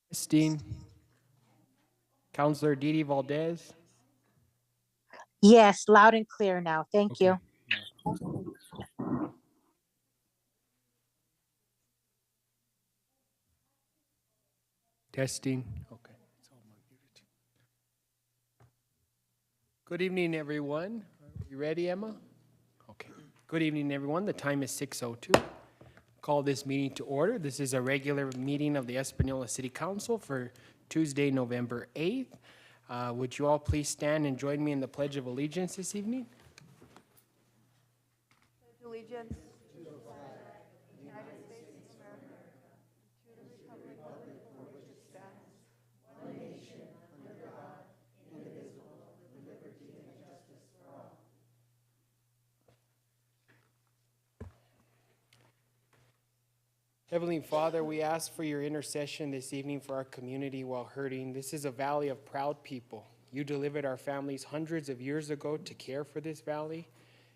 Christine. Counselor Didi Valdez. Yes, loud and clear now. Thank Okay. you. Testing. Okay. It's all muted. Good evening, everyone. Are you ready, Emma? Okay. Good evening, everyone. The time is 6:02. Call this meeting to order. This is a regular meeting of the Espanola City Council for Tuesday, November 8th. Would you all please stand and join me in the Pledge of Allegiance this evening? Allegiance to the United States of America, to the republic for which it stands, one nation, under God, indivisible, with liberty and justice for all. Heavenly Father, we ask for your intercession this evening for our community while hurting. This is a valley of proud people. You delivered our families hundreds of years ago to care for this valley.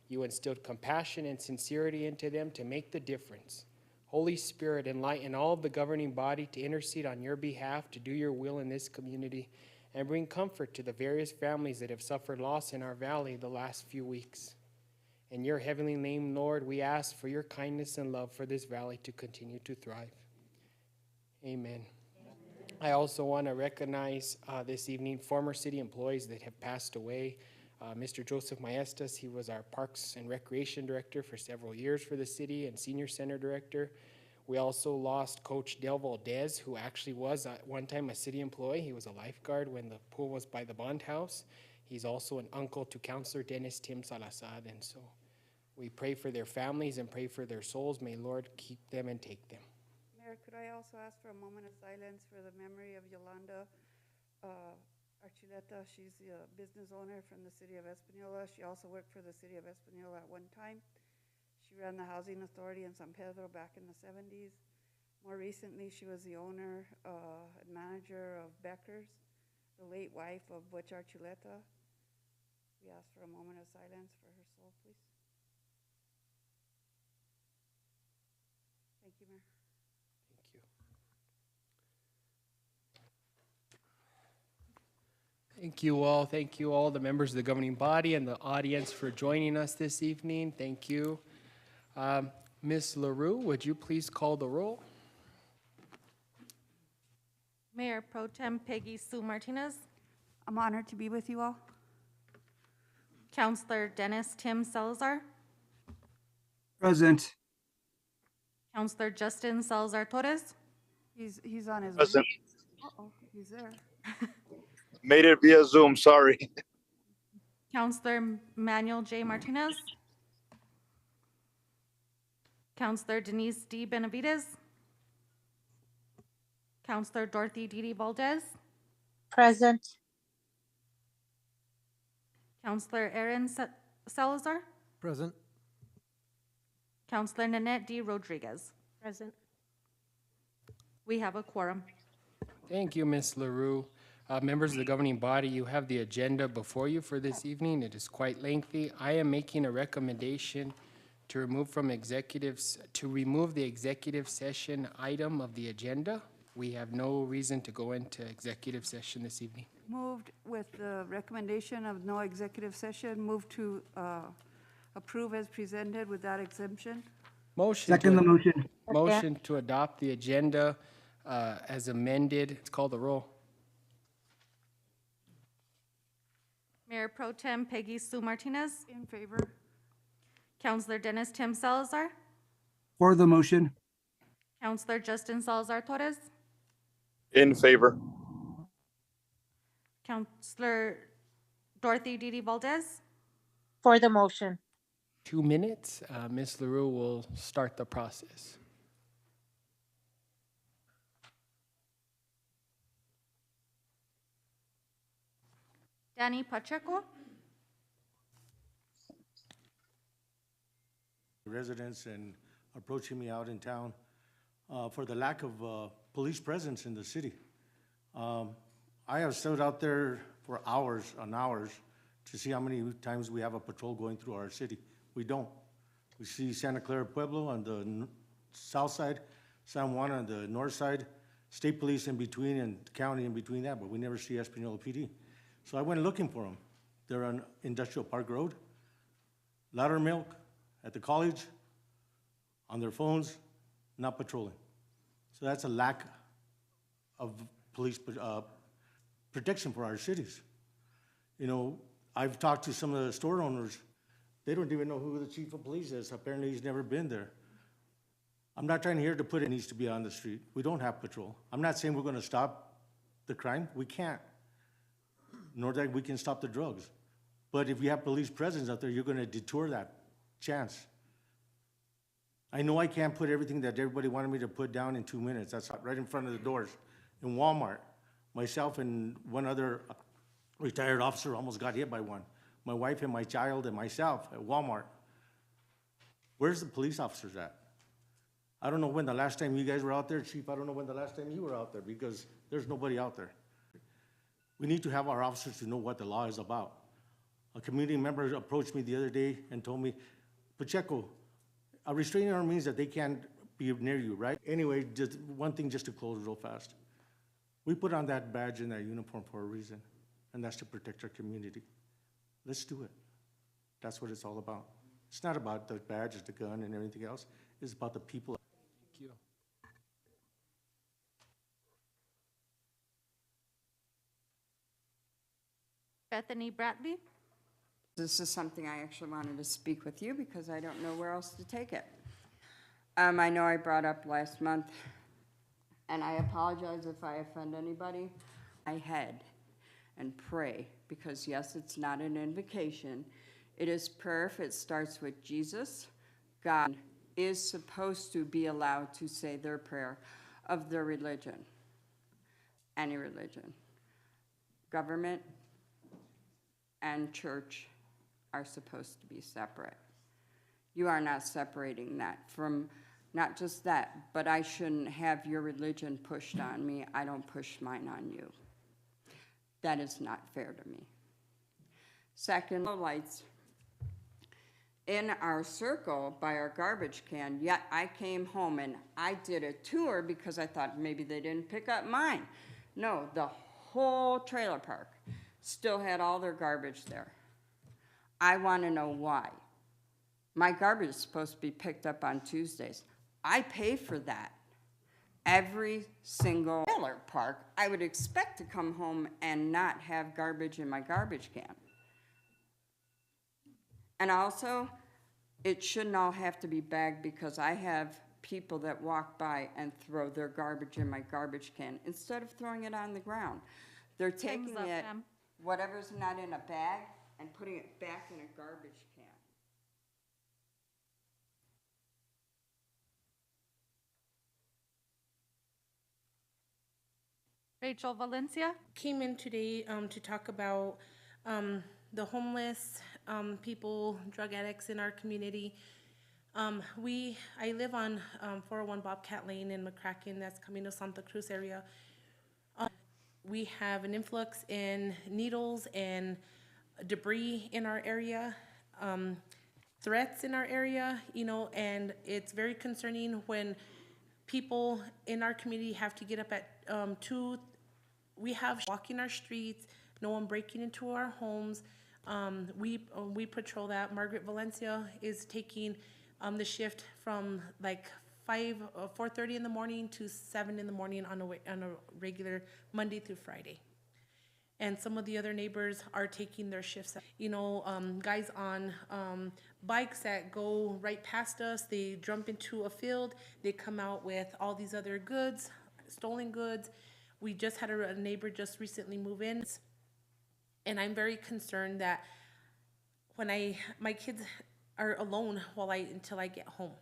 You instilled compassion and sincerity into them to make the difference. Holy Spirit, enlighten all of the governing body to intercede on your behalf, to do your will in this community, and bring comfort to the various families that have suffered loss in our valley the last few weeks. In your heavenly name, Lord, we ask for your kindness and love for this valley to continue to thrive. Amen. I also want to recognize this evening former city employees that have passed away. Mr. Joseph Maestas, he was our Parks and Recreation Director for several years for the city and Senior Center Director. We also lost Coach Del Valdez, who actually was at one time a city employee. He was a lifeguard when the pool was by the Bond House. He's also an uncle to Counselor Dennis Tim Salazar, and so we pray for their families and pray for their souls. May Lord keep them and take them. Mayor, could I also ask for a moment of silence for the memory of Yolanda Archuleta? She's the business owner from the city of Espanola. She also worked for the city of Espanola at one time. She ran the housing authority in San Pedro back in the 70s. More recently, she was the owner and manager of Becker's, the late wife of Butch Archuleta. We ask for a moment of silence for her soul, please. Thank you, Mayor. Thank you. Thank you all. Thank you all, the members of the governing body and the audience for joining us this evening. Thank you. Ms. LaRue, would you please call the roll? Mayor Pro Tem Peggy Sue Martinez, I'm honored to be with you all. Counselor Dennis Tim Salazar, Present. Counselor Justin Salazar Torres, He's on his way. Present. Uh-oh, he's there. Made it via Zoom, sorry. Counselor Manuel J. Martinez, Counselor Denise D. Benavides, Counselor Dorothy Didi Valdez, Present. Counselor Aaron Salazar, Present. Counselor Nanette D. Rodriguez. Present. We have a quorum. Thank you, Ms. LaRue. Members of the governing body, you have the agenda before you for this evening. It is quite lengthy. I am making a recommendation to remove the executive session item of the agenda. We have no reason to go into executive session this evening. Moved with the recommendation of no executive session, move to approve as presented without exemption. Second the motion. Motion to adopt the agenda as amended. Let's call the roll. Mayor Pro Tem Peggy Sue Martinez, In favor. Counselor Dennis Tim Salazar, For the motion. Counselor Justin Salazar Torres, In favor. Counselor Dorothy Didi Valdez, For the motion. 2 minutes. Ms. LaRue will start the process. Danny Pacheco, residents and approaching me out in town for the lack of police presence in the city. I have stood out there for hours on hours to see how many times we have a patrol going through our city. We don't. We see Santa Clara Pueblo on the south side, San Juan on the north side, state police in between and county in between that, but we never see Espanola PD. So I went looking for them. They're on Industrial Park Road, Loudermilk, at the college, on their phones, not patrolling. So that's a lack of police protection for our cities. You know, I've talked to some of the store owners. They don't even know who the chief of police is. Apparently, he's never been there. I'm not trying here to put it needs to be on the street. We don't have patrol. I'm not saying we're going to stop the crime. We can't. Nor that we can stop the drugs. But if you have police presence out there, you're going to detour that chance. I know I can't put everything that everybody wanted me to put down in 2 minutes. That's right in front of the doors. In Walmart, myself and one other retired officer almost got hit by one. My wife and my child and myself at Walmart. Where's the police officers at? I don't know when the last time you guys were out there, Chief. I don't know when the last time you were out there because there's nobody out there. We need to have our officers to know what the law is about. A community member approached me the other day and told me, Pacheco, a restraining order means that they can't be near you, right? Anyway, just one thing just to close real fast. We put on that badge and that uniform for a reason, and that's to protect our community. Let's do it. That's what it's all about. It's not about the badge, the gun, and everything else. It's about the people. Thank you. Bethany Bradley. This is something I actually wanted to speak with you because I don't know where else to take it. I know I brought up last month, and I apologize if I offend anybody. I head and pray because, yes, it's not an invocation. It is prayer if it starts with Jesus. God is supposed to be allowed to say their prayer of their religion, any religion. Government and church are supposed to be separate. You are not separating that from, not just that, but I shouldn't have your religion pushed on me. I don't push mine on you. That is not fair to me. Second, lights in our circle by our garbage can, yet I came home and I did a tour because I thought maybe they didn't pick up mine. No, the whole trailer park still had all their garbage there. I want to know why. My garbage is supposed to be picked up on Tuesdays. I pay for that. Every single trailer park, I would expect to come home and not have garbage in my garbage can. And also, it shouldn't all have to be bagged because I have people that walk by and throw their garbage in my garbage can instead of throwing it on the ground. They're taking Time's up, it, ma'am. whatever's not in a bag, and putting it back in a garbage can. Rachel Valencia. Came in today to talk about the homeless people, drug addicts in our community. I live on 401 Bobcat Lane in McCracken, that's Camino Santa Cruz area. We have an influx in needles and debris in our area, threats in our area, you know, and it's very concerning when people in our community have to get up at we have walking our streets, no one breaking into our homes. We patrol that. Margaret Valencia is taking the shift from like 4:30 in the morning to 7 in the morning on a regular Monday through Friday. And some of the other neighbors are taking their shifts. You know, guys on bikes that go right past us, they jump into a field, they come out with all these other goods, stolen goods. We just had a neighbor just recently move in. And I'm very concerned that when my kids are alone until I get home.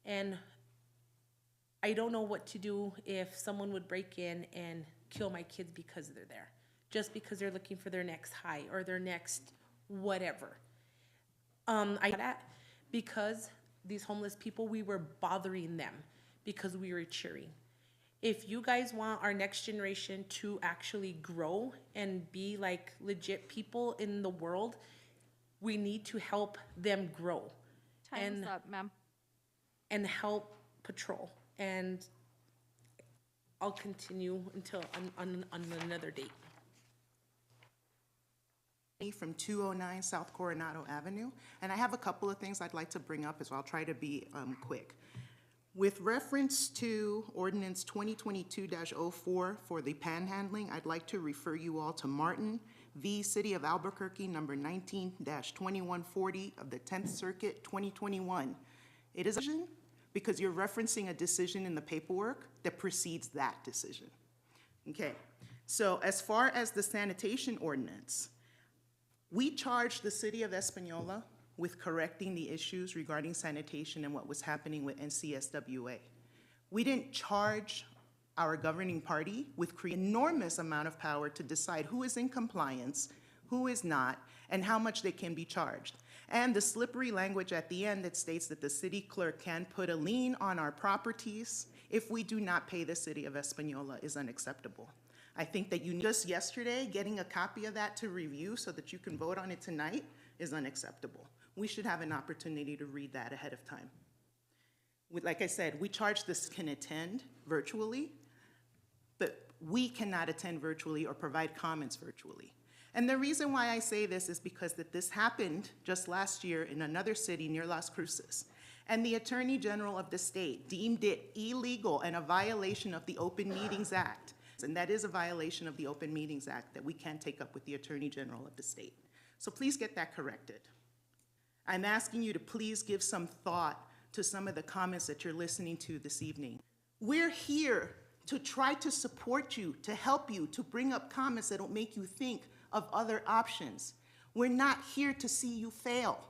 And I don't know what to do if someone would break in and kill my kids because they're there. Just because they're looking for their next high or their next whatever. Because these homeless people, we were bothering them because we were cheering. If you guys want our next generation to actually grow and be like legit people in the world, we need to help them grow. Time's up, ma'am. And help patrol. And I'll continue until, on another date. From 209 South Coronado Avenue, and I have a couple of things I'd like to bring up as well. I'll try to be quick. With reference to ordinance 2022-04 for the panhandling, I'd like to refer you all to Martin v. City of Albuquerque, number 19-2140 of the 10th Circuit, 2021. It is a decision because you're referencing a decision in the paperwork that precedes that decision. Okay, so as far as the sanitation ordinance, we charged the city of Espanola with correcting the issues regarding sanitation and what was happening with NCSWA. We didn't charge our governing party with creating an enormous amount of power to decide who is in compliance, who is not, and how much they can be charged. And the slippery language at the end that states that the city clerk can put a lien on our properties if we do not pay the city of Espanola is unacceptable. I think that you just yesterday getting a copy of that to review so that you can vote on it tonight is unacceptable. We should have an opportunity to read that ahead of time. Like I said, we charge this can attend virtually, but we cannot attend virtually or provide comments virtually. And the reason why I say this is because that this happened just last year in another city near Las Cruces. And the Attorney General of the state deemed it illegal and a violation of the Open Meetings Act. And that is a violation of the Open Meetings Act that we can take up with the Attorney General of the state. So please get that corrected. I'm asking you to please give some thought to some of the comments that you're listening to this evening. We're here to try to support you, to help you, to bring up comments that'll make you think of other options. We're not here to see you fail.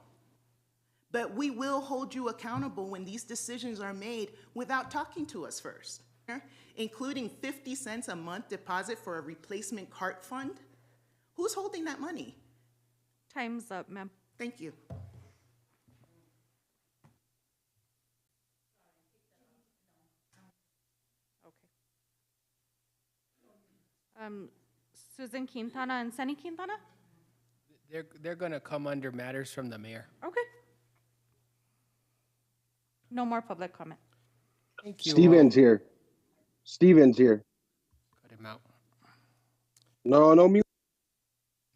But we will hold you accountable when these decisions are made without talking to us first, including 50 cents a month deposit for a replacement cart fund. Who's holding that money? Time's up, ma'am. Thank you. Susan Quintana and Sunny Quintana? They're gonna come under matters from the mayor. Okay. No more public comment. Thank you. Steven's here. Steven's here. Cut him out. No mute.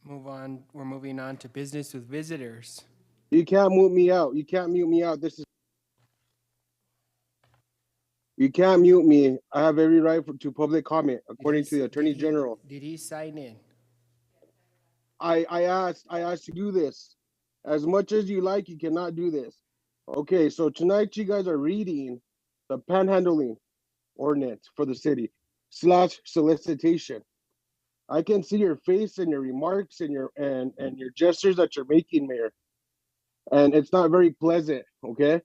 Move on. We're moving on to business with visitors. You can't mute me out. You can't mute me out. You can't mute me. I have every right to public comment, according to the Attorney General. Did he sign in? I asked to do this. As much as you like, you cannot do this. Okay, so tonight you guys are reading the panhandling ordinance for the city / solicitation. I can see your face and your remarks and your gestures that you're making, Mayor. And it's not very pleasant, okay?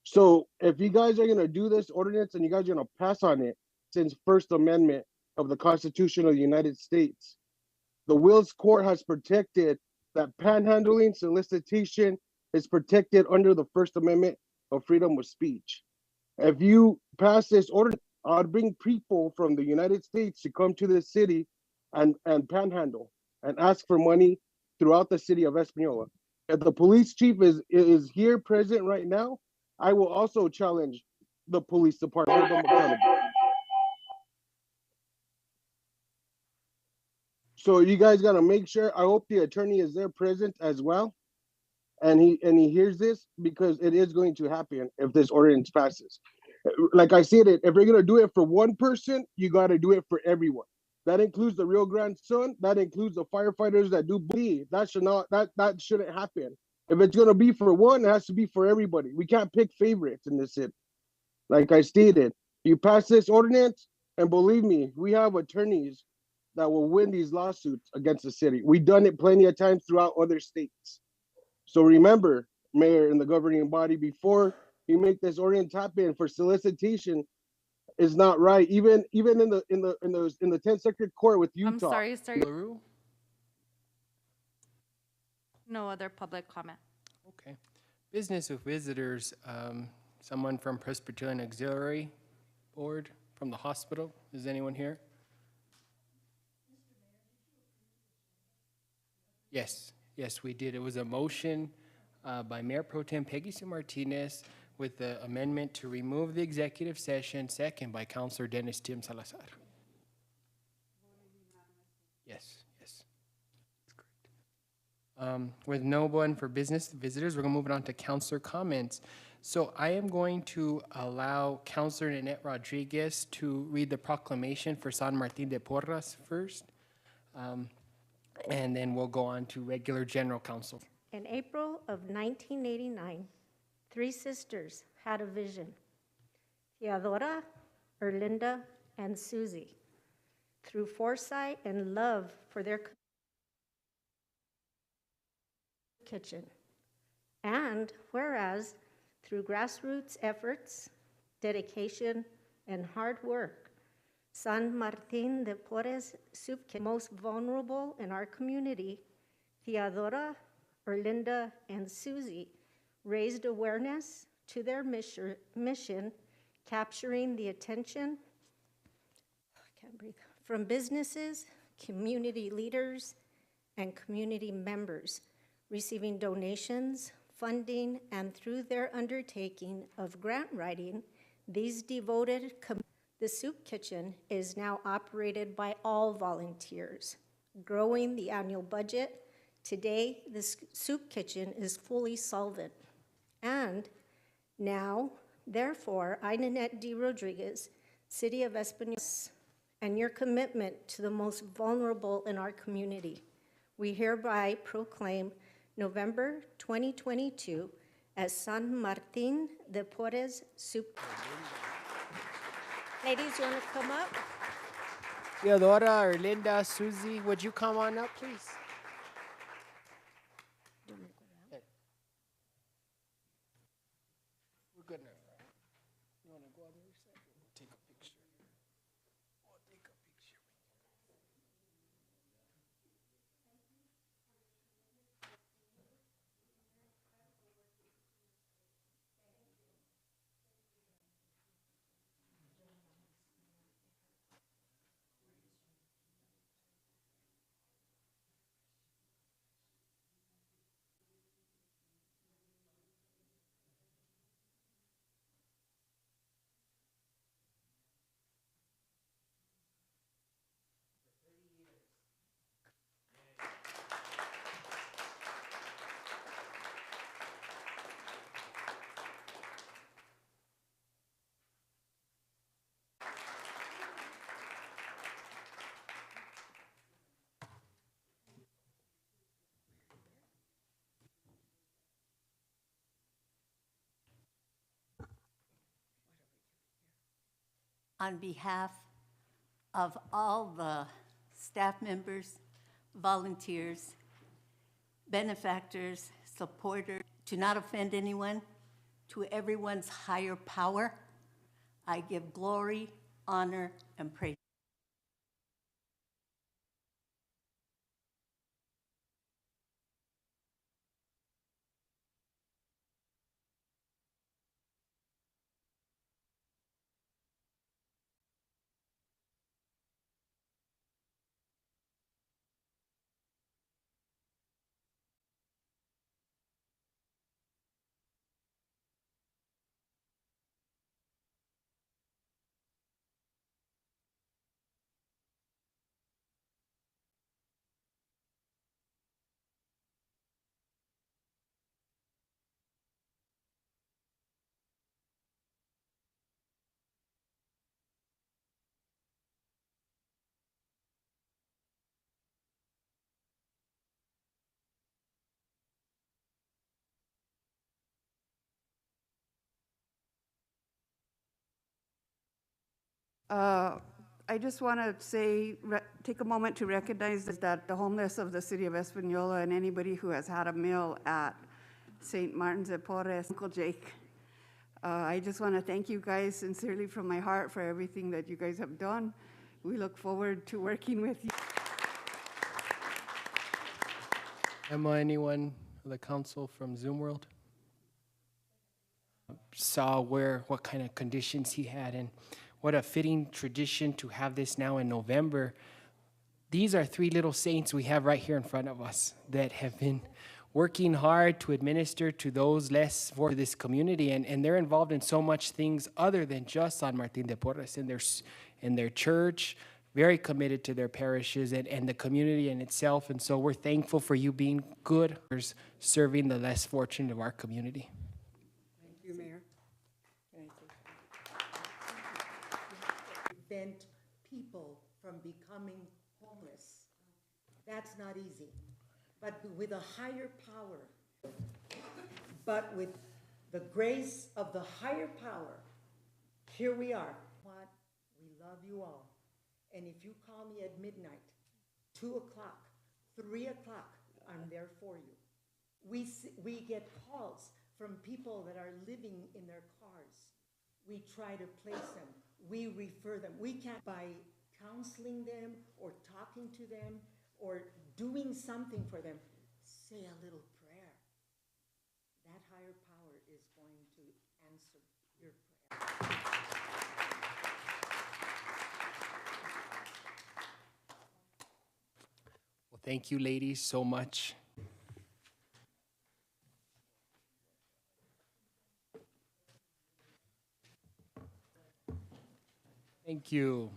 So if you guys are gonna do this ordinance and you guys are gonna pass on it since First Amendment of the Constitution of the United States, the Wills Court has protected that panhandling solicitation is protected under the First Amendment of freedom of speech. If you pass this ordinance, I'd bring people from the United States to come to this city and panhandle and ask for money throughout the city of Espanola. If the police chief is here present right now, I will also challenge the police department. Hold them accountable. So you guys gotta make sure. I hope the attorney is there present as well, and he hears this, because it is going to happen if this ordinance passes. Like I said, if you're gonna do it for one person, you gotta do it for everyone. That includes the Rio Grande Sun. That includes the firefighters that do bleed. That shouldn't happen. If it's gonna be for one, it has to be for everybody. We can't pick favorites in this city. Like I stated, you pass this ordinance, and believe me, we have attorneys that will win these lawsuits against the city. We've done it plenty of times throughout other states. So remember, Mayor and the governing body, before you make this ordinance happen for solicitation, is not right. Even in the 10th Circuit Court with Utah. I'm sorry, sir. LaRue? No other public comment. Okay. Business with visitors. Someone from Presbyterian Auxiliary Board from the hospital. Is anyone here? Yes, we did. It was a motion by Mayor Pro Tem Peggy Sue Martinez with the amendment to remove the executive session, second by Counselor Dennis Tim Salazar. Yes, yes. That's correct. With no one for business visitors, we're gonna move it on to counselor comments. So I am going to allow Counselor Nanette Rodriguez to read the proclamation for San Martin de Porras first. And then we'll go on to regular general counsel. In April of 1989, three sisters had a vision. Theodora, Erlinda, and Susie. Through foresight and love for their kitchen. And whereas through grassroots efforts, dedication, and hard work, San Martin de Porres Soup Kitchen, most vulnerable in our community, Theodora, Erlinda, and Susie, raised awareness to their mission, capturing the attention from businesses, community leaders, and community members, receiving donations, funding, and through their undertaking of grant writing, these devoted the soup kitchen is now operated by all volunteers, growing the annual budget. Today, the soup kitchen is fully solvent. And now, therefore, I, Nanette D. Rodriguez, City of Espanola, and your commitment to the most vulnerable in our community, we hereby proclaim November 2022 as San Martin de Porres Soup. Ladies, you want to come up? Theodora, Erlinda, Susie, would you come on up, please? We're good now. You want to go on the other side? We'll take a picture. We'll take a picture. On behalf of all the staff members, volunteers, benefactors, supporters, to not offend anyone, to everyone's higher power, I give glory, honor, and praise. I just want to say, take a moment to recognize that the homeless of the city of Espanola and anybody who has had a meal at St. Martin's de Porres, Uncle Jake. I just want to thank you guys sincerely from my heart for everything that you guys have done. We look forward to working with you. Emma, anyone on the council from Zoom World? Saw what kind of conditions he had, and what a fitting tradition to have this now in November. These are three little saints we have right here in front of us that have been working hard to administer to those less for this community, and they're involved in so much things other than just San Martin de Porres in their church, very committed to their parishes and the community in itself. And so we're thankful for you being good, serving the less fortunate of our community. Thank you, Mayor. Prevent people from becoming homeless. That's not easy. But with a higher power, but with the grace of the higher power, here we are. What? We love you all. And if you call me at midnight, 2 o'clock, 3 o'clock, I'm there for you. We get calls from people that are living in their cars. We try to place them. We refer them. We can't, by counseling them or talking to them or doing something for them, say a little prayer. That higher power is going to answer your prayer. Well, thank you, ladies, so much. Thank you.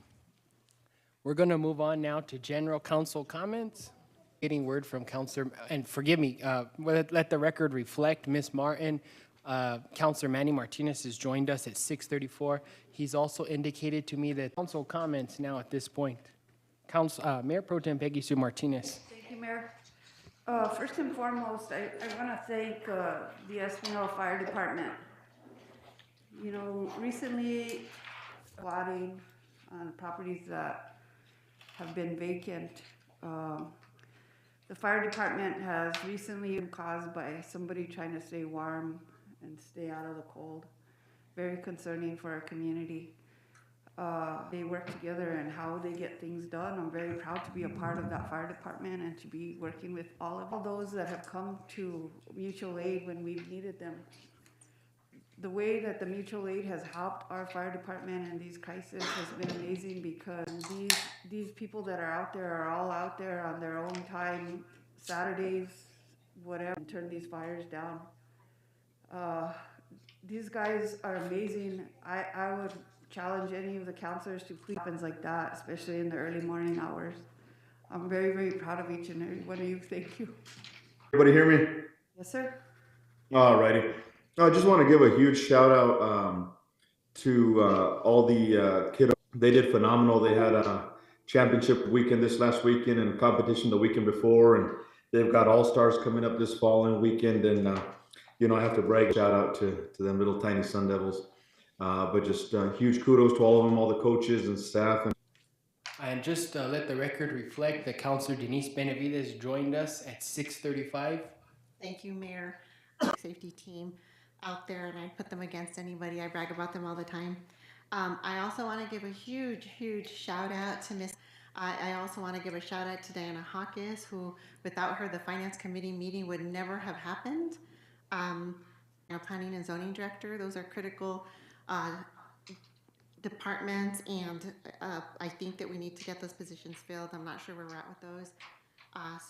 We're going to move on now to general council comments. Getting word from Councilor, and forgive me, let the record reflect, Ms. Martin, Councilor Manny Martinez has joined us at 6:34. He's also indicated to me that council comments now at this point. Mayor Pro Tem Peggy Sue Martinez. Thank you, Mayor. First and foremost, I want to thank the Espanola Fire Department. You know, recently, plotting on properties that have been vacant. The fire department has recently been caused by somebody trying to stay warm and stay out of the cold. Very concerning for our community. They work together and how they get things done. I'm very proud to be a part of that fire department and to be working with all of those that have come to mutual aid when we've needed them. The way that the mutual aid has helped our fire department in these crises has been amazing, because these people that are out there are all out there on their own time, Saturdays, whatever, and turn these fires down. These guys are amazing. I would challenge any of the councilors to please happens like that, especially in the early morning hours. I'm very, very proud of each and every one of you. Thank you. Everybody hear me? Yes, sir. All righty. I just want to give a huge shout out to all the kiddos. They did phenomenal. They had a championship weekend this last weekend and competition the weekend before, and they've got all-stars coming up this following weekend. And you know, I have to brag, shout out to them little tiny Sun Devils. But just huge kudos to all of them, all the coaches and staff. And just let the record reflect that Councilor Denise Benavides joined us at 6:35. Thank you, Mayor. Safety team out there, and I put them against anybody. I brag about them all the time. I also want to give a huge shout out to Miss. I also want to give a shout out to Diana Hawkins, who, without her, the Finance Committee meeting would never have happened. Our Planning and Zoning Director, those are critical departments, and I think that we need to get those positions filled. I'm not sure where we're at with those.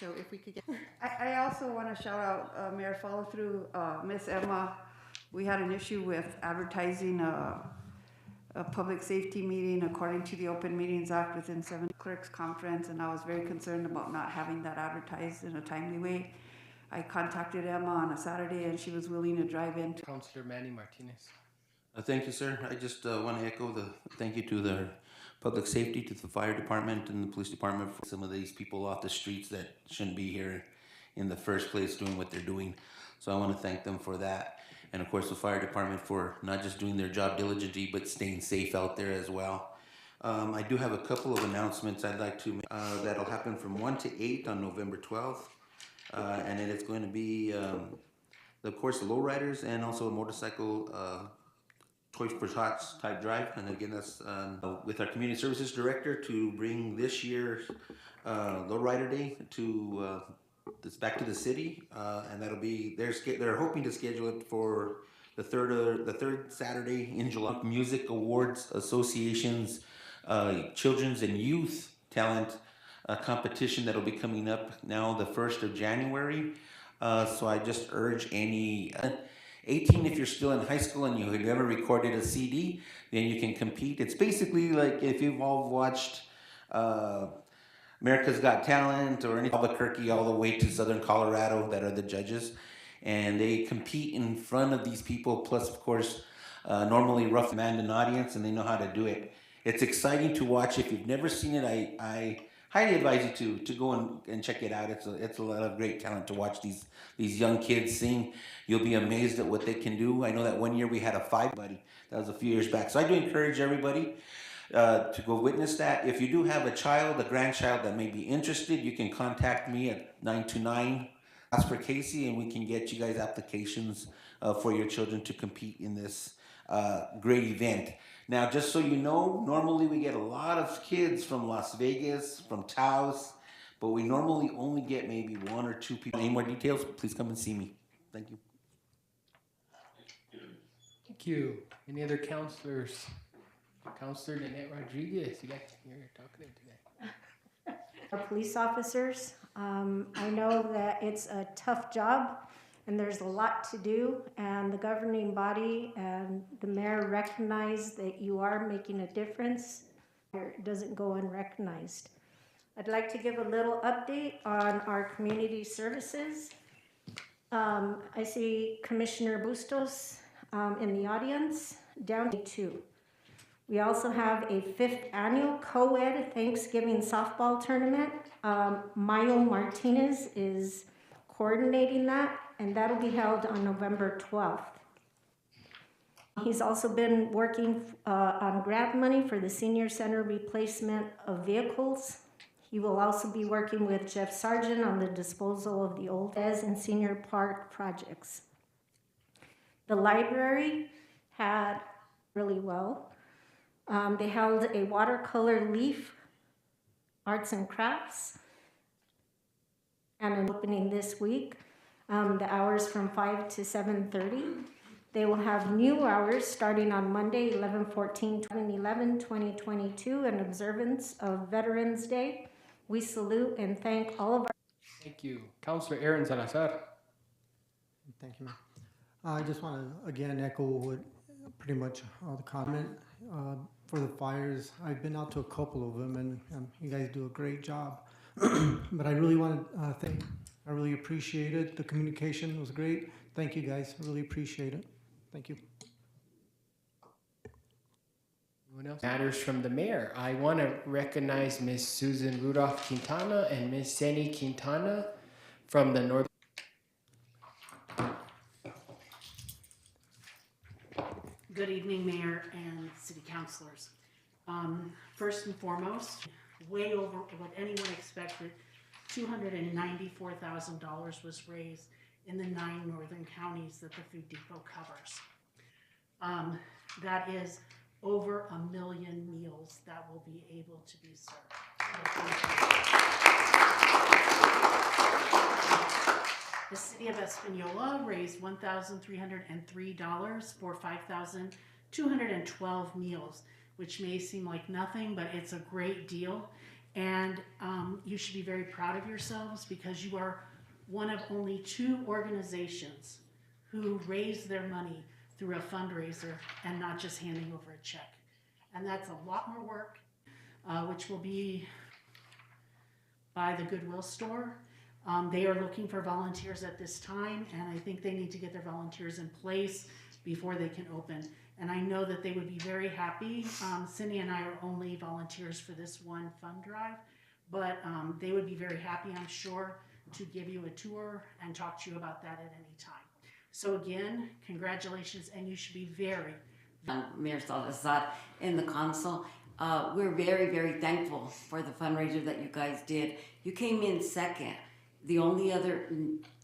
So if we could get. I also want to shout out Mayor Follow Through, Miss Emma. We had an issue with advertising a public safety meeting according to the Open Meetings Act within 7 clerks conference, and I was very concerned about not having that advertised in a timely way. I contacted Emma on a Saturday, and she was willing to drive in. Councilor Manny Martinez. Thank you, sir. I just want to echo the thank you to the public safety, to the fire department and the police department for some of these people off the streets that shouldn't be here in the first place doing what they're doing. So I want to thank them for that. And of course the fire department for not just doing their job diligently, but staying safe out there as well. I do have a couple of announcements I'd like to make. That'll happen from 1 to 8 on November 12th. And then it's going to be, of course, the lowriders and also a motorcycle Toys for Tots type drive. And again, that's with our community services director to bring this year's lowrider day to back to the city, and that'll be they're hoping to schedule it for the third Saturday in July. Music Awards Association's children's and youth talent competition that'll be coming up now the 1st of January. So I just urge any 18, if you're still in high school and you have never recorded a CD, then you can compete. It's basically like if you've all watched America's Got Talent or any Albuquerque all the way to Southern Colorado that are the judges. And they compete in front of these people, plus, of course, normally rough demand an audience, and they know how to do it. It's exciting to watch. If you've never seen it, I highly advise you to go and check it out. It's a lot of great talent to watch these young kids sing. You'll be amazed at what they can do. I know that one year we had a 5-buddy. That was a few years back. So I do encourage everybody to go witness that. If you do have a child, a grandchild that may be interested, you can contact me at 929 ask for Casey, and we can get you guys applications for your children to compete in this great event. Now, just so you know, normally we get a lot of kids from Las Vegas, from Taos, but we normally only get maybe 1 or 2 people. Any more details, please come and see me. Thank you. Thank you. Any other counselors? Counselor Nanette Rodriguez, you're talking today. Our police officers, I know that it's a tough job and there's a lot to do, and the governing body and the mayor recognize that you are making a difference. It doesn't go unrecognized. I'd like to give a little update on our community services. I see Commissioner Bustos in the audience, down to 2. We also have a 5th annual co-ed Thanksgiving softball tournament. Mayo Martinez is coordinating that, and that'll be held on November 12th. He's also been working on grant money for the senior center replacement of vehicles. He will also be working with Jeff Sargent on the disposal of the old Des and senior park projects. The library had really well. They held a watercolor leaf arts and crafts and an opening this week. The hours from 5 to 7:30. They will have new hours starting on Monday, 11/14/2022, in observance of Veterans Day. We salute and thank all of our. Thank you. Counselor Aaron Salazar. Thank you, ma'am. I just want to again echo what pretty much all the comment for the fires. I've been out to a couple of them, and you guys do a great job. But I really want to thank. I really appreciate it. The communication was great. Thank you, guys. I really appreciate it. Thank you. Anyone else? Matters from the mayor. I want to recognize Ms. Susan Rudolph Quintana and Ms. Seni Quintana from the North. Good evening, Mayor and City Councilors. First and foremost, way over what anyone expected, $294,000 was raised in the 9 northern counties that the Food Depot covers. That is over 1 million meals that will be able to be served. The City of Espanola raised $1,303 for 5,212 meals, which may seem like nothing, but it's a great deal. And you should be very proud of yourselves because you are one of only 2 organizations who raise their money through a fundraiser and not just handing over a check. And that's a lot more work, which will be by the Goodwill store. They are looking for volunteers at this time, and I think they need to get their volunteers in place before they can open. And I know that they would be very happy. Cindy and I are only volunteers for this one fund drive, but they would be very happy, I'm sure, to give you a tour and talk to you about that at any time. So again, congratulations, and you should be very. Mayor Salazar and the council, we're very, very thankful for the fundraiser that you guys did. You came in second. The only other,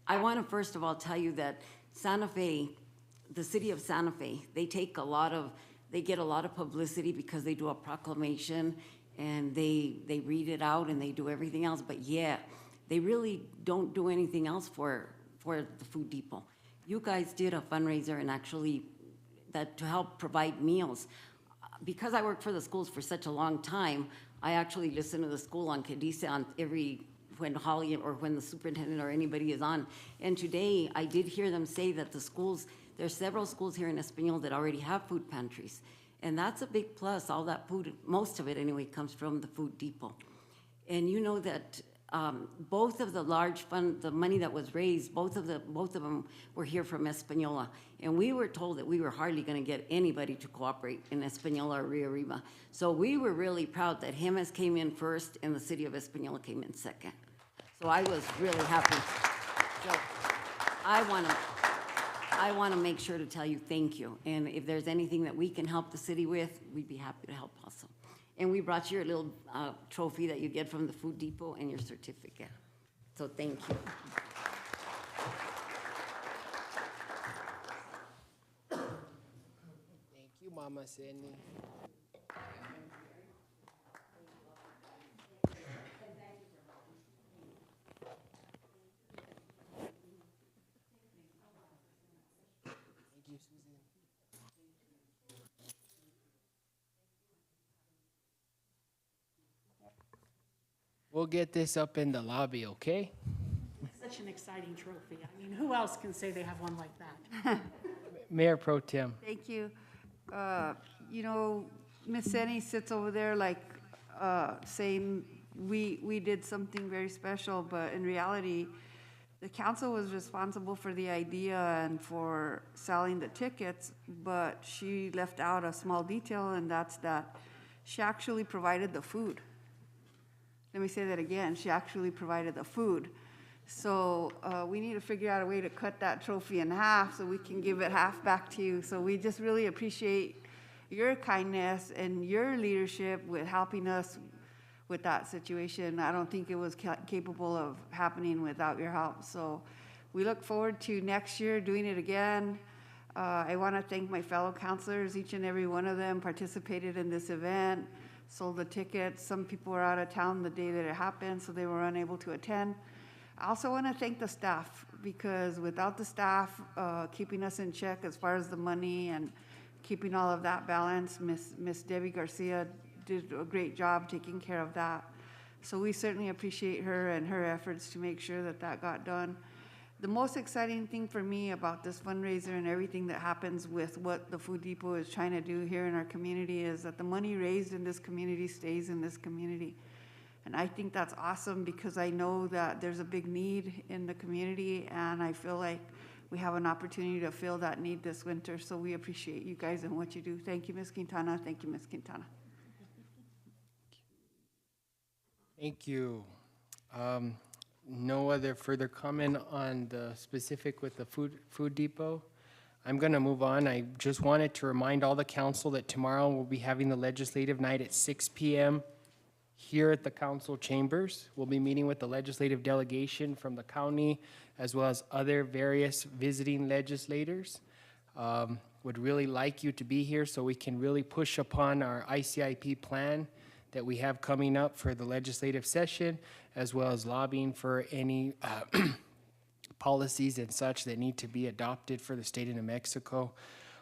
I want to first of all tell you that Santa Fe, the city of Santa Fe, they get a lot of publicity because they do a proclamation and they read it out and they do everything else, but yeah, they really don't do anything else for the Food Depot. You guys did a fundraiser and actually that to help provide meals. Because I worked for the schools for such a long time, I actually listen to the school on Cadiz on every when Holly or when the superintendent or anybody is on. And today, I did hear them say that the schools, there's several schools here in Espanol that already have food pantries. And that's a big plus. All that food, most of it anyway, comes from the Food Depot. And you know that both of the large fund, the money that was raised, both of them were here from Española. And we were told that we were hardly going to get anybody to cooperate in Española or Rio Arriba. So we were really proud that Jemez came in first and the city of Española came in second. So I was really happy. So I want to make sure to tell you thank you. And if there's anything that we can help the city with, we'd be happy to help also. And we brought you your little trophy that you get from the Food Depot and your certificate. So thank you. Thank you, Mama Sydney. Thank you, Susan. We'll get this up in the lobby, okay? Such an exciting trophy. I mean, who else can say they have one like that? Mayor Pro Tem. Thank you. You know, Miss Senni sits over there like saying we did something very special, but in reality, the council was responsible for the idea and for selling the tickets, but she left out a small detail, and that's that she actually provided the food. Let me say that again. She actually provided the food. So we need to figure out a way to cut that trophy in half so we can give it half back to you. So we just really appreciate your kindness and your leadership with helping us with that situation. I don't think it was capable of happening without your help. So we look forward to next year doing it again. I want to thank my fellow counselors. Each and every one of them participated in this event, sold the tickets. Some people were out of town the day that it happened, so they were unable to attend. I also want to thank the staff, because without the staff keeping us in check as far as the money and keeping all of that balance, Miss Debbie Garcia did a great job taking care of that. So we certainly appreciate her and her efforts to make sure that that got done. The most exciting thing for me about this fundraiser and everything that happens with what the Food Depot is trying to do here in our community is that the money raised in this community stays in this community. And I think that's awesome, because I know that there's a big need in the community, and I feel like we have an opportunity to fill that need this winter. So we appreciate you guys and what you do. Thank you, Ms. Quintana. Thank you, Ms. Quintana. Thank you. No other further comment on the specific with the Food Depot. I'm going to move on. I just wanted to remind all the council that tomorrow we'll be having the legislative night at 6 p.m. here at the council chambers. We'll be meeting with the legislative delegation from the county, as well as other various visiting legislators. Would really like you to be here so we can really push upon our ICIP plan that we have coming up for the legislative session, as well as lobbying for any policies and such that need to be adopted for the state of New Mexico.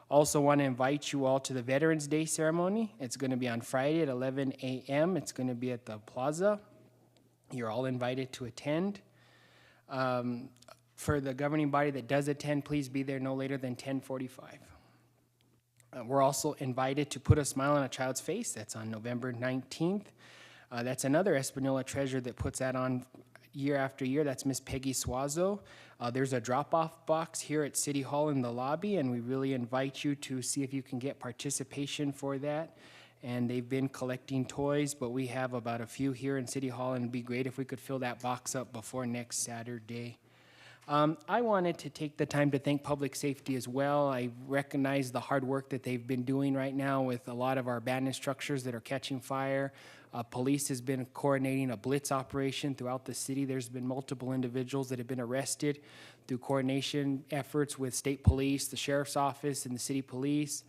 Also want to invite you all to the Veterans Day ceremony. It's going to be on Friday at 11 a.m. It's going to be at the plaza. You're all invited to attend. For the governing body that does attend, please be there no later than 10:45. We're also invited to Put a Smile on a Child's Face. That's on November 19th. That's another Española treasure that puts that on year after year. That's Miss Peggy Suazo. There's a drop-off box here at City Hall in the lobby, and we really invite you to see if you can get participation for that. And they've been collecting toys, but we have about a few here in City Hall, and it'd be great if we could fill that box up before next Saturday. I wanted to take the time to thank Public Safety as well. I recognize the hard work that they've been doing right now with a lot of our abandoned structures that are catching fire. Police has been coordinating a blitz operation throughout the city. There's been multiple individuals that have been arrested through coordination efforts with state police, the sheriff's office, and the city police.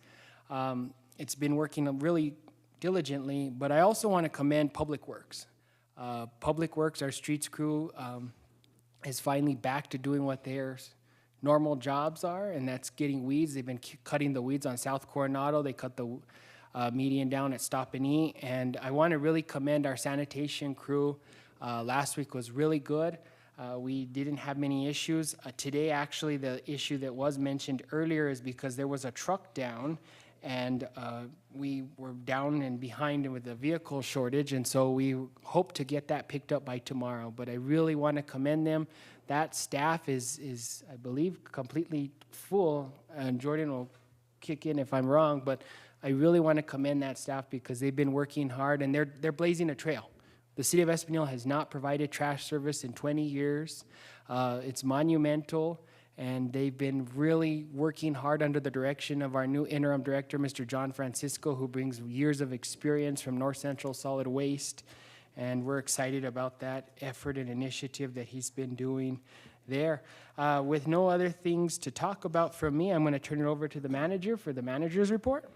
It's been working really diligently, but I also want to commend Public Works. Public Works, our streets crew, is finally back to doing what their normal jobs are, and that's getting weeds. They've been cutting the weeds on South Coronado. They cut the median down at Stop and Eat, and I want to really commend our sanitation crew. Last week was really good. We didn't have many issues. Today, actually, the issue that was mentioned earlier is because there was a truck down, and we were down and behind with the vehicle shortage, and so we hope to get that picked up by tomorrow. But I really want to commend them. That staff is I believe, completely full, and Jordan will kick in if I'm wrong, but I really want to commend that staff because they've been working hard, and they're blazing a trail. The city of Espanola has not provided trash service in 20 years. It's monumental, and they've been really working hard under the direction of our new interim director, Mr. John Francisco, who brings years of experience from North Central Solid Waste, and we're excited about that effort and initiative that he's been doing there. With no other things to talk about from me, I'm going to turn it over to the manager for the manager's report.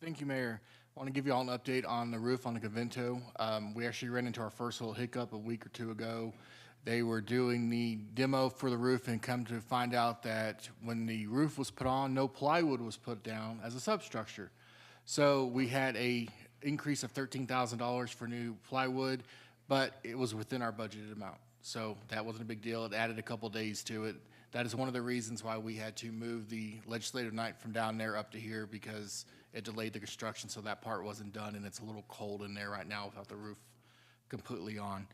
Thank you, Mayor. I want to give you all an update on the roof on the Convento. We actually ran into our first little hiccup a week or two ago. They were doing the demo for the roof and come to find out that when the roof was put on, no plywood was put down as a substructure. So we had a increase of $13,000 for new plywood, but it was within our budgeted amount. So that wasn't a big deal. It added a couple days to it. That is one of the reasons why we had to move the legislative night from down there up to here, because it delayed the construction, so that part wasn't done, and it's a little cold in there right now without the roof completely on.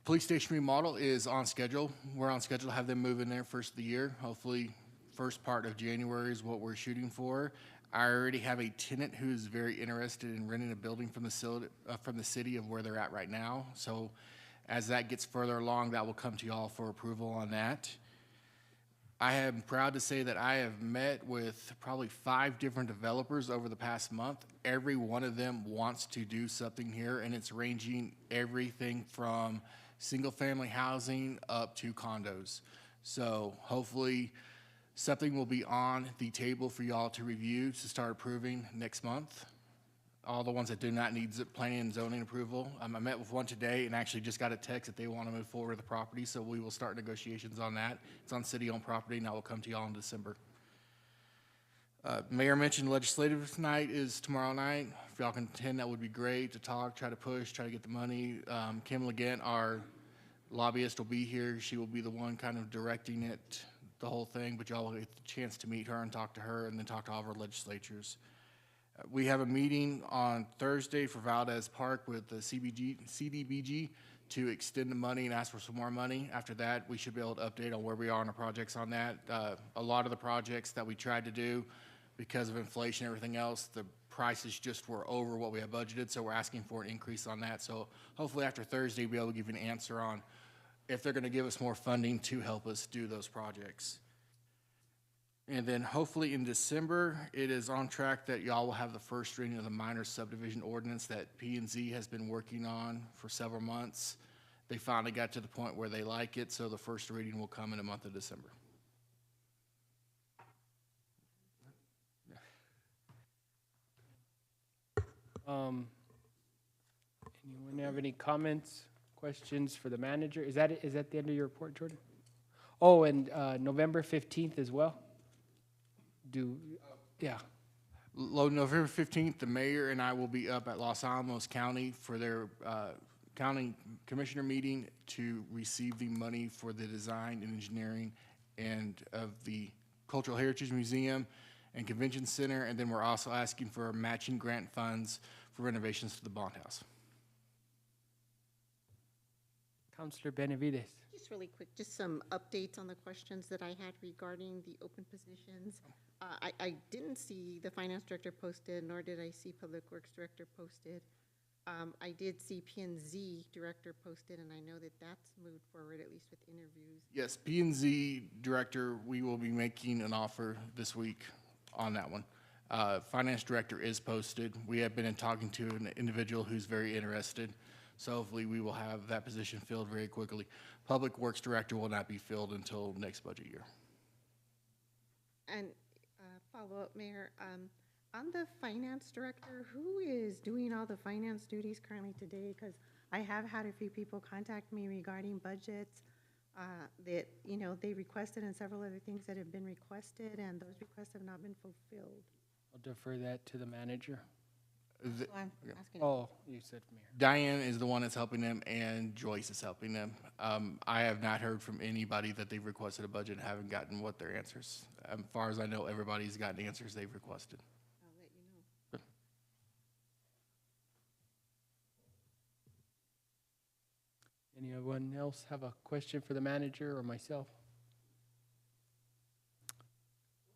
Police station remodel is on schedule. We're on schedule to have them move in there first of the year. Hopefully, first part of January is what we're shooting for. I already have a tenant who's very interested in renting a building from the city of where they're at right now. So as that gets further along, that will come to y'all for approval on that. I am proud to say that I have met with probably 5 different developers over the past month. Every one of them wants to do something here, and it's ranging everything from single-family housing up to condos. So hopefully something will be on the table for y'all to review to start approving next month. All the ones that do not need planning and zoning approval. I met with one today and actually just got a text that they want to move forward with the property, so we will start negotiations on that. It's on city-owned property, and that will come to y'all in December. Mayor mentioned legislative night is tomorrow night. If y'all can attend, that would be great to talk, try to push, try to get the money. Kim Legant, our lobbyist, will be here. She will be the one kind of directing it, the whole thing, but y'all will get the chance to meet her and talk to her and then talk to all of our legislatures. We have a meeting on Thursday for Valdez Park with the CDBG to extend the money and ask for some more money. After that, we should be able to update on where we are on the projects on that. A lot of the projects that we tried to do, because of inflation and everything else, the prices just were over what we had budgeted, so we're asking for an increase on that. So hopefully after Thursday, we'll be able to give you an answer on if they're going to give us more funding to help us do those projects. And then hopefully in December, it is on track that y'all will have the first reading of the minor subdivision ordinance that P&Z has been working on for several months. They finally got to the point where they like it, so the first reading will come in the month of December. Anyone have any comments, questions for the manager? Is that the end of your report, Jordan? Oh, and November 15th as well? November 15th, the mayor and I will be up at Los Alamos County for their county commissioner meeting to receive the money for the design and engineering and of the Cultural Heritage Museum and Convention Center, and then we're also asking for matching grant funds for renovations to the Bond House. Councilor Benavides. Just really quick, just some updates on the questions that I had regarding the open positions. I didn't see the finance director posted, nor did I see public works director posted. I did see P&Z director posted, and I know that that's moved forward, at least with interviews. Yes, P&Z director, we will be making an offer this week on that one. Finance director is posted. We have been in talking to an individual who's very interested. So hopefully we will have that position filled very quickly. Public Works Director will not be filled until next budget year. And follow-up, Mayor, on the Finance Director, who is doing all the finance duties currently today? Because I have had a few people contact me regarding budgets that, you know, they requested, and several other things that have been requested, and those requests have not been fulfilled. I'll defer that to the manager. The- Oh, you said mayor. Diane is the one that's helping them, and Joyce is helping them. I have not heard from anybody that they've requested a budget and haven't gotten what their answers. As far as I know, everybody's gotten answers they've requested. Anyone else have a question for the manager or myself?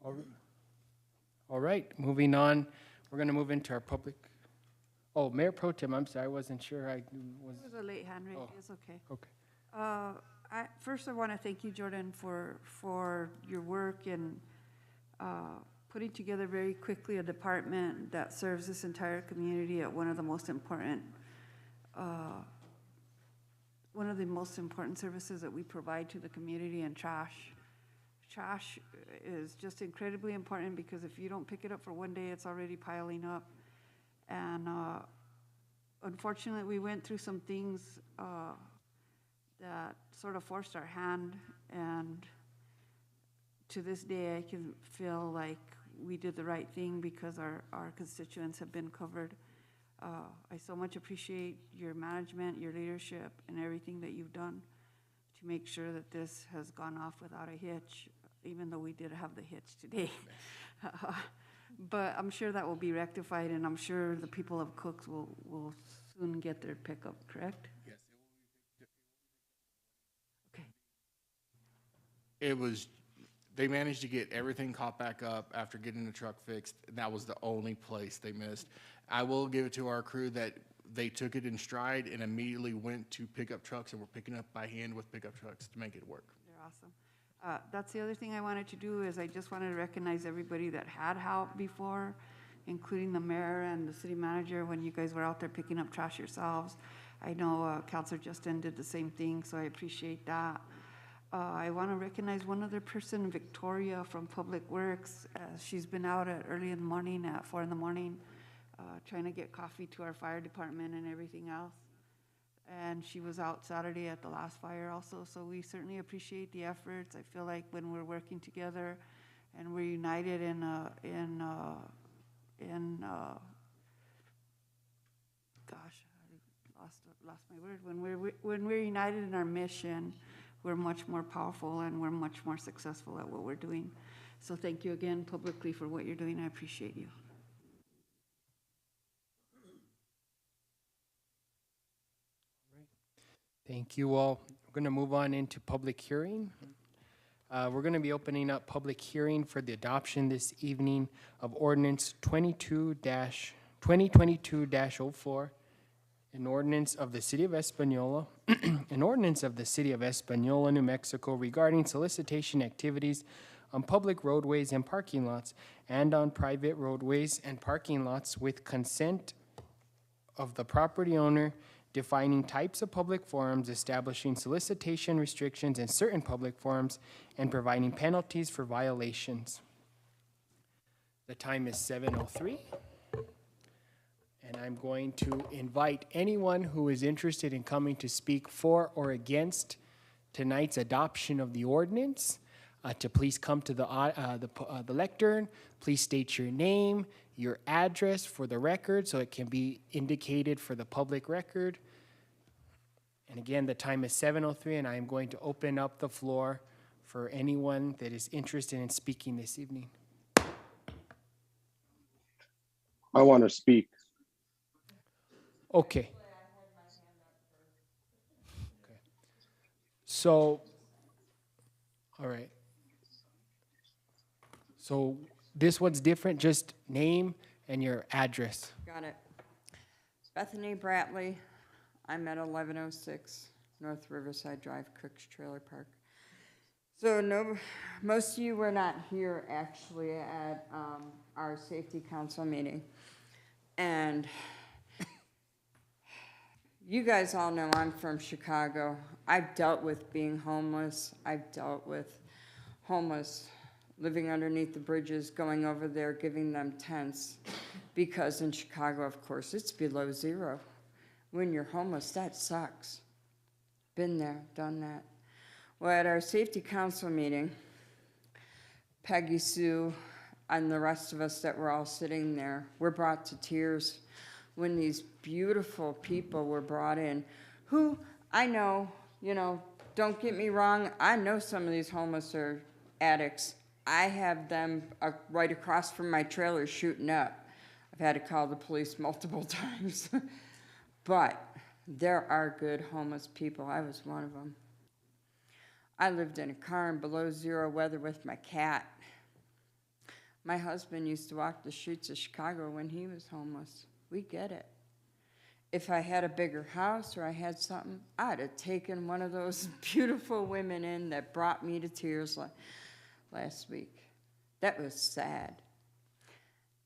All right, moving on. We're going to move into our public. Oh, Mayor Pro Tem, I'm sorry, I wasn't sure I was. It was a late hand raise, Oh, it's okay. Okay. First, I want to thank you, Jordan, for your work and putting together very quickly a department that serves this entire community at one of the most important services that we provide to the community, and trash. Trash is just incredibly important because if you don't pick it up for one day, it's already piling up. And unfortunately, we went through some things that sort of forced our hand, and to this day, I can feel like we did the right thing because our constituents have been covered. I so much appreciate your management, your leadership, and everything that you've done to make sure that this has gone off without a hitch, even though we did have the hitch today. But I'm sure that will be rectified, and I'm sure the people of Cooks will soon get their pickup, correct? Yes. It was, they managed to get everything caught back up after getting the truck fixed. That was the only place they missed. I will give it to our crew that they took it in stride and immediately went to pickup trucks and were picking up by hand with pickup trucks to make it work. They're awesome. That's the other thing I wanted to do is I just wanted to recognize everybody that had help before, including the mayor and the city manager when you guys were out there picking up trash yourselves. I know Councilor Justin did the same thing, so I appreciate that. I want to recognize one other person, Victoria from Public Works. She's been out early in the morning, at 4 in the morning, trying to get coffee to our fire department and everything else. And she was out Saturday at the last fire also, so we certainly appreciate the efforts. I feel like when we're working together and we're united gosh, I lost my word. When we're united in our mission, we're much more powerful and we're much more successful at what we're doing. So thank you again publicly for what you're doing. I appreciate you. Thank you all. We're going to move on into public hearing. We're going to be opening up public hearing for the adoption this evening of ordinance 2022-04, an ordinance of the City of Espanola, an ordinance of the City of Espanola, New Mexico regarding solicitation activities on public roadways and parking lots and on private roadways and parking lots with consent of the property owner, defining types of public forums, establishing solicitation restrictions in certain public forums, and providing penalties for violations. The time is 7:03. And I'm going to invite anyone who is interested in coming to speak for or against tonight's adoption of the ordinance to please come to the lectern. Please state your name, your address for the record so it can be indicated for the public record. And again, the time is 7:03, and I am going to open up the floor for anyone that is interested in speaking this evening. I want to speak. Okay. So, all right. So this one's different, just name and your address. Got it. Bethany Bratley. I'm at 1106 North Riverside Drive, Cooks Trailer Park. So most of you were not here actually at our safety council meeting. And you guys all know I'm from Chicago. I've dealt with being homeless. I've dealt with homeless living underneath the bridges, going over there, giving them tents. Because in Chicago, of course, it's below zero. When you're homeless, that sucks. Been there, done that. Well, at our safety council meeting, Peggy Sue and the rest of us that were all sitting there were brought to tears when these beautiful people were brought in, who I know, don't get me wrong, I know some of these homeless are addicts. I have them right across from my trailer shooting up. I've had to call the police multiple times. But there are good homeless people. I was one of them. I lived in a car in below zero weather with my cat. My husband used to walk the streets of Chicago when he was homeless. We get it. If I had a bigger house or I had something, I'd have taken one of those beautiful women in that brought me to tears last week. That was sad.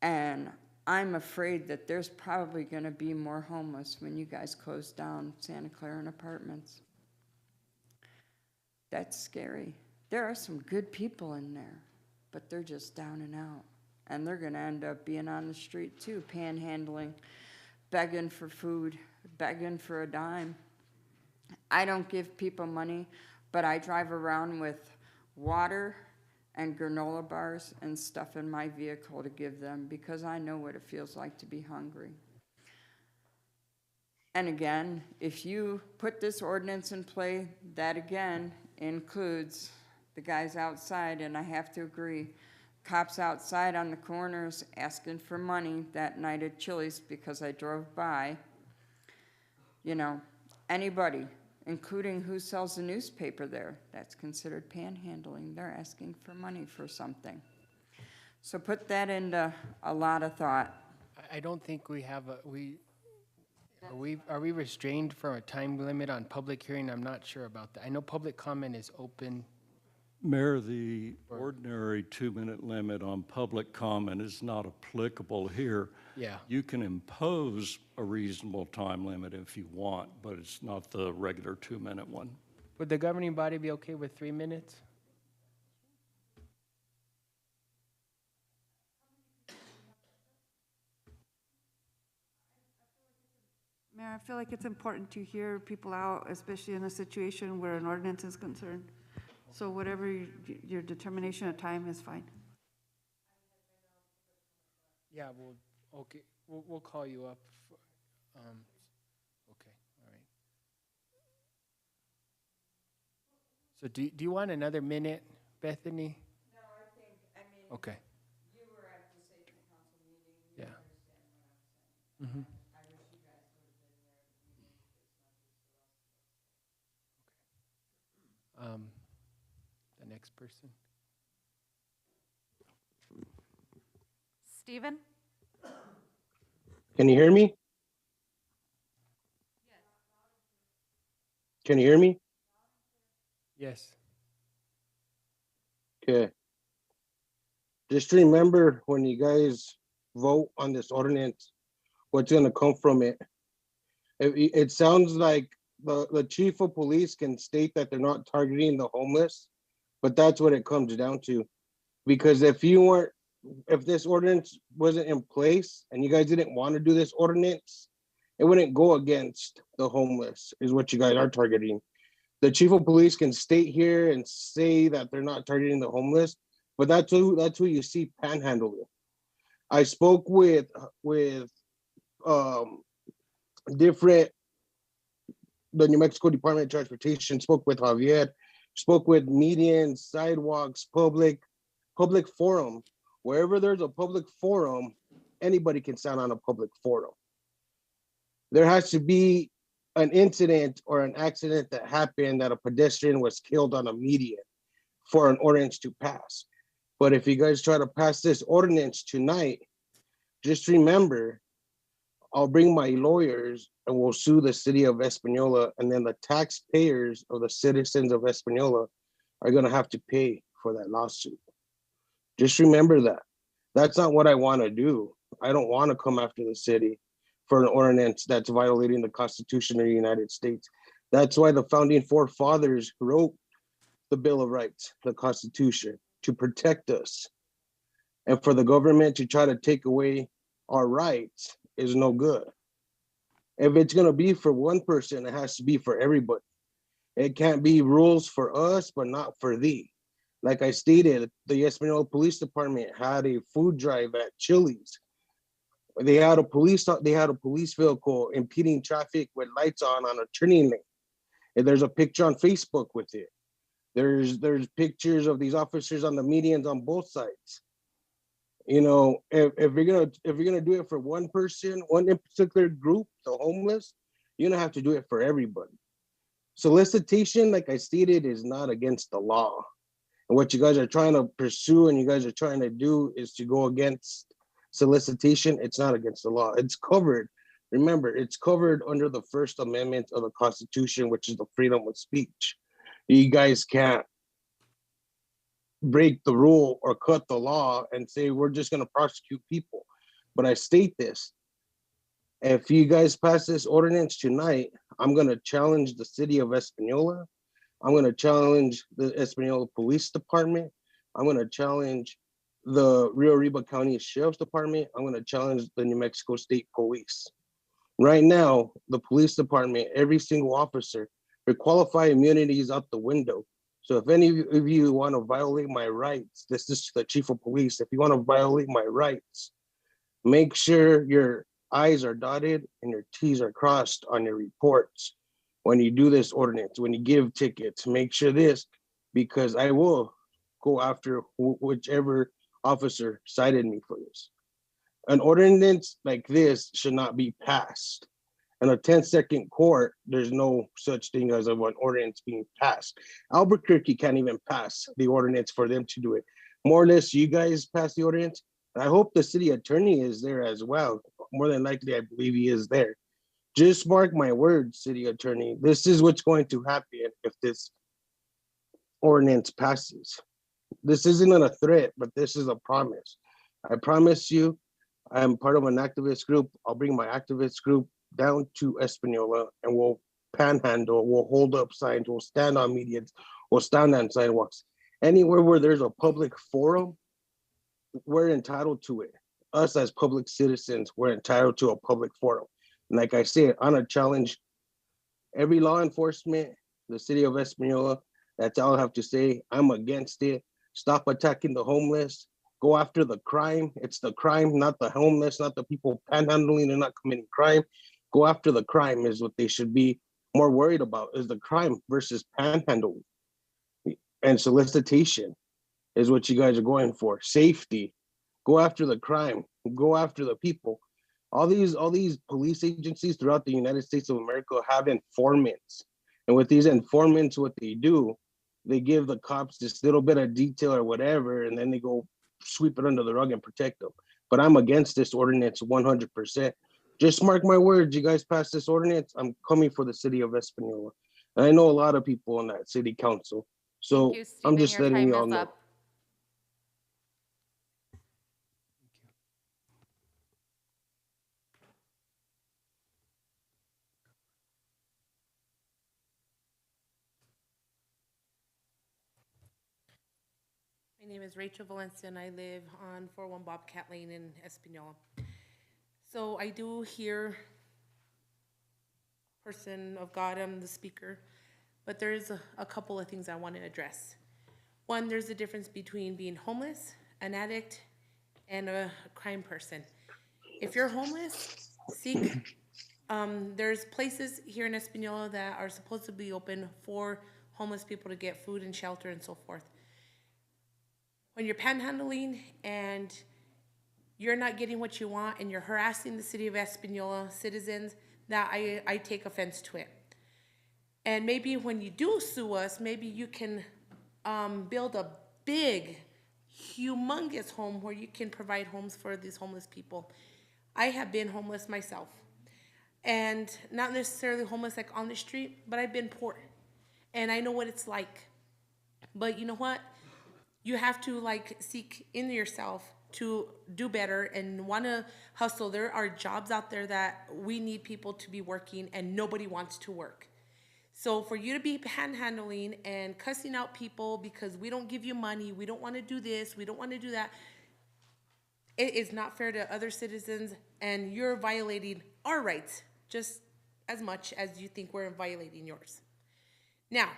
And I'm afraid that there's probably going to be more homeless when you guys close down Santa Clara Apartments. That's scary. There are some good people in there, but they're just down and out. And they're going to end up being on the street too, panhandling, begging for food, begging for a dime. I don't give people money, but I drive around with water and granola bars and stuff in my vehicle to give them because I know what it feels like to be hungry. And again, if you put this ordinance in play, that again includes the guys outside, and I have to agree, cops outside on the corners asking for money that night at Chili's because I drove by. Anybody, including who sells the newspaper there, that's considered panhandling. They're asking for money for something. So put that into a lot of thought. I don't think we have are we restrained from a time limit on public hearing? I'm not sure about that. I know public comment is open. Mayor, the ordinary 2-minute limit on public comment is not applicable here. Yeah. You can impose a reasonable time limit if you want, but it's not the regular 2-minute one. Would the governing body be okay with 3 minutes? Mayor, I feel like it's important to hear people out, especially in a situation where an ordinance is concerned. So whatever your determination of time is fine. Yeah, okay, we'll call you up. Okay, all right. So do you want another minute, Bethany? No, Okay. You were at the safety council meeting. Yeah. Understand what I'm saying. Mm-hmm. I wish you guys would have been there. The next person. Stephen? Can you hear me? Can you hear me? Yes. Okay. Just remember when you guys vote on this ordinance, what's gonna come from it. It sounds like the chief of police can state that they're not targeting the homeless, but that's what it comes down to. Because if this ordinance wasn't in place and you guys didn't want to do this ordinance, it wouldn't go against the homeless, is what you guys are targeting. The chief of police can state here and say that they're not targeting the homeless, but that's who you see panhandling. I spoke with the New Mexico Department of Transportation, spoke with Javier, spoke with medians, sidewalks, public forum. Wherever there's a public forum, anybody can stand on a public forum. There has to be an incident or an accident that happened that a pedestrian was killed on a median for an ordinance to pass. But if you guys try to pass this ordinance tonight, just remember, I'll bring my lawyers and we'll sue the city of Espanola, and then the taxpayers of the citizens of Espanola are gonna have to pay for that lawsuit. Just remember that. That's not what I wanna do. I don't wanna come after the city for an ordinance that's violating the Constitution of the United States. That's why the founding forefathers wrote the Bill of Rights, the Constitution, to protect us. And for the government to try to take away our rights is no good. If it's gonna be for one person, it has to be for everybody. It can't be rules for us, but not for thee. Like I stated, the Espanola Police Department had a food drive at Chili's. They had a police vehicle impeding traffic with lights on a turning lane. And there's a picture on Facebook with it. There's pictures of these officers on the medians on both sides. You know, if you're gonna do it for one person, one in particular group, the homeless, you're gonna have to do it for everybody. Solicitation, like I stated, is not against the law. And what you guys are trying to pursue and you guys are trying to do is to go against solicitation. It's not against the law. It's covered. Remember, it's covered under the First Amendment of the Constitution, which is the freedom of speech. You guys can't break the rule or cut the law and say we're just going to prosecute people. But I state this: if you guys pass this ordinance tonight, I'm going to challenge the city of Espanola. I'm going to challenge the Espanola Police Department. I'm going to challenge the Rio Arriba County Sheriff's Department. I'm going to challenge the New Mexico State Police. Right now, the police department, every single officer, their qualified immunity is out the window. So if any of you want to violate my rights, this is the chief of police. If you want to violate my rights, make sure your I's are dotted and your T's are crossed on your reports. When you do this ordinance, when you give tickets, make sure this, because I will go after whichever officer cited me for this. An ordinance like this should not be passed. In a 10-second court, there's no such thing as an ordinance being passed. Albuquerque can't even pass the ordinance for them to do it. More or less, you guys pass the ordinance. And I hope the city attorney is there as well. More than likely, I believe he is there. Just mark my words, city attorney. This is what's going to happen if this ordinance passes. This isn't a threat, but this is a promise. I promise you, I am part of an activist group. I'll bring my activist group down to Espanola and we'll panhandle, we'll hold up signs, we'll stand on medians, we'll stand on sidewalks. Anywhere where there's a public forum, we're entitled to it. Us as public citizens, we're entitled to a public forum. And like I said, I'm gonna challenge every law enforcement, the city of Espanola. That's all I have to say. I'm against it. Stop attacking the homeless. Go after the crime. It's the crime, not the homeless, not the people panhandling. They're not committing crime. Go after the crime is what they should be more worried about, is the crime versus panhandling. And solicitation is what you guys are going for. Safety. Go after the crime. Go after the people. All these police agencies throughout the United States of America have informants. And with these informants, what they do, they give the cops this little bit of detail or whatever, and then they go sweep it under the rug and protect them. But I'm against this ordinance 100%. Just mark my words, you guys pass this ordinance, I'm coming for the city of Espanola. And I know a lot of people on that city council. So I'm just letting you all know. My name is Rachel Valencia and I live on 401 Bobcat Lane in Espanola. So I do hear person of God, I'm the speaker, but there's a couple of things I want to address. One, there's a difference between being homeless, an addict, and a crime person. If you're homeless, seek, there's places here in Espanola that are supposed to be open for homeless people to get food and shelter and so forth. When you're panhandling and you're not getting what you want and you're harassing the city of Espanola citizens, that I take offense to it. And maybe when you do sue us, maybe you can build a big, humongous home where you can provide homes for these homeless people. I have been homeless myself. And not necessarily homeless like on the street, but I've been poor. And I know what it's like. But you know what? You have to like seek in yourself to do better and want to hustle. There are jobs out there that we need people to be working and nobody wants to work. So for you to be panhandling and cussing out people because we don't give you money, we don't want to do this, we don't want to do that, it is not fair to other citizens, and you're violating our rights just as much as you think we're violating yours. Now,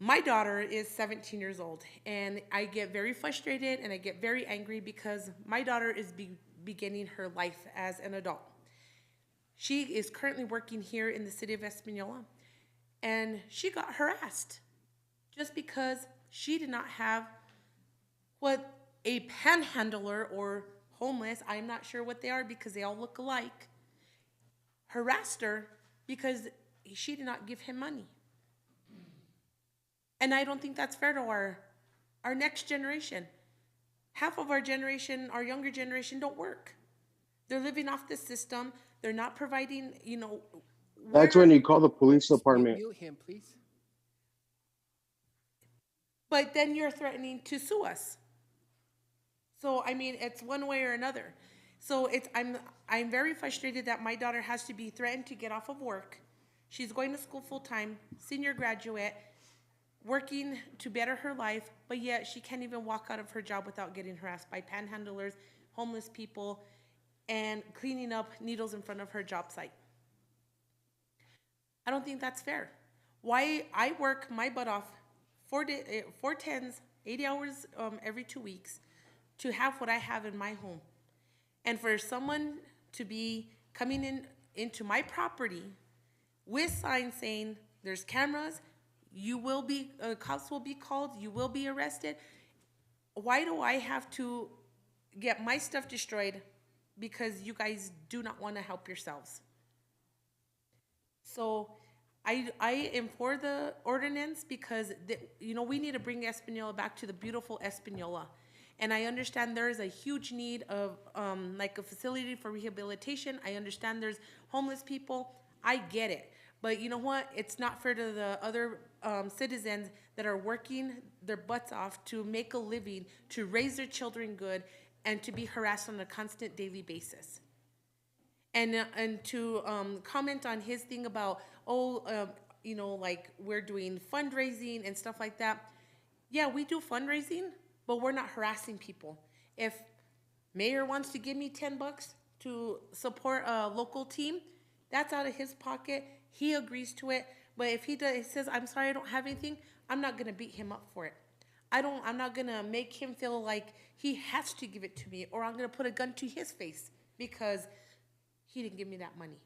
my daughter is 17 years old, and I get very frustrated and I get very angry because my daughter is beginning her life as an adult. She is currently working here in the city of Espanola, and she got harassed just because she did not have what a panhandler or homeless, I'm not sure what they are because they all look alike, harassed her because she did not give him money. And I don't think that's fair to our next generation. Half of our generation, our younger generation, don't work. They're living off the system. They're not providing, That's when you call the police department. Mute him, please. But then you're threatening to sue us. So, I mean, it's one way or another. So I'm very frustrated that my daughter has to be threatened to get off of work. She's going to school full-time, senior graduate, working to better her life, but yet she can't even walk out of her job without getting harassed by panhandlers, homeless people, and cleaning up needles in front of her job site. I don't think that's fair. Why I work my butt off 4 tens, 80 hours every 2 weeks to have what I have in my home. And for someone to be coming into my property with signs saying there's cameras, cops will be called, you will be arrested. Why do I have to get my stuff destroyed because you guys do not want to help yourselves? So I am for the ordinance because, we need to bring Espanola back to the beautiful Espanola. And I understand there is a huge need of like a facility for rehabilitation. I understand there's homeless people. I get it. But you know what? It's not fair to the other citizens that are working their butts off to make a living, to raise their children good, and to be harassed on a constant daily basis. And to comment on his thing about, like we're doing fundraising and stuff like that. Yeah, we do fundraising, but we're not harassing people. If mayor wants to give me $10 to support a local team, that's out of his pocket. He agrees to it. But if he says, I'm sorry, I don't have anything, I'm not going to beat him up for it. I'm not going to make him feel like he has to give it to me, or I'm going to put a gun to his face because he didn't give me that money.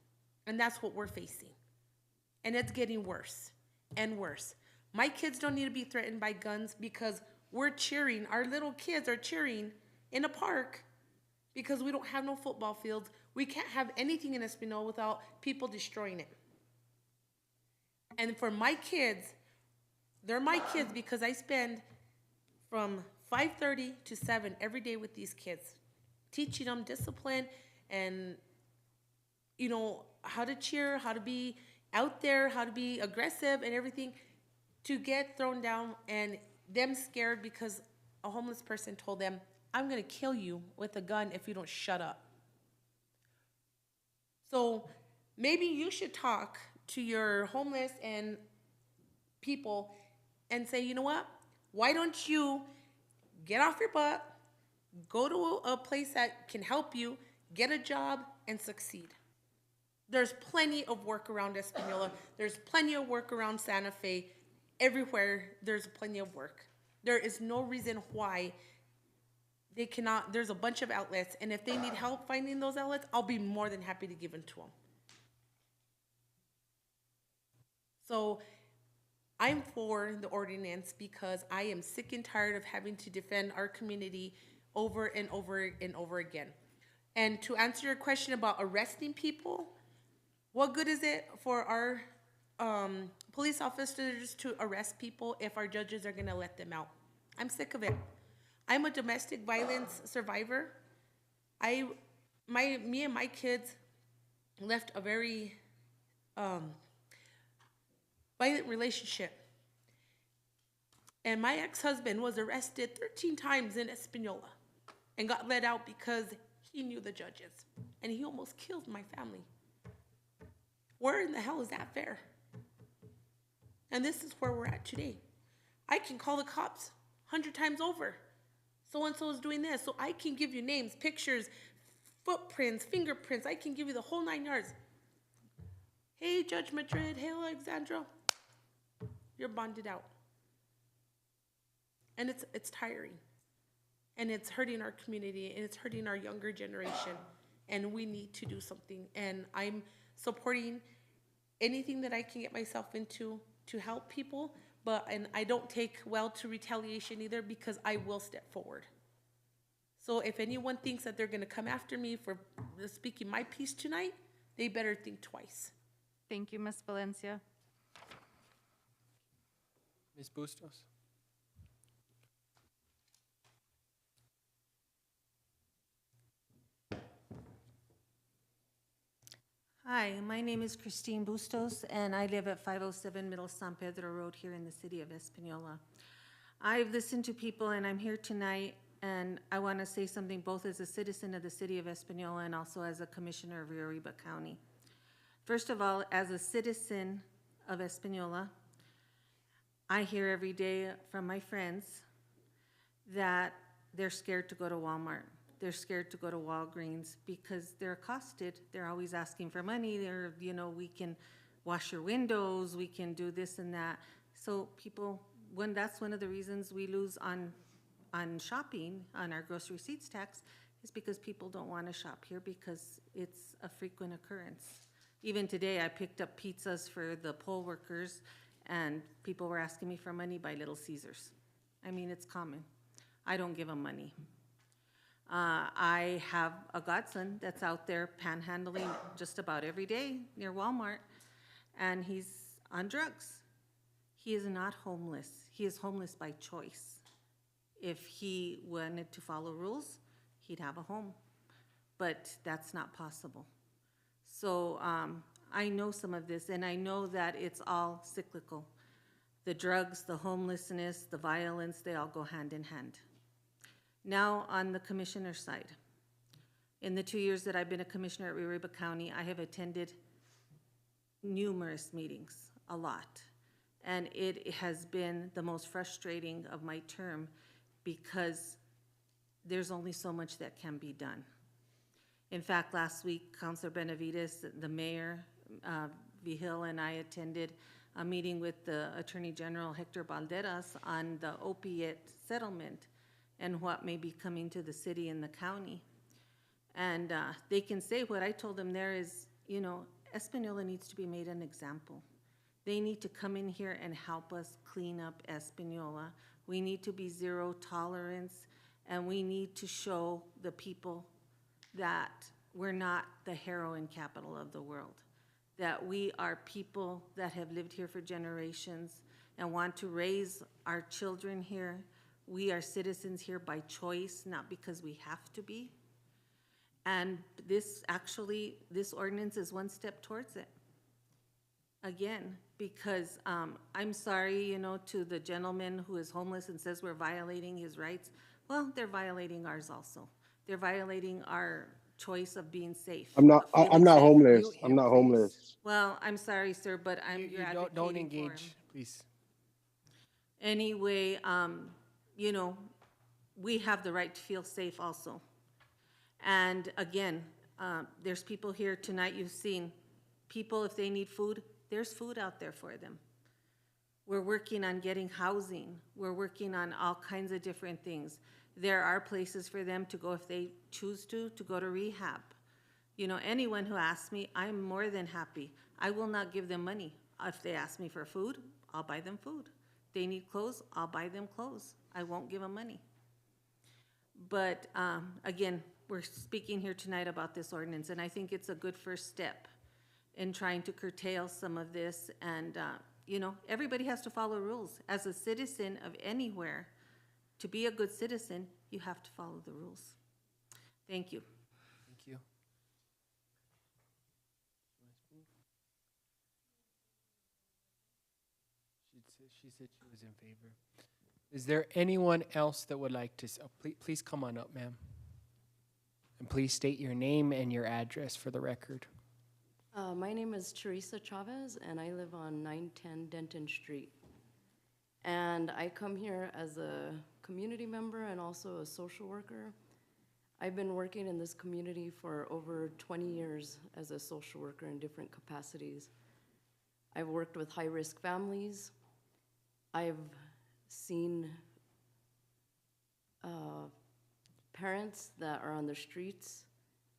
And that's what we're facing. And it's getting worse and worse. My kids don't need to be threatened by guns because we're cheering. Our little kids are cheering in a park because we don't have no football fields. We can't have anything in Espanola without people destroying it. And for my kids, they're my kids because I spend from 5:30 to 7 every day with these kids, teaching them discipline and, how to cheer, how to be out there, how to be aggressive and everything, to get thrown down and them scared because a homeless person told them, I'm going to kill you with a gun if you don't shut up. So maybe you should talk to your homeless and people and say, you know what? Why don't you get off your butt, go to a place that can help you, get a job, and succeed? There's plenty of work around Espanola. There's plenty of work around Santa Fe. Everywhere, there's plenty of work. There is no reason why they cannot. There's a bunch of outlets, and if they need help finding those outlets, I'll be more than happy to give them to them. So I'm for the ordinance because I am sick and tired of having to defend our community over and over and over again. And to answer your question about arresting people, what good is it for our police officers to arrest people if our judges are going to let them out? I'm sick of it. I'm a domestic violence survivor. Me and my kids left a very violent relationship. And my ex-husband was arrested 13 times in Espanola and got let out because he knew the judges. And he almost killed my family. Where in the hell is that fair? And this is where we're at today. I can call the cops 100 times over. So-and-so is doing this. So I can give you names, pictures, footprints, fingerprints. I can give you the whole 9 yards. Hey, Judge Madrid. Hey, Alexandra. You're bonded out. And it's tiring. And it's hurting our community, and it's hurting our younger generation, and we need to do something. And I'm supporting anything that I can get myself into to help people, and I don't take well to retaliation either, because I will step forward. So if anyone thinks that they're gonna come after me for speaking my piece tonight, they better think twice. Thank you, Ms. Valencia. Ms. Bustos? Hi, my name is Christine Bustos, and I live at 507 Middle San Pedro Road here in the city of Espanola. I've listened to people, and I'm here tonight, and I want to say something both as a citizen of the city of Espanola and also as a commissioner of Rio Arriba County. First of all, as a citizen of Espanola, I hear every day from my friends that they're scared to go to Walmart. They're scared to go to Walgreens because they're accosted. They're always asking for money. They're, we can wash your windows, we can do this and that. So people, that's one of the reasons we lose on shopping, on our grocery receipts tax, is because people don't want to shop here because it's a frequent occurrence. Even today, I picked up pizzas for the poll workers, and people were asking me for money by Little Caesars. I mean, it's common. I don't give them money. I have a godson that's out there panhandling just about every day near Walmart, and he's on drugs. He is not homeless. He is homeless by choice. If he wanted to follow rules, he'd have a home, but that's not possible. So I know some of this, and I know that it's all cyclical. The drugs, the homelessness, the violence, they all go hand in hand. Now, on the commissioner side, in the 2 years that I've been a commissioner at Rio Arriba County, I have attended numerous meetings, a lot. And it has been the most frustrating of my term because there's only so much that can be done. In fact, last week, Councilor Benavides, the mayor, Vigil, and I attended a meeting with the Attorney General Hector Balderas on the opiate settlement and what may be coming to the city and the county. And they can say what I told them there is, Espanola needs to be made an example. They need to come in here and help us clean up Espanola. We need to be zero tolerance, and we need to show the people that we're not the heroin capital of the world, that we are people that have lived here for generations and want to raise our children here. We are citizens here by choice, not because we have to be. And this ordinance is one step towards it. Again, because I'm sorry, to the gentleman who is homeless and says we're violating his rights. Well, they're violating ours also. They're violating our choice of being safe. I'm not homeless. Mute him, I'm not please. homeless. Well, I'm sorry, sir, but you're advocating Don't for engage, him. please. Anyway, we have the right to feel safe also. And again, there's people here tonight, you've seen people, if they need food, there's food out there for them. We're working on getting housing. We're working on all kinds of different things. There are places for them to go if they choose to go to rehab. Anyone who asks me, I'm more than happy. I will not give them money. If they ask me for food, I'll buy them food. If they need clothes, I'll buy them clothes. I won't give them money. But again, we're speaking here tonight about this ordinance, and I think it's a good first step in trying to curtail some of this. And, everybody has to follow rules. As a citizen of anywhere, to be a good citizen, you have to follow the rules. Thank you. Thank you. She said she was in favor. Is there anyone else that would like to, please come on up, ma'am. And please state your name and your address for the record. My name is Teresa Chavez, and I live on 910 Denton Street. And I come here as a community member and also a social worker. I've been working in this community for over 20 years as a social worker in different capacities. I've worked with high-risk families. I've seen parents that are on the streets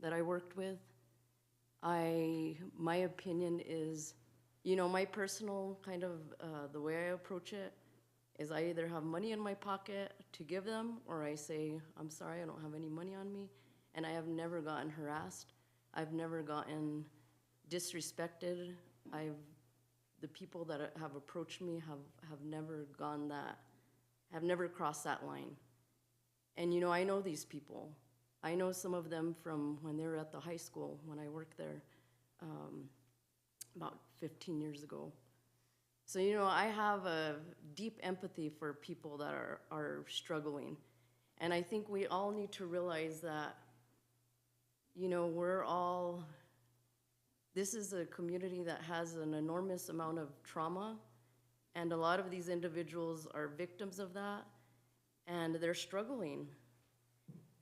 that I worked with. My opinion is, you know, my personal kind of, the way I approach it is I either have money in my pocket to give them, or I say, I'm sorry, I don't have any money on me. And I have never gotten harassed. I've never gotten disrespected. The people that have approached me have never gone that, have never crossed that line. And you know, I know these people. I know some of them from when they were at the high school, when I worked there about 15 years ago. So, you know, I have a deep empathy for people that are struggling. And I think we all need to realize that, you know, this is a community that has an enormous amount of trauma, and a lot of these individuals are victims of that, and they're struggling.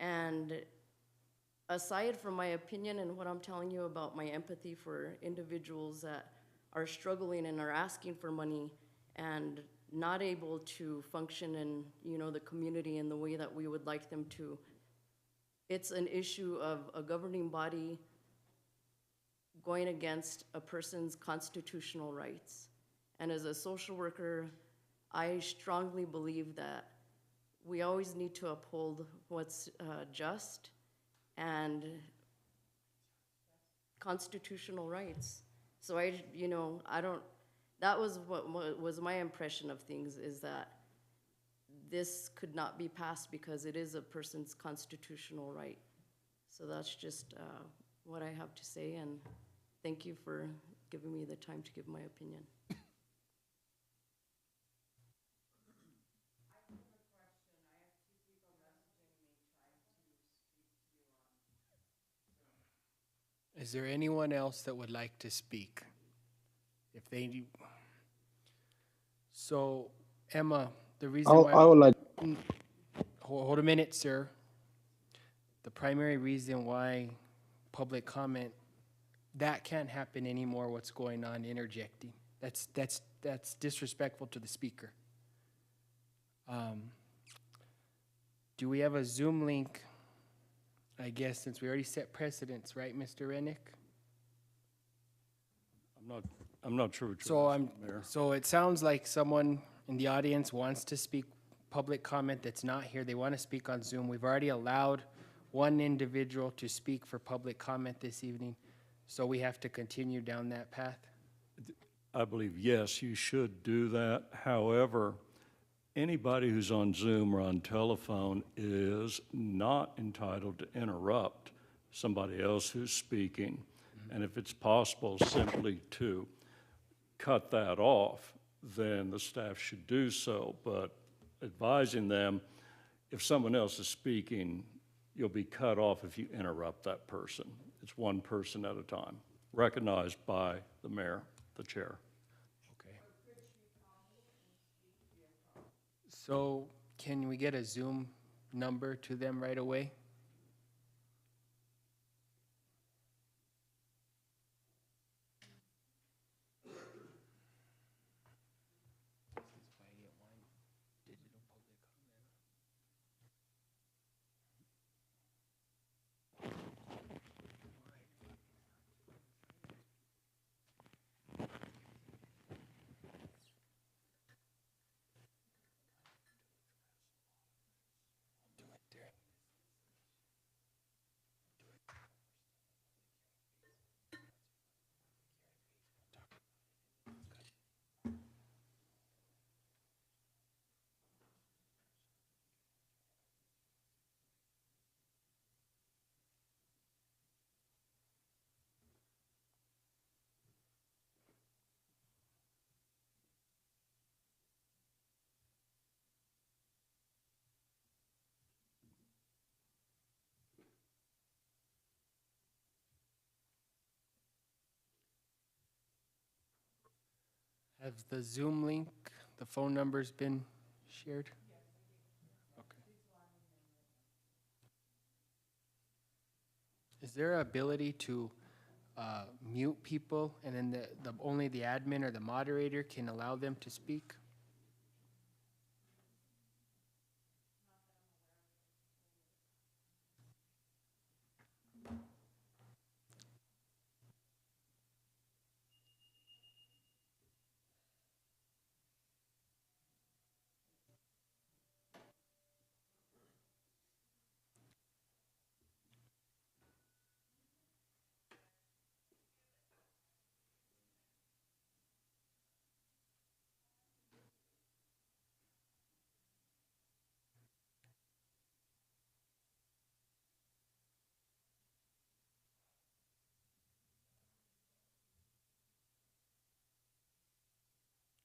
And aside from my opinion and what I'm telling you about my empathy for individuals that are struggling and are asking for money and not able to function in, you know, the community in the way that we would like them to, it's an issue of a governing body going against a person's constitutional rights. And as a social worker, I strongly believe that we always need to uphold what's just and constitutional rights. So that was what was my impression of things, is that this could not be passed because it is a person's constitutional right. So that's just what I have to say, and thank you for giving me the time to give my opinion. Is there anyone else that would like to speak? If they do. So, Emma, the reason why... I would like... Hold a minute, sir. The primary reason why public comment, that can't happen anymore, what's going on, interjecting. That's disrespectful to the speaker. Do we have a Zoom link? I guess since we already set precedents, right, Mr. Rennick? I'm not sure what you're asking, Mayor. So it sounds like someone in the audience wants to speak public comment that's not here. They want to speak on Zoom. We've already allowed one individual to speak for public comment this evening, so we have to continue down that path. I believe, yes, you should do that. However, anybody who's on Zoom or on telephone is not entitled to interrupt somebody else who's speaking. And if it's possible simply to cut that off, then the staff should do so. But advising them, if someone else is speaking, you'll be cut off if you interrupt that person. It's one person at a time, recognized by the mayor, the chair. Okay. So can we get a Zoom number to them right away? Have the Zoom link, the phone numbers been shared? Okay. Is there an ability to mute people and then only the admin or the moderator can allow them to speak?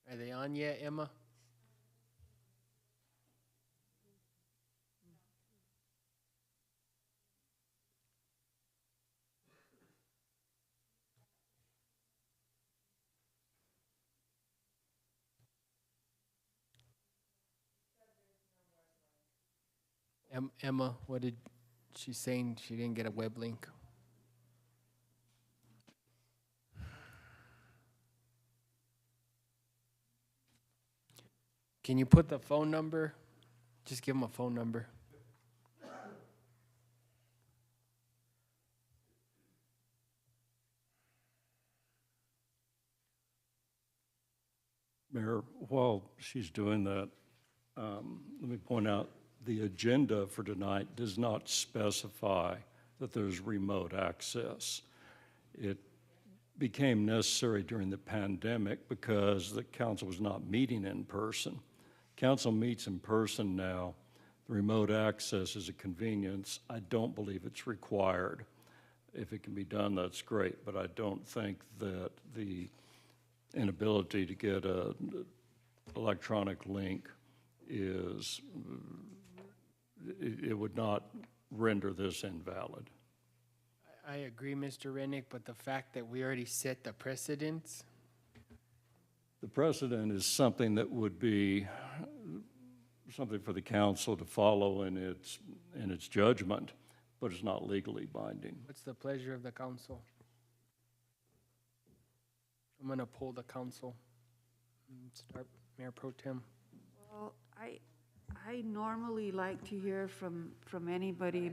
Are they on yet, Emma? Emma, what did she saying? She didn't get a web link. Can you put the phone number? Just give them a phone number. Mayor, while she's doing that, let me point out the agenda for tonight does not specify that there's remote access. It became necessary during the pandemic because the council was not meeting in person. Council meets in person now. The remote access is a convenience. I don't believe it's required. If it can be done, that's great, but I don't think that the inability to get an electronic link is, it would not render this invalid. I agree, Mr. Rennick, but the fact that we already set the precedence. The precedent is something that would be something for the council to follow in its judgment, but it's not legally binding. What's the pleasure of the council? I'm gonna poll the council. Start, Mayor Pro Tem. Well, I normally like to hear from anybody.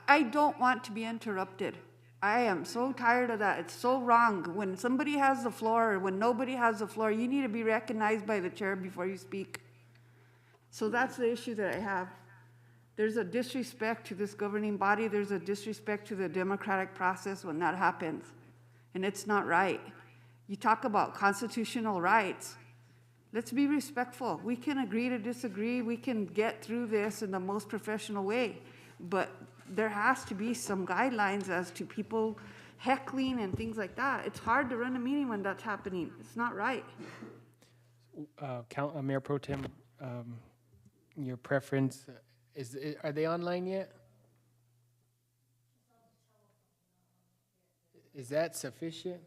I don't want to be interrupted. I am so tired of that. It's so wrong. When somebody has the floor or when nobody has the floor, you need to be recognized by the chair before you speak. So that's the issue that I have. There's a disrespect to this governing body. There's a disrespect to the democratic process when that happens. And it's not right. You talk about constitutional rights. Let's be respectful. We can agree to disagree. We can get through this in the most professional way. But there has to be some guidelines as to people heckling and things like that. It's hard to run a meeting when that's happening. It's not right. Mayor Pro Tem, your preference, are they online yet? Is that sufficient?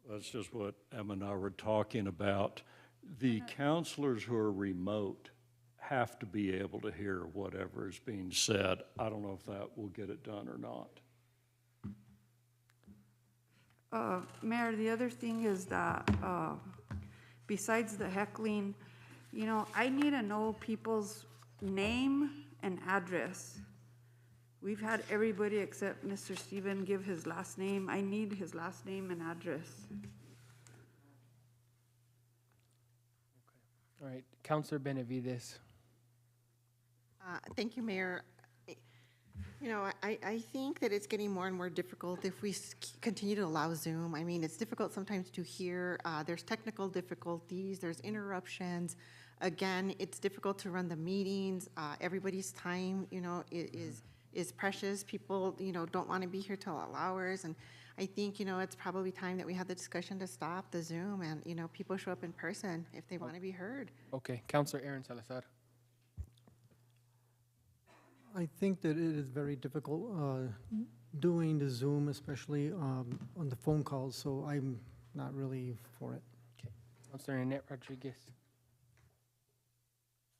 That's just what Emma and I were talking about. The counselors who are remote have to be able to hear whatever is being said. I don't know if that will get it done or not. Mayor, the other thing is that besides the heckling, you know, I need to know people's name and address. We've had everybody except Mr. Steven give his last name. I need his last name and address. All right, Councilor Benavides. Thank you, Mayor. You know, I think that it's getting more and more difficult if we continue to allow Zoom. I mean, it's difficult sometimes to hear. There's technical difficulties, there's interruptions. Again, it's difficult to run the meetings. Everybody's time, you know, is precious. People, you know, don't want to be here till all hours. And I think, you know, it's probably time that we have the discussion to stop the Zoom and, you know, people show up in person if they want to be heard. Okay, Councilor Aaron Salazar. I think that it is very difficult doing the Zoom, especially on the phone calls, so I'm not really for it. Okay, Councilor Nanette Rodriguez.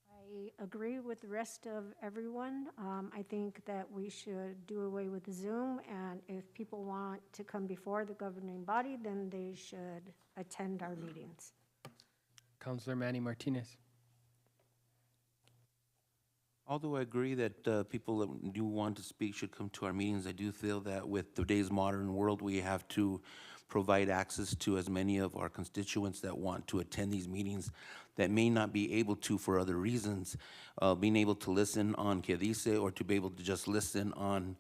I agree with the rest of everyone. I think that we should do away with Zoom, and if people want to come before the governing body, then they should attend our meetings. Councilor Manny Martinez. Although I agree that people that do want to speak should come to our meetings, I do feel that with today's modern world, we have to provide access to as many of our constituents that want to attend these meetings that may not be able to for other reasons. Being able to listen on Que Dice or to be able to just listen on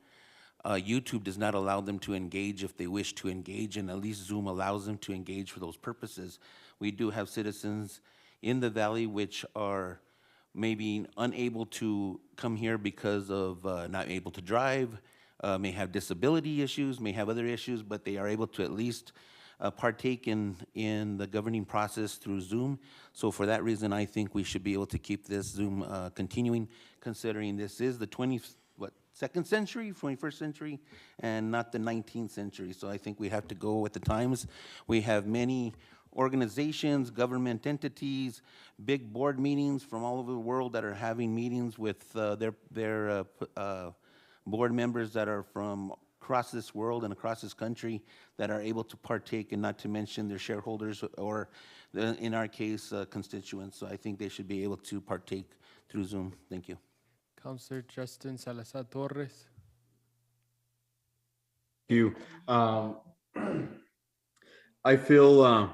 YouTube does not allow them to engage if they wish to engage, and at least Zoom allows them to engage for those purposes. We do have citizens in the Valley which are maybe unable to come here because of not able to drive, may have disability issues, may have other issues, but they are able to at least partake in the governing process through Zoom. So for that reason, I think we should be able to keep this Zoom continuing, considering this is the 22nd century, 21st century, and not the 19th century. So I think we have to go with the times. We have many organizations, government entities, big board meetings from all over the world that are having meetings with their board members that are from across this world and across this country that are able to partake, and not to mention their shareholders or, in our case, constituents. So I think they should be able to partake through Zoom. Thank you. Councilor Justin Salazar Torres. Thank you. I feel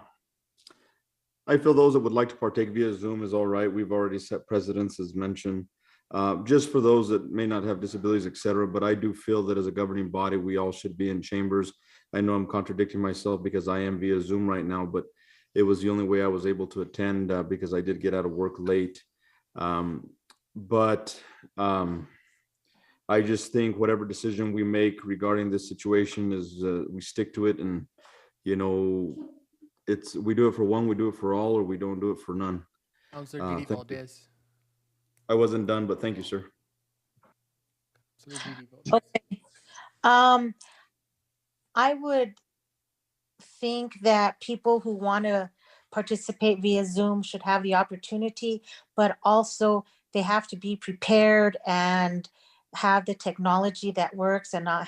those that would like to partake via Zoom is all right. We've already set precedents, as mentioned. Just for those that may not have disabilities, et cetera, but I do feel that as a governing body, we all should be in chambers. I know I'm contradicting myself because I am via Zoom right now, but it was the only way I was able to attend because I did get out of work late. I just think whatever decision we make regarding this situation is we stick to it, and you know, we do it for one, we do it for all, or we don't do it for none. Councilor Didi Valdez. I wasn't done, but thank you, sir. Okay. I would think that people who want to participate via Zoom should have the opportunity, but also they have to be prepared and have the technology that works and not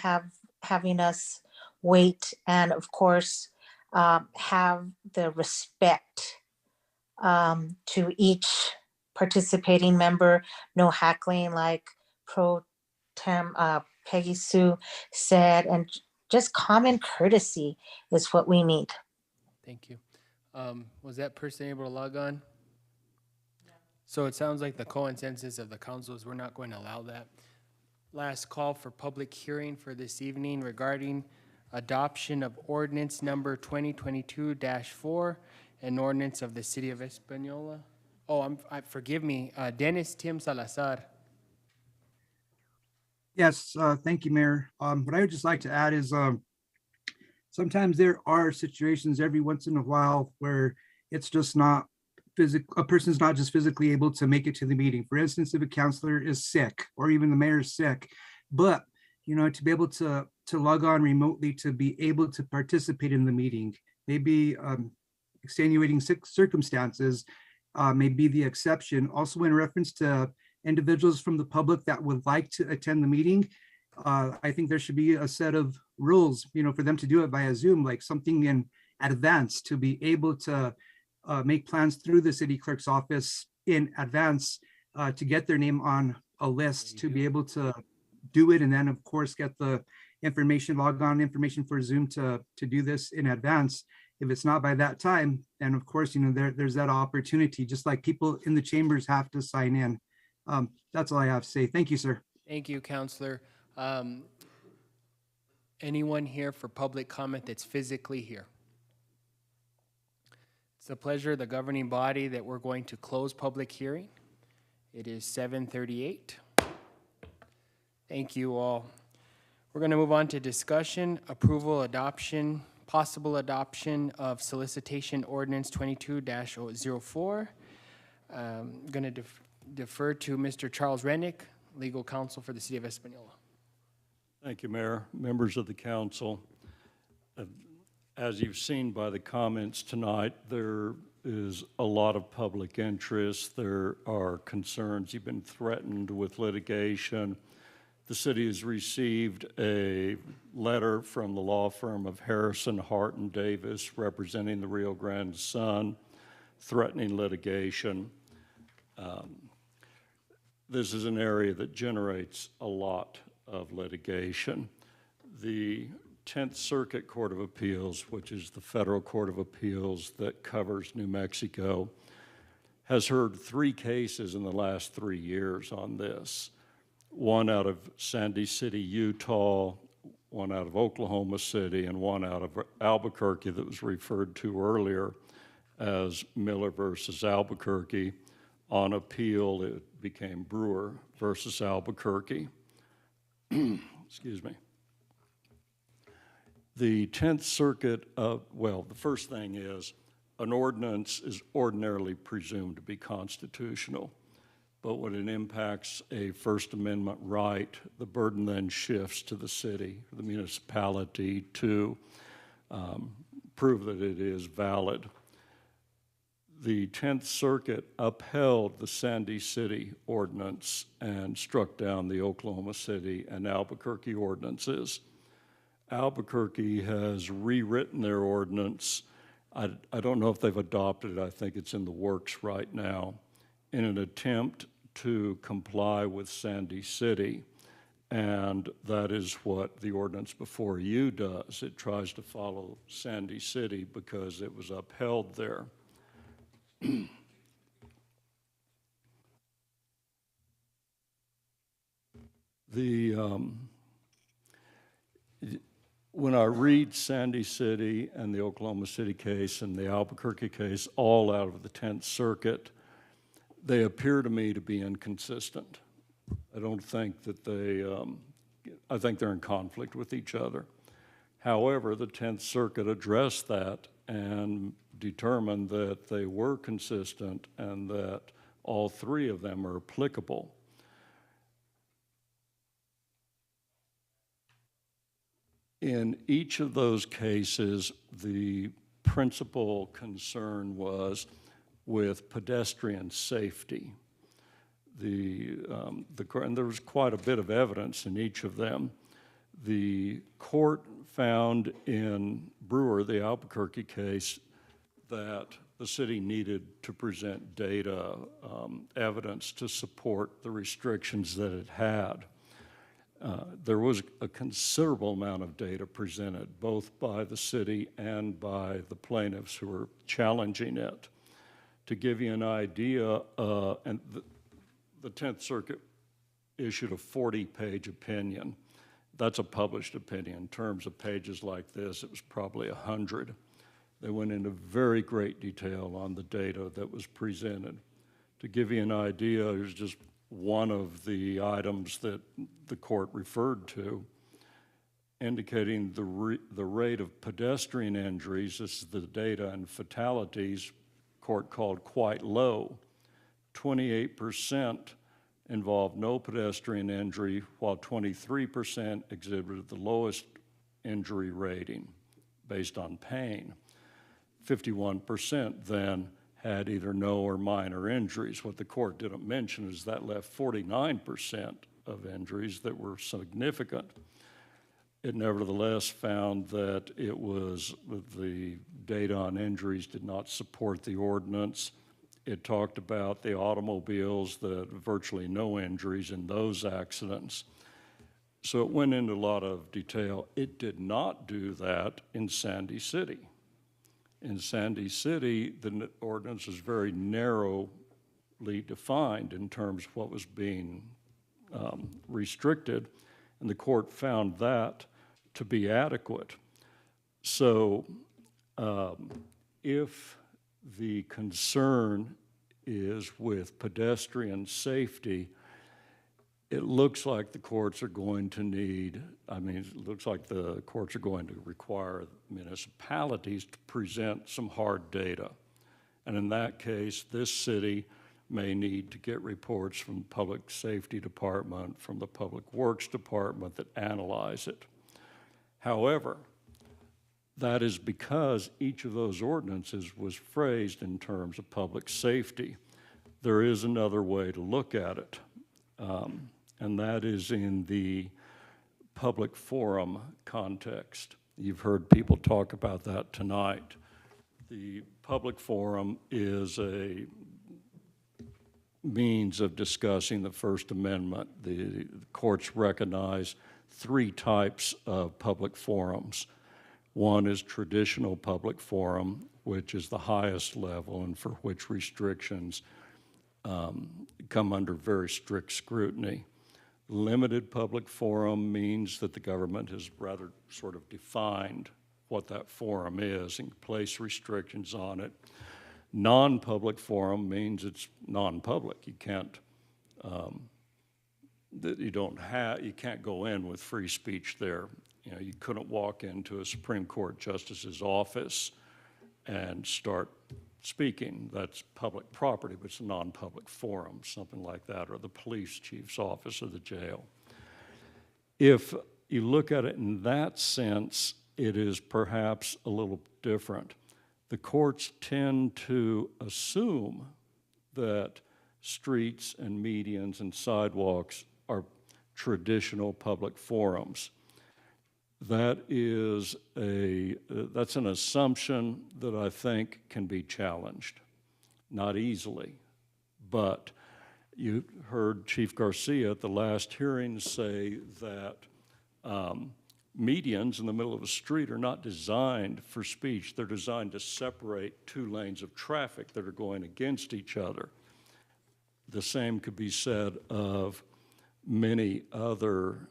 having us wait, and of course have the respect to each participating member, no heckling like Pro Tem Peggy Sue said, and just common courtesy is what we need. Thank you. Was that person able to log on? So it sounds like the consensus of the council is we're not going to allow that. Last call for public hearing for this evening regarding adoption of ordinance number 2022-4, an ordinance of the city of Espanola. Oh, forgive me, Dennis Tim Salazar. Yes, thank you, Mayor. What I would just like to add is sometimes there are situations every once in a while where it's just not a person's not just physically able to make it to the meeting. For instance, if a counselor is sick or even the mayor is sick, but you know, to be able to log on remotely to be able to participate in the meeting, maybe extenuating circumstances may be the exception. Also, in reference to individuals from the public that would like to attend the meeting, I think there should be a set of rules, you know, for them to do it via Zoom, like something in advance to be able to make plans through the city clerk's office in advance to get their name on a list to be able to do it, and then of course get the information, log on information for Zoom to do this in advance. If it's not by that time, then of course, you know, there's that opportunity, just like people in the chambers have to sign in. That's all I have to say. Thank you, sir. Thank you, Councilor. Anyone here for public comment that's physically here? It's a pleasure of the governing body that we're going to close public hearing. It is 7:38. Thank you all. We're going to move on to discussion, approval, adoption, possible adoption of solicitation ordinance 22-04. I'm going to defer to Mr. Charles Rennick, legal counsel for the city of Espanola. Thank you, Mayor, members of the council. As you've seen by the comments tonight, there is a lot of public interest. There are concerns. You've been threatened with litigation. The city has received a letter from the law firm of Harrison, Hart, and Davis, representing the Rio Grande Sun, threatening litigation. This is an area that generates a lot of litigation. The 10th Circuit Court of Appeals, which is the federal court of appeals that covers New Mexico, has heard 3 cases in the last 3 years on this. One out of Sandy City, Utah, one out of Oklahoma City, and one out of Albuquerque that was referred to earlier as Miller versus Albuquerque. On appeal, it became Brewer versus Albuquerque. Excuse me. The 10th Circuit, well, the first thing is an ordinance is ordinarily presumed to be constitutional, but when it impacts a First Amendment right, the burden then shifts to the city, the municipality, to prove that it is valid. The 10th Circuit upheld the Sandy City ordinance and struck down the Oklahoma City and Albuquerque ordinances. Albuquerque has rewritten their ordinance. I don't know if they've adopted it. I think it's in the works right now, in an attempt to comply with Sandy City. And that is what the ordinance before you does. It tries to follow Sandy City because it was upheld there. When I read Sandy City and the Oklahoma City case and the Albuquerque case, all out of the 10th Circuit, they appear to me to be inconsistent. I don't think that I think they're in conflict with each other. However, the 10th Circuit addressed that and determined that they were consistent and that all three of them are applicable. In each of those cases, the principal concern was with pedestrian safety. And there was quite a bit of evidence in each of them. The court found in Brewer, the Albuquerque case, that the city needed to present data, evidence to support the restrictions that it had. There was a considerable amount of data presented, both by the city and by the plaintiffs who were challenging it. To give you an idea, and the 10th Circuit issued a 40-page opinion. That's a published opinion. In terms of pages like this, it was probably 100. They went into very great detail on the data that was presented. To give you an idea, here's just one of the items that the court referred to, indicating the rate of pedestrian injuries, this is the data, and fatalities, court called quite low. 28% involved no pedestrian injury, while 23% exhibited the lowest injury rating based on pain. 51% then had either no or minor injuries. What the court didn't mention is that left 49% of injuries that were significant. It nevertheless found that the data on injuries did not support the ordinance. It talked about the automobiles, that virtually no injuries in those accidents. So it went into a lot of detail. It did not do that in Sandy City. In Sandy City, the ordinance is very narrowly defined in terms of what was being restricted, and the court found that to be adequate. So if the concern is with pedestrian safety, it looks like the courts are going to need, it looks like the courts are going to require municipalities to present some hard data. And in that case, this city may need to get reports from the Public Safety Department, from the Public Works Department that analyze it. However, that is because each of those ordinances was phrased in terms of public safety. There is another way to look at it. And that is in the public forum context. You've heard people talk about that tonight. The public forum is a means of discussing the First Amendment. The courts recognize three types of public forums. One is traditional public forum, which is the highest level and for which restrictions come under very strict scrutiny. Limited public forum means that the government has rather sort of defined what that forum is and place restrictions on it. Non-public forum means it's non-public. You can't you can't go in with free speech there You know, you couldn't walk into a Supreme Court justice's office and start speaking. That's public property, but it's a non-public forum, something like that, or the police chief's office or the jail. If you look at it in that sense, it is perhaps a little different. The courts tend to assume that streets and medians and sidewalks are traditional public forums. That's an assumption that I think can be challenged. Not easily, but you heard Chief Garcia at the last hearing say that medians in the middle of a street are not designed for speech. They're designed to separate two lanes of traffic that are going against each other. The same could be said of many other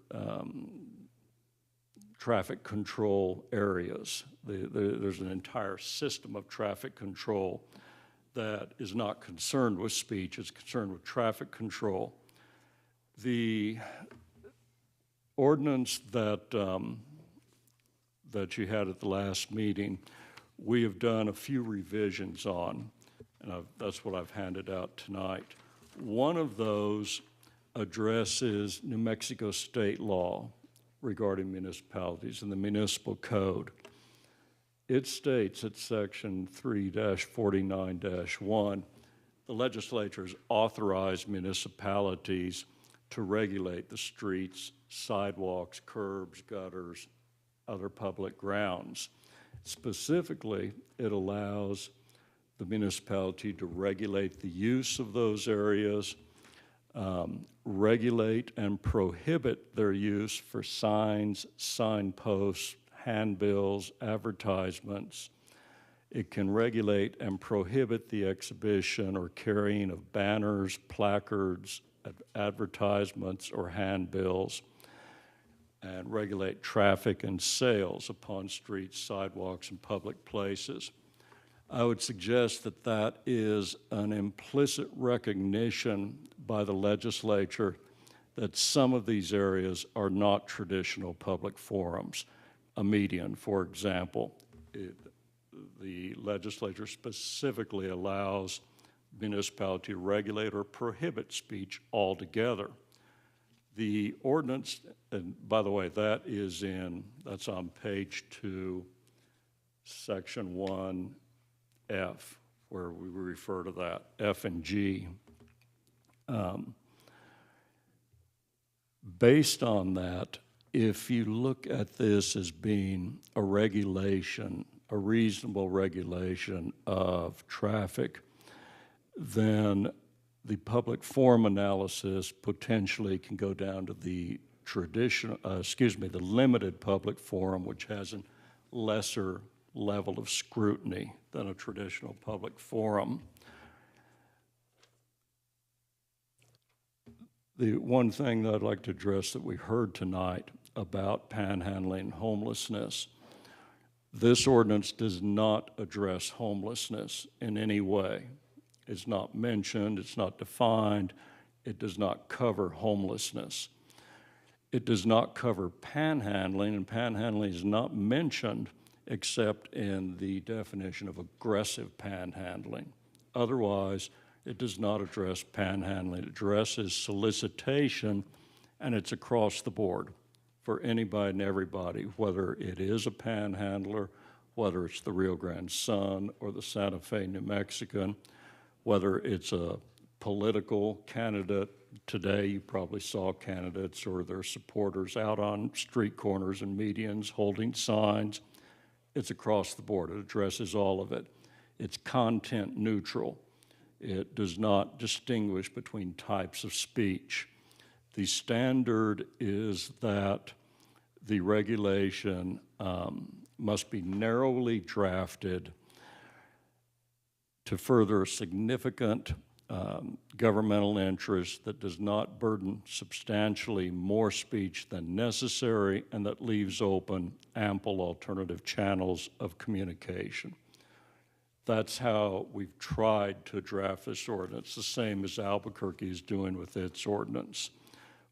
traffic control areas. There's an entire system of traffic control that is not concerned with speech, it's concerned with traffic control. The ordinance that you had at the last meeting, we have done a few revisions on, and that's what I've handed out tonight. One of those addresses New Mexico state law regarding municipalities and the municipal code. It states at section 3-49-1, the legislature has authorized municipalities to regulate the streets, sidewalks, curbs, gutters, other public grounds. Specifically, it allows the municipality to regulate the use of those areas, regulate and prohibit their use for signs, signposts, handbills, advertisements. It can regulate and prohibit the exhibition or carrying of banners, placards, advertisements, or handbills, and regulate traffic and sales upon streets, sidewalks, and public places. I would suggest that that is an implicit recognition by the legislature that some of these areas are not traditional public forums. A median, for example, the legislature specifically allows municipality to regulate or prohibit speech altogether. The ordinance, and by the way, that's on page 2, section 1F, where we refer to that, F and G. Based on that, if you look at this as being a regulation, a reasonable regulation of traffic, then the public forum analysis potentially can go down to the the limited public forum, which has a lesser level of scrutiny than a traditional public forum. The one thing that I'd like to address that we heard tonight about panhandling homelessness, this ordinance does not address homelessness in any way. It's not mentioned, it's not defined, it does not cover homelessness. It does not cover panhandling, and panhandling is not mentioned except in the definition of aggressive panhandling. Otherwise, it does not address panhandling. It addresses solicitation, and it's across the board for anybody and everybody, whether it is a panhandler, whether it's the Rio Grande Sun or the Santa Fe New Mexican, whether it's a political candidate. Today, you probably saw candidates or their supporters out on street corners and medians holding signs. It's across the board. It addresses all of it. It's content neutral. It does not distinguish between types of speech. The standard is that the regulation must be narrowly drafted to further a significant governmental interest that does not burden substantially more speech than necessary and that leaves open ample alternative channels of communication. That's how we've tried to draft this ordinance, the same as Albuquerque is doing with its ordinance.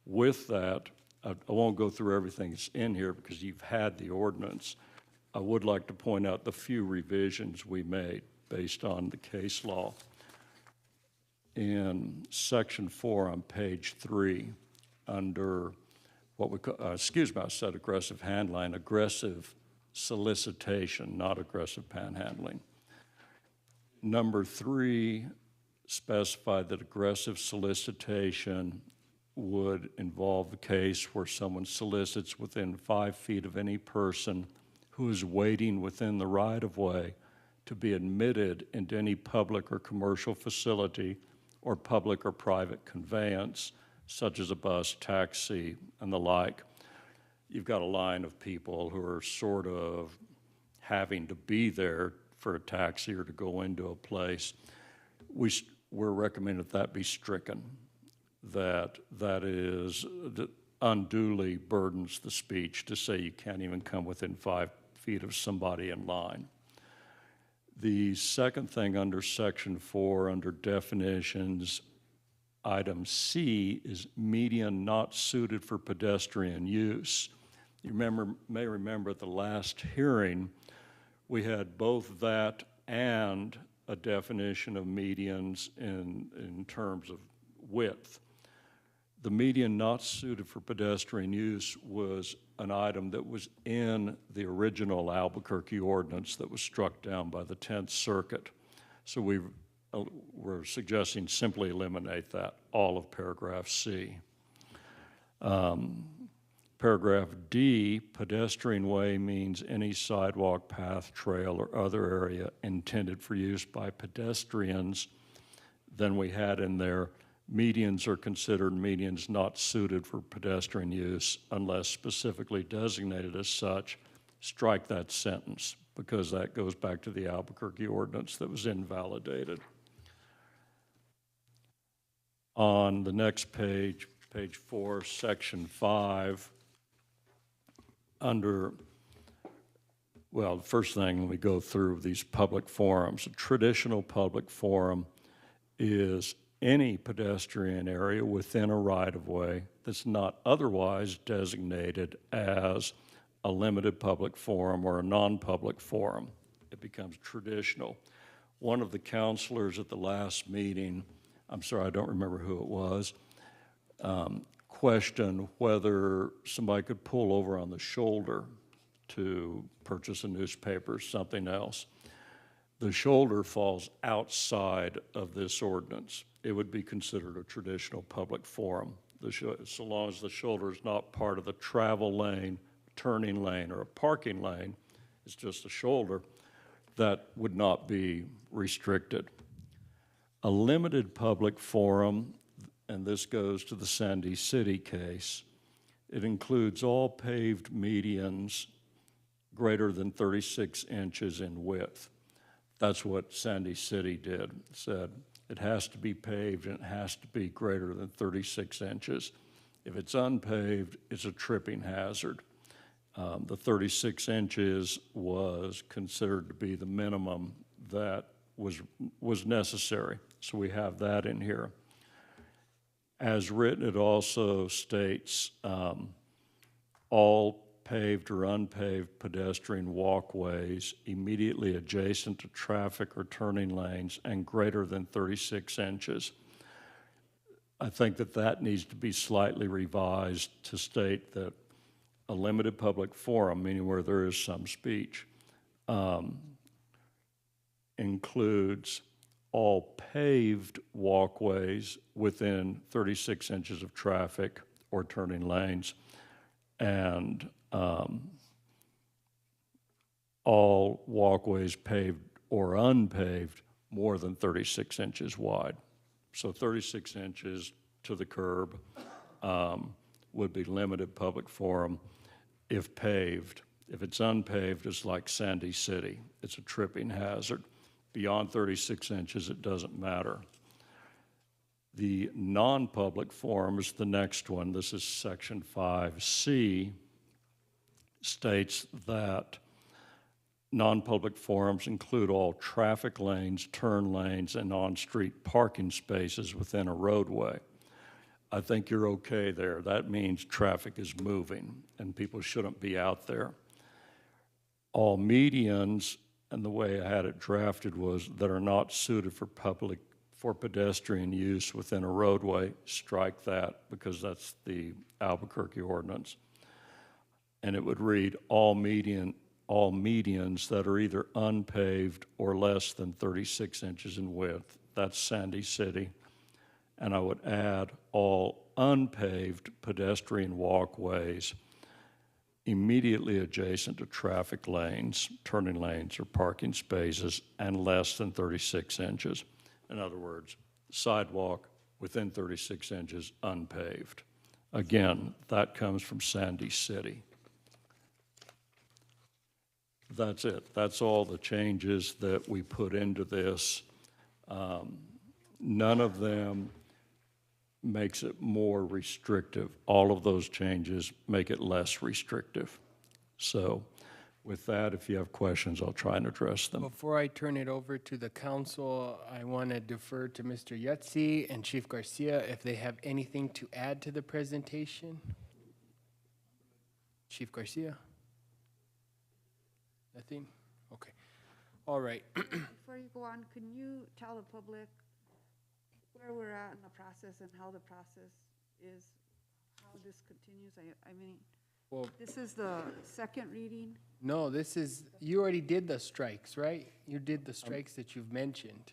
With that, I won't go through everything that's in here because you've had the ordinance. I would like to point out the few revisions we made based on the case law. In section 4 on page 3, under what we call, excuse me, I said aggressive handling, aggressive solicitation, not aggressive panhandling. Number 3 specified that aggressive solicitation would involve a case where someone solicits within 5 feet of any person who is waiting within the right-of-way to be admitted into any public or commercial facility or public or private conveyance, such as a bus, taxi, and the like. You've got a line of people who are sort of having to be there for a taxi or to go into a place. We're recommending that be stricken, that is, that unduly burdens the speech to say you can't even come within 5 feet of somebody in line. The second thing under section 4, under definitions, item C is median not suited for pedestrian use. You may remember at the last hearing, we had both that and a definition of medians in terms of width. The median not suited for pedestrian use was an item that was in the original Albuquerque ordinance that was struck down by the 10th Circuit. So we're suggesting simply eliminate that, all of paragraph C. Paragraph D, pedestrian way means any sidewalk, path, trail, or other area intended for use by pedestrians. Then we had in there, medians are considered medians not suited for pedestrian use unless specifically designated as such. Strike that sentence because that goes back to the Albuquerque ordinance that was invalidated. On the next page, page 4, section 5, under, well, the first thing when we go through these public forums, a traditional public forum is any pedestrian area within a right-of-way that's not otherwise designated as a limited public forum or a non-public forum. It becomes traditional. One of the counselors at the last meeting, I'm sorry, I don't remember who it was, questioned whether somebody could pull over on the shoulder to purchase a newspaper or something else. The shoulder falls outside of this ordinance. It would be considered a traditional public forum. So long as the shoulder is not part of the travel lane, turning lane, or a parking lane, it's just a shoulder, that would not be restricted. A limited public forum, and this goes to the Sandy City case, it includes all paved medians greater than 36 inches in width. That's what Sandy City did. It said it has to be paved and it has to be greater than 36 inches. If it's unpaved, it's a tripping hazard. The 36 inches was considered to be the minimum that was necessary. So we have that in here. As written, it also states all paved or unpaved pedestrian walkways immediately adjacent to traffic or turning lanes and greater than 36 inches. I think that needs to be slightly revised to state that a limited public forum, meaning where there is some speech, includes all paved walkways within 36 inches of traffic or turning lanes, and all walkways paved or unpaved more than 36 inches wide. So 36 inches to the curb would be limited public forum if paved. If it's unpaved, it's like Sandy City. It's a tripping hazard. Beyond 36 inches, it doesn't matter. The non-public forum is the next one. This is section 5C, states that non-public forums include all traffic lanes, turn lanes, and on-street parking spaces within a roadway. I think you're okay there. That means traffic is moving and people shouldn't be out there. All medians, and the way I had it drafted was that are not suited for pedestrian use within a roadway, strike that because that's the Albuquerque ordinance. And it would read all medians that are either unpaved or less than 36 inches in width. That's Sandy City. And I would add all unpaved pedestrian walkways immediately adjacent to traffic lanes, turning lanes, or parking spaces, and less than 36 inches. In other words, sidewalk within 36 inches unpaved. Again, that comes from Sandy City. That's it. That's all the changes that we put into this. None of them makes it more restrictive. All of those changes make it less restrictive. So with that, if you have questions, I'll try and address them. Before I turn it over to the council, I want to defer to Mr. Yutzi and Chief Garcia if they have anything to add to the presentation. Chief Garcia? Nothing? Okay. All right. Before you go on, can you tell the public where we're at in the process and how the process is, how this continues? I mean, Well, this is the second reading. no, this is, you already did the strikes, right? You did the strikes that you've mentioned.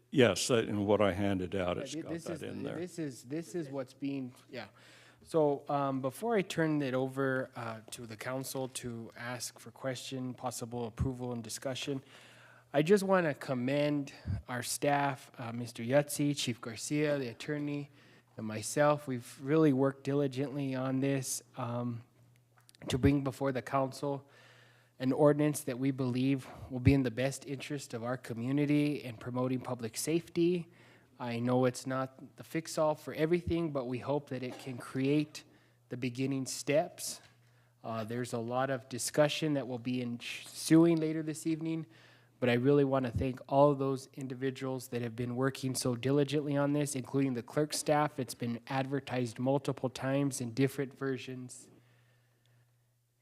Yes, and what I handed out, it's Yeah, got this that is- in there. This is what's being, yeah. So before I turn it over to the council to ask for question, possible approval and discussion, I just want to commend our staff, Mr. Yutzi, Chief Garcia, the attorney, and myself. We've really worked diligently on this to bring before the council an ordinance that we believe will be in the best interest of our community in promoting public safety. I know it's not the fix-all for everything, but we hope that it can create the beginning steps. There's a lot of discussion that will be ensuing later this evening, but I really want to thank all of those individuals that have been working so diligently on this, including the clerk staff. It's been advertised multiple times in different versions.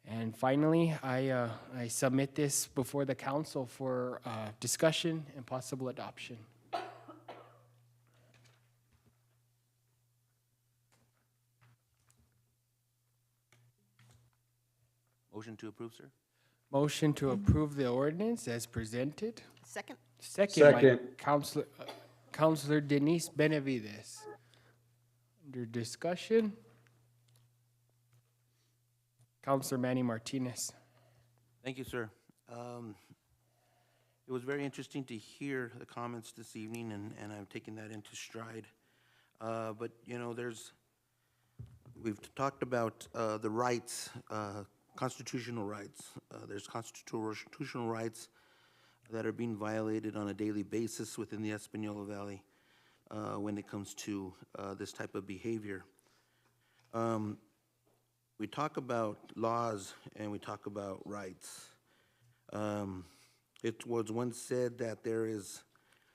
And finally, I submit this before the council for discussion and possible adoption. Motion to approve, sir? Motion to approve the ordinance as presented. Second. Second by Second. Counselor Denise Benavides. Under discussion. Counselor Manny Martinez. Thank you, sir. It was very interesting to hear the comments this evening, and I'm taking that into stride. But, you know, we've talked about the rights, constitutional rights. There's constitutional rights that are being violated on a daily basis within the Espanola Valley when it comes to this type of behavior. We talk about laws and we talk about rights. It was once said that there is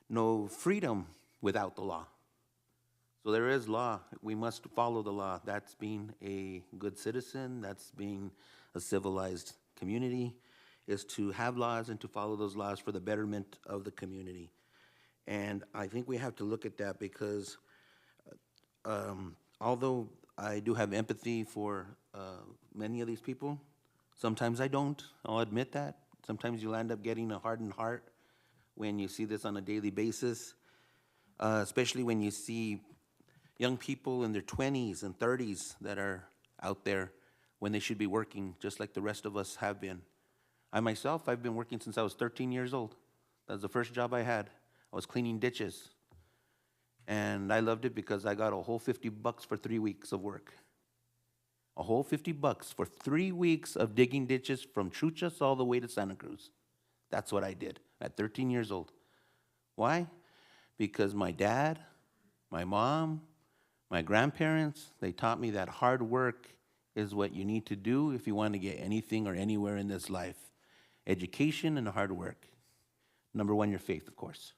no freedom without the law. So there is law. We must follow the law. That's being a good citizen. That's being a civilized community, is to have laws and to follow those laws for the betterment of the community. And I think we have to look at that because although I do have empathy for many of these people, sometimes I don't. I'll admit that. Sometimes you'll end up getting a hardened heart when you see this on a daily basis, especially when you see young people in their 20s and 30s that are out there when they should be working just like the rest of us have been. I myself, I've been working since I was 13 years old. That was the first job I had. I was cleaning ditches. And I loved it because I got a whole $50 for 3 weeks of work. A whole $50 for 3 weeks of digging ditches from Chuchas all the way to Santa Cruz. That's what I did at 13 years old. Why? Because my dad, my mom, my grandparents, they taught me that hard work is what you need to do if you want to get anything or anywhere in this life. Education and hard work. Number one, your faith, of course.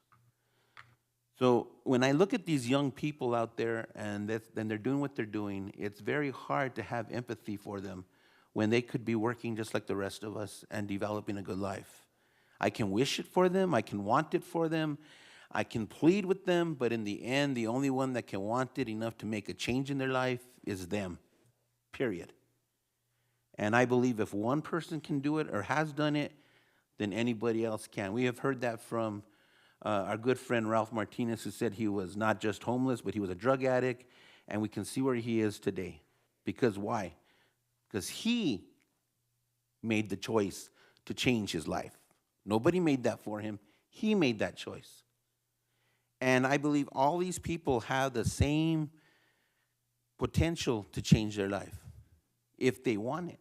So when I look at these young people out there and they're doing what they're doing, it's very hard to have empathy for them when they could be working just like the rest of us and developing a good life. I can wish it for them, I can want it for them, I can plead with them, but in the end, the only one that can want it enough to make a change in their life is them, period. And I believe if one person can do it or has done it, then anybody else can. We have heard that from our good friend Ralph Martinez, who said he was not just homeless, but he was a drug addict, and we can see where he is today. Because why? Because he made the choice to change his life. Nobody made that for him. He made that choice. And I believe all these people have the same potential to change their life if they want it.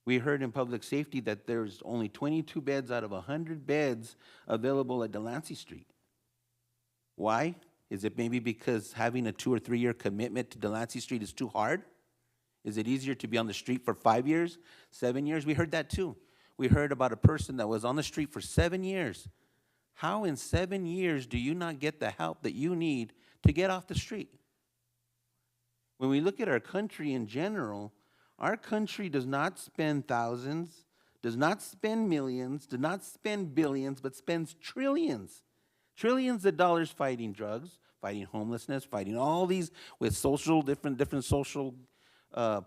We heard in public safety that there's only 22 beds out of 100 beds available at Delancey Street. Why? Is it maybe because having a 2 or 3 year commitment to Delancey Street is too hard? Is it easier to be on the street for 5 years, 7 years? We heard that too. We heard about a person that was on the street for 7 years. How in 7 years do you not get the help that you need to get off the street? When we look at our country in general, our country does not spend thousands, does not spend millions, does not spend billions, but spends trillions. Trillions of dollars fighting drugs, fighting homelessness, fighting all these with social, different social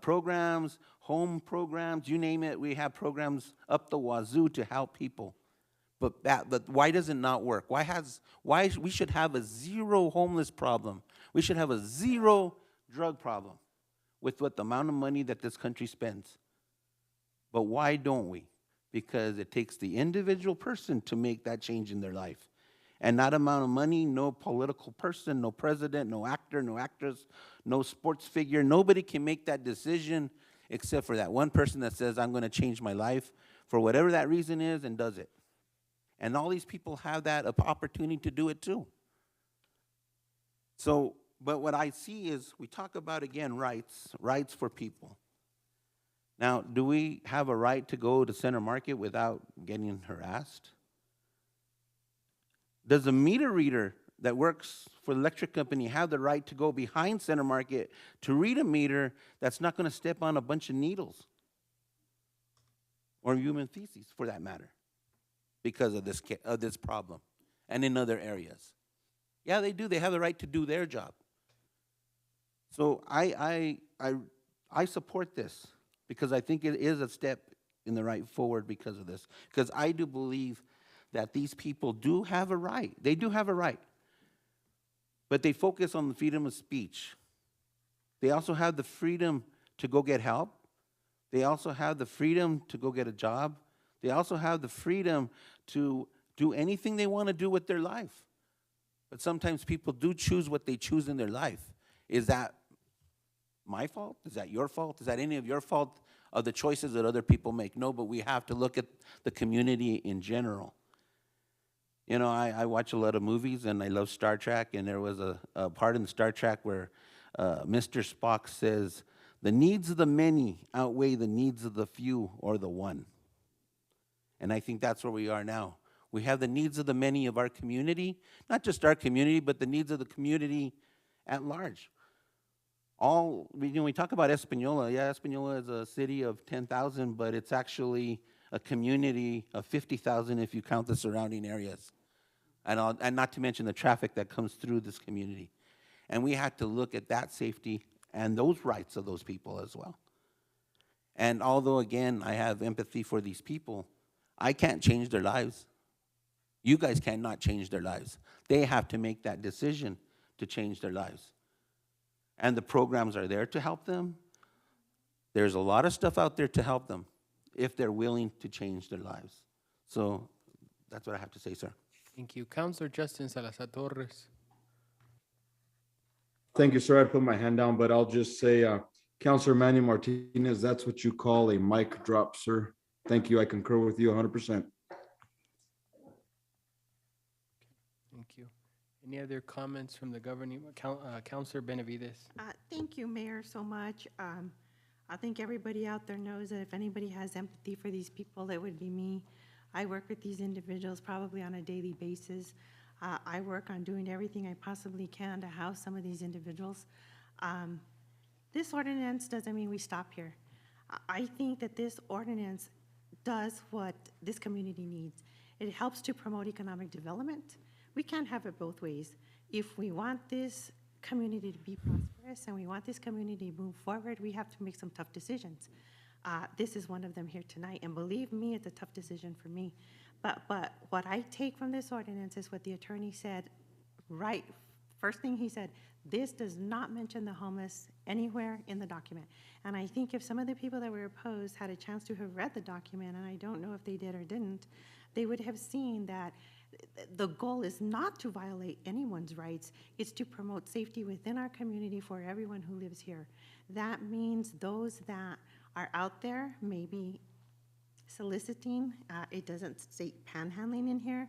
programs, home programs, you name it. We have programs up the wazoo to help people. But why does it not work? Why we should have a zero homeless problem? We should have a zero drug problem with what the amount of money that this country spends. But why don't we? Because it takes the individual person to make that change in their life. And that amount of money, no political person, no president, no actor, no actress, no sports figure, nobody can make that decision except for that one person that says, I'm going to change my life for whatever that reason is and does it. And all these people have that opportunity to do it too. So, but what I see is we talk about, again, rights for people. Now, do we have a right to go to Center Market without getting harassed? Does a meter reader that works for the electric company have the right to go behind Center Market to read a meter that's not going to step on a bunch of needles or human feces, for that matter, because of this problem and in other areas? Yeah, they do. They have the right to do their job. So I support this because I think it is a step in the right forward because of this. Because I do believe that these people do have a right. They do have a right. But they focus on the freedom of speech. They also have the freedom to go get help. They also have the freedom to go get a job. They also have the freedom to do anything they want to do with their life. But sometimes people do choose what they choose in their life. Is that my fault? Is that your fault? Is that any of your fault of the choices that other people make? No, but we have to look at the community in general. You know, I watch a lot of movies, and I love Star Trek, and there was a part in Star Trek where Mr. Spock says, the needs of the many outweigh the needs of the few or the one. And I think that's where we are now. We have the needs of the many of our community, not just our community, but the needs of the community at large. We talk about Espanola. Yeah, Espanola is a city of 10,000, but it's actually a community of 50,000 if you count the surrounding areas. And not to mention the traffic that comes through this community. And we had to look at that safety and those rights of those people as well. And although, again, I have empathy for these people, I can't change their lives. You guys cannot change their lives. They have to make that decision to change their lives. And the programs are there to help them. There's a lot of stuff out there to help them if they're willing to change their lives. So that's what I have to say, sir. Thank you. Councilor Justin Salazar Torres. Thank you, sir. I put my hand down, but I'll just say, Councilor Manuel Martinez, that's what you call a mic drop, sir. Thank you. I concur with you 100%. Thank you. Any other comments from the governing, Councilor Benavides? Thank you, Mayor, so much. I think everybody out there knows that if anybody has empathy for these people, that would be me. I work with these individuals probably on a daily basis. I work on doing everything I possibly can to house some of these individuals. This ordinance doesn't mean we stop here. I think that this ordinance does what this community needs. It helps to promote economic development. We can't have it both ways. If we want this community to be prosperous and we want this community to move forward, we have to make some tough decisions. This is one of them here tonight, and believe me, it's a tough decision for me. But what I take from this ordinance is what the attorney said, right, first thing he said, this does not mention the homeless anywhere in the document. And I think if some of the people that were opposed had a chance to have read the document, and I don't know if they did or didn't, they would have seen that the goal is not to violate anyone's rights, it's to promote safety within our community for everyone who lives here. That means those that are out there maybe soliciting, it doesn't say panhandling in here,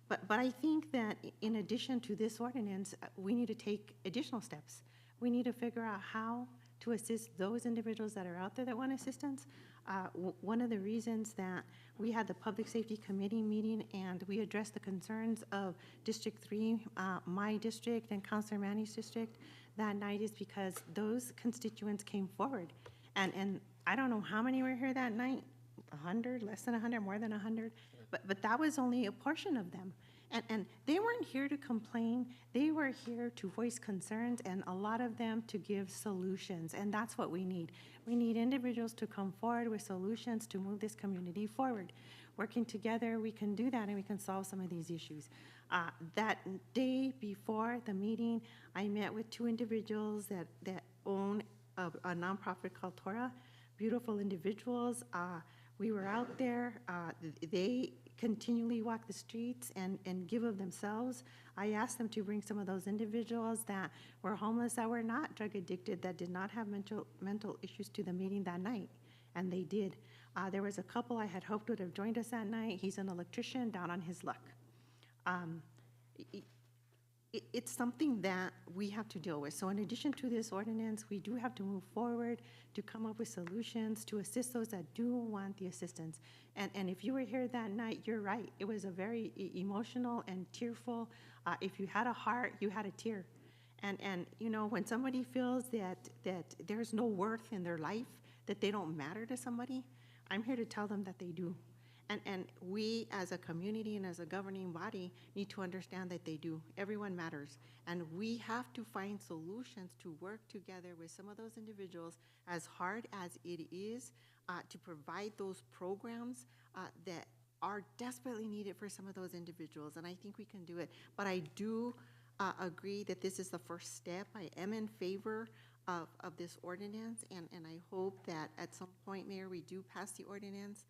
but I think that in addition to this ordinance, we need to take additional steps. We need to figure out how to assist those individuals that are out there that want assistance. One of the reasons that we had the Public Safety Committee meeting and we addressed the concerns of District 3, my district, and Councilor Manny's district that night is because those constituents came forward. And I don't know how many were here that night, 100, less than 100, more than 100, but that was only a portion of them. And they weren't here to complain, they were here to voice concerns, and a lot of them to give solutions, and that's what we need. We need individuals to come forward with solutions to move this community forward. Working together, we can do that and we can solve some of these issues. That day before the meeting, I met with 2 individuals that own a nonprofit called Torah, beautiful individuals. We were out there, they continually walk the streets and give of themselves. I asked them to bring some of those individuals that were homeless, that were not drug addicted, that did not have mental issues to the meeting that night, and they did. There was a couple I had hoped would have joined us that night. He's an electrician down on his luck. It's something that we have to deal with. So in addition to this ordinance, we do have to move forward to come up with solutions to assist those that do want the assistance. And if you were here that night, you're right. It was a very emotional and tearful. If you had a heart, you had a tear. And you know, when somebody feels that there's no worth in their life, that they don't matter to somebody, I'm here to tell them that they do. And we as a community and as a governing body need to understand that they do. Everyone matters. And we have to find solutions to work together with some of those individuals, as hard as it is, to provide those programs that are desperately needed for some of those individuals. And I think we can do it. But I do agree that this is the first step. I am in favor of this ordinance, and I hope that at some point, Mayor, we do pass the ordinance.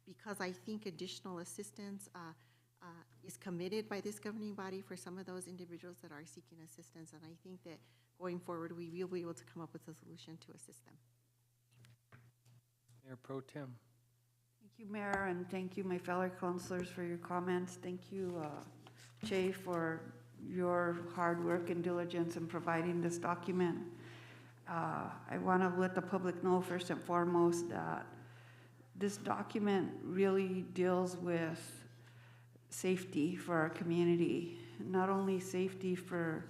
Because I think additional assistance is committed by this governing body for some of those individuals that are seeking assistance. And I think that going forward, we will be able to come up with a solution to assist them. Mayor Pro Tem. Thank you, Mayor, and thank you, my fellow councilors, for your comments. Thank you, Che, for your hard work and diligence in providing this document. I want to let the public know first and foremost that this document really deals with safety for our community, not only safety for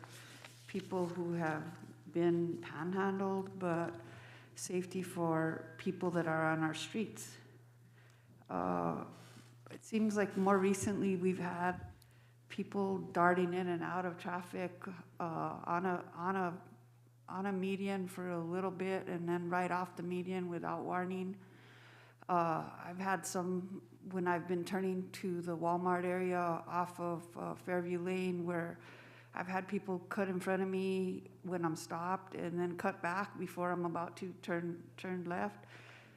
people who have been panhandled, but safety for people that are on our streets. It seems like more recently we've had people darting in and out of traffic on a median for a little bit and then right off the median without warning. I've had some when I've been turning to the Walmart area off of Fairview Lane, where I've had people cut in front of me when I'm stopped and then cut back before I'm about to turn left.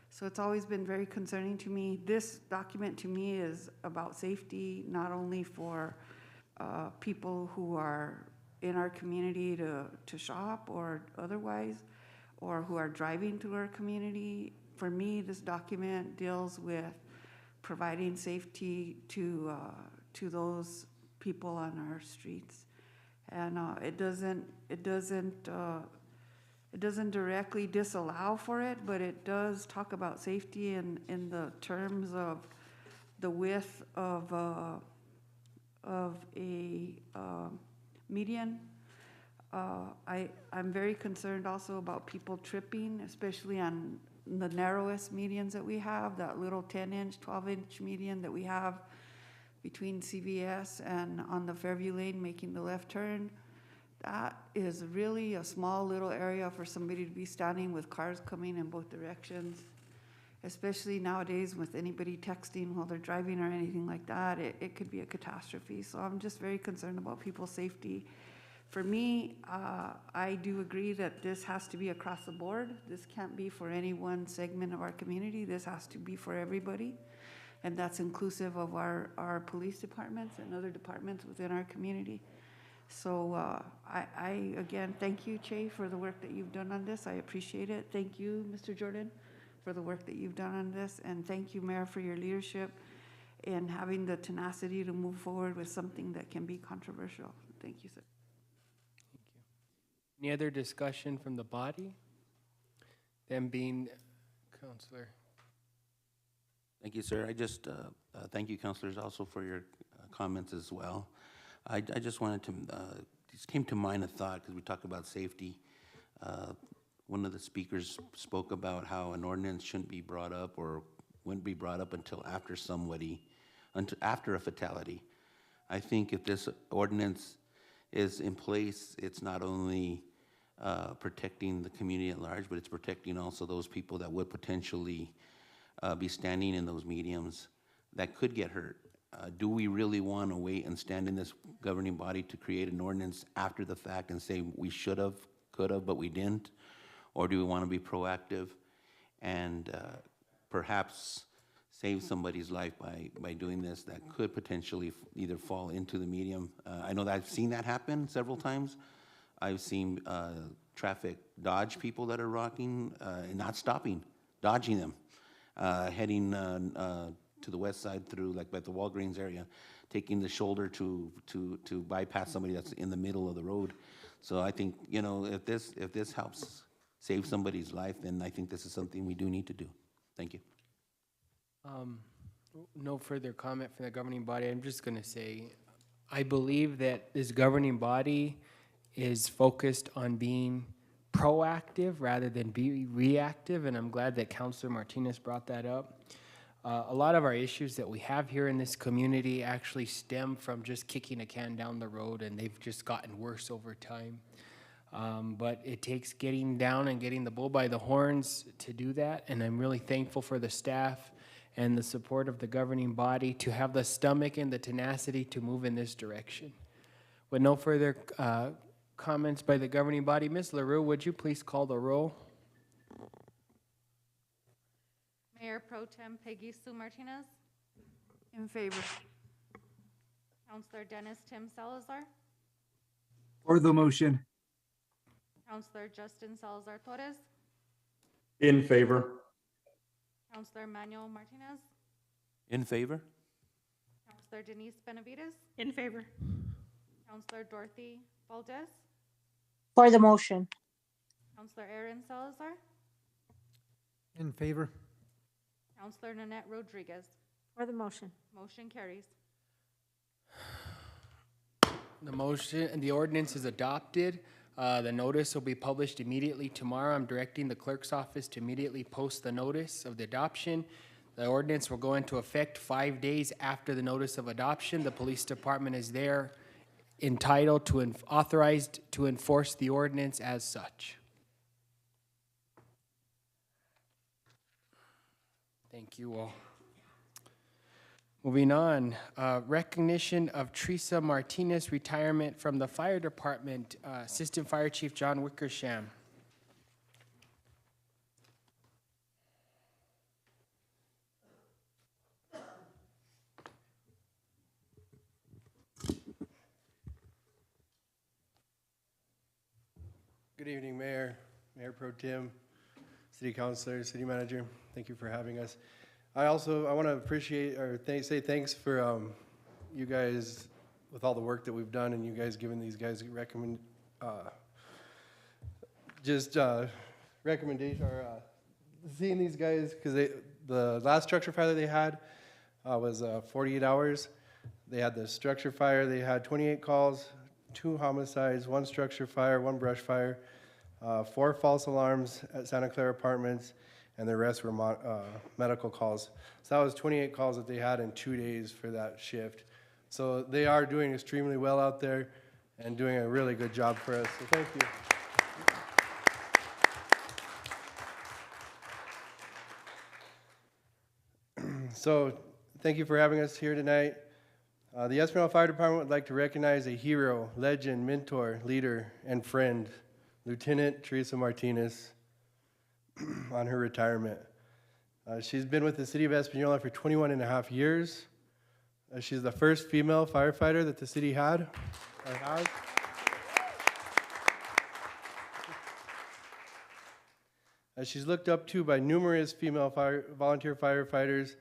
So it's always been very concerning to me. This document to me is about safety, not only for people who are in our community to shop or otherwise, or who are driving through our community. For me, this document deals with providing safety to those people on our streets, and it doesn't directly disallow for it, but it does talk about safety in the terms of the width of of a median. I'm very concerned also about people tripping, especially on the narrowest medians that we have, that little 10-inch, 12-inch median that we have between CVS and on the Fairview Lane making the left turn. That is really a small little area for somebody to be standing with cars coming in both directions, especially nowadays with anybody texting while they're driving or anything like that. It could be a catastrophe. So I'm just very concerned about people's safety. For me, I do agree that this has to be across the board. This can't be for any one segment of our community. This has to be for everybody. And that's inclusive of our police departments and other departments within our community. So I again, thank you, Che, for the work that you've done on this. I appreciate it. Thank you, Mr. Jordan, for the work that you've done on this. And thank you, Mayor, for your leadership in having the tenacity to move forward with something that can be controversial. Thank you, sir. Any other discussion from the body? Them being, Councillor. Thank you, sir. I just, thank you, councilors, also for your comments as well. I just wanted to, just came to mind a thought, because we talk about safety. One of the speakers spoke about how an ordinance shouldn't be brought up or wouldn't be brought up until after after a fatality. I think if this ordinance is in place, it's not only protecting the community at large, but it's protecting also those people that would potentially be standing in those mediums that could get hurt. Do we really want to wait and stand in this governing body to create an ordinance after the fact and say we should have, could have, but we didn't? Or do we want to be proactive and perhaps save somebody's life by doing this that could potentially either fall into the medium? I know that I've seen that happen several times. I've seen traffic dodge people that are rocking and not stopping, dodging them, heading to the west side through, like by the Walgreens area, taking the shoulder to bypass somebody that's in the middle of the road. So I think, you know, if this helps save somebody's life, then I think this is something we do need to do. Thank you. No further comment from the governing body. I'm just going to say, I believe that this governing body is focused on being proactive rather than be reactive, and I'm glad that Councilor Martinez brought that up. A lot of our issues that we have here in this community actually stem from just kicking a can down the road, and they've just gotten worse over time. But it takes getting down and getting the bull by the horns to do that, and I'm really thankful for the staff and the support of the governing body to have the stomach and the tenacity to move in this direction. With no further comments by the governing body, Ms. LaRue, would you please call the roll? Mayor Pro Tem Peggy Sue Martinez. In favor. Councillor Dennis Tim Salazar. For the motion. Councillor Justin Salazar Torres. In favor. Councillor Manuel Martinez. In favor? Councillor Denise Benavides. In favor. Councillor Dorothy Valdez. For the motion. Councillor Aaron Salazar. In favor. Councillor Nanette Rodriguez. For the motion. Motion carries. The motion and the ordinance is adopted. The notice will be published immediately tomorrow. I'm directing the clerk's office to immediately post the notice of the adoption. The ordinance will go into effect 5 days after the notice of adoption. The police department is there entitled to authorized to enforce the ordinance as such. Thank you all. Moving on, recognition of Teresa Martinez retirement from the fire department, Assistant Fire Chief John Wickersham. Good evening, Mayor, Mayor Pro Tem, City Councilor, City Manager. Thank you for having us. I want to appreciate or say thanks for you guys with all the work that we've done and you guys giving these guys recommendation or seeing these guys, because the last structure fire that they had was 48 hours. They had the structure fire. They had 28 calls, 2 homicides, 1 structure fire, 1 brush fire, 4 false alarms at Santa Clara Apartments, and the rest were medical calls. So that was 28 calls that they had in 2 days for that shift. So they are doing extremely well out there and doing a really good job for us. So thank you. So thank you for having us here tonight. The Espanola Fire Department would like to recognize a hero, legend, mentor, leader, and friend, Lieutenant Teresa Martinez, on her retirement. She's been with the City of Espanola for 21 and a half years. She's the first female firefighter that the city had, or has. She's looked up to by numerous female volunteer firefighters,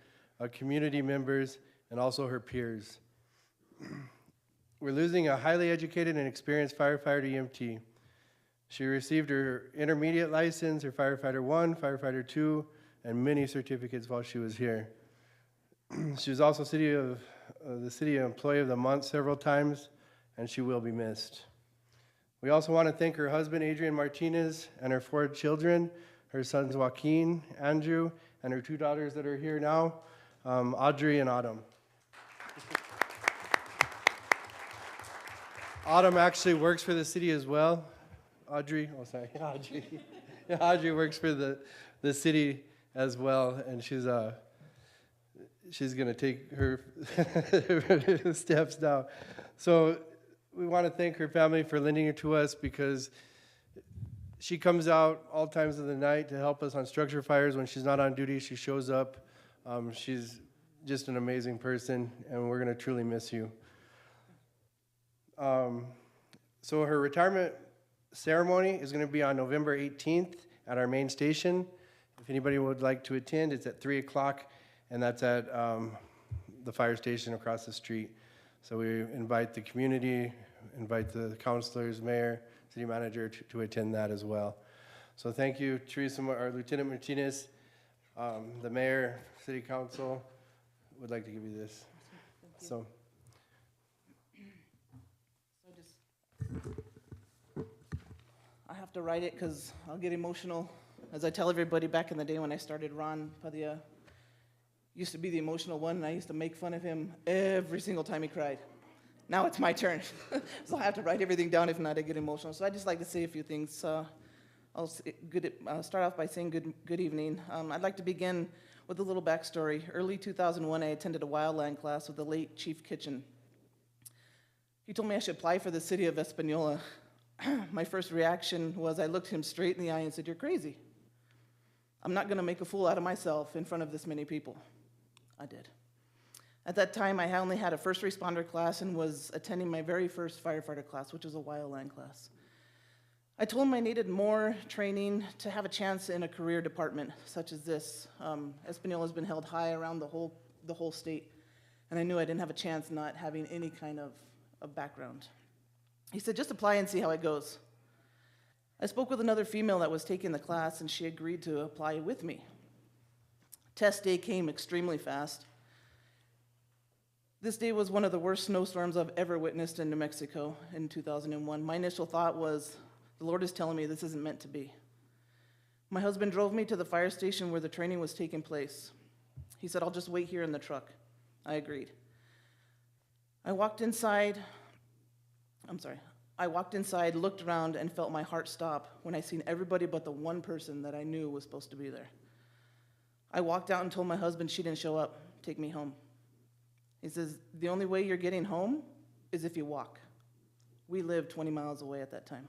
community members, and also her peers. We're losing a highly educated and experienced firefighter EMT. She received her intermediate license, her Firefighter 1, Firefighter 2, and many certificates while she was here. She was also the City Employee of the Month several times, and she will be missed. We also want to thank her husband, Adrian Martinez, and her 4 children, her sons Joaquin, Andrew, and her 2 daughters that are here now, Audrey and Autumn. Autumn actually works for the city as well. Audrey works for the city as well, and she's gonna take her steps now. So we want to thank her family for lending her to us, because she comes out all times of the night to help us on structure fires. When she's not on duty, she shows up. She's just an amazing person, and we're gonna truly miss you. So her retirement ceremony is going to be on November 18th at our main station. If anybody would like to attend, it's at 3 o'clock, and that's at the fire station across the street. So we invite the community, invite the councilors, mayor, city manager to attend that as well. So thank you, Teresa, or Lieutenant Martinez. The mayor, city council would like to give you this. So. I have to write it because I'll get emotional. As I tell everybody, back in the day when I started, Ron Padilla used to be the emotional one, and I used to make fun of him every single time he cried. Now it's my turn, so I have to write everything down. If not, I get emotional. So I just like to say a few things. I'll start off by saying good evening. I'd like to begin with a little backstory. Early 2001, I attended a wildland class with the late Chief Kitchen. He told me I should apply for the city of Espanola. My first reaction was I looked him straight in the eye and said, "You're crazy. I'm not going to make a fool out of myself in front of this many people." I did. At that time, I only had a first responder class and was attending my very first firefighter class, which was a wildland class. I told him I needed more training to have a chance in a career department such as this. Espanola has been held high around the whole state, and I knew I didn't have a chance not having any kind of background. He said, "Just apply and see how it goes." I spoke with another female that was taking the class, and she agreed to apply with me. Test day came extremely fast. This day was one of the worst snowstorms I've ever witnessed in New Mexico in 2001. My initial thought was, the Lord is telling me this isn't meant to be. My husband drove me to the fire station where the training was taking place. He said, "I'll just wait here in the truck." I agreed. I walked inside, looked around, and felt my heart stop when I seen everybody but the one person that I knew was supposed to be there. I walked out and told my husband she didn't show up. "Take me home." He says, "The only way you're getting home is if you walk." We lived 20 miles away at that time.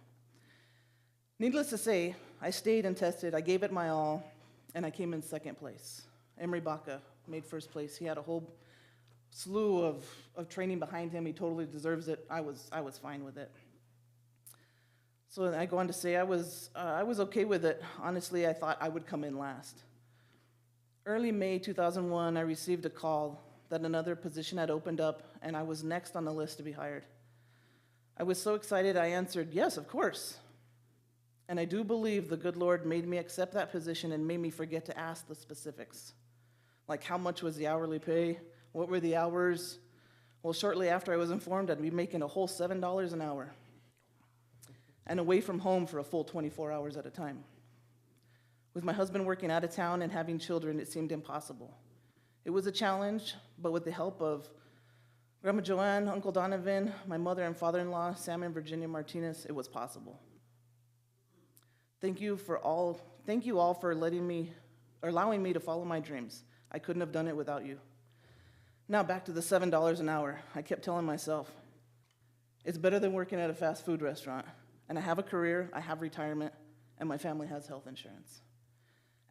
Needless to say, I stayed and tested. I gave it my all, and I came in second place. Emery Baca made first place. He had a whole slew of training behind him. He totally deserves it. I was fine with it. So I go on to say I was okay with it. Honestly, I thought I would come in last. Early May 2001, I received a call that another position had opened up, and I was next on the list to be hired. I was so excited, I answered, "Yes, of course." And I do believe the good Lord made me accept that position and made me forget to ask the specifics. Like, how much was the hourly pay? What were the hours? Well, shortly after I was informed I'd be making a whole $7 an hour and away from home for a full 24 hours at a time. With my husband working out of town and having children, it seemed impossible. It was a challenge, but with the help of Grandma Joanne, Uncle Donovan, my mother and father-in-law, Sam and Virginia Martinez, it was possible. Thank you all for allowing me to follow my dreams. I couldn't have done it without you. Now back to the $7 an hour. I kept telling myself, it's better than working at a fast food restaurant. And I have a career, I have retirement, and my family has health insurance.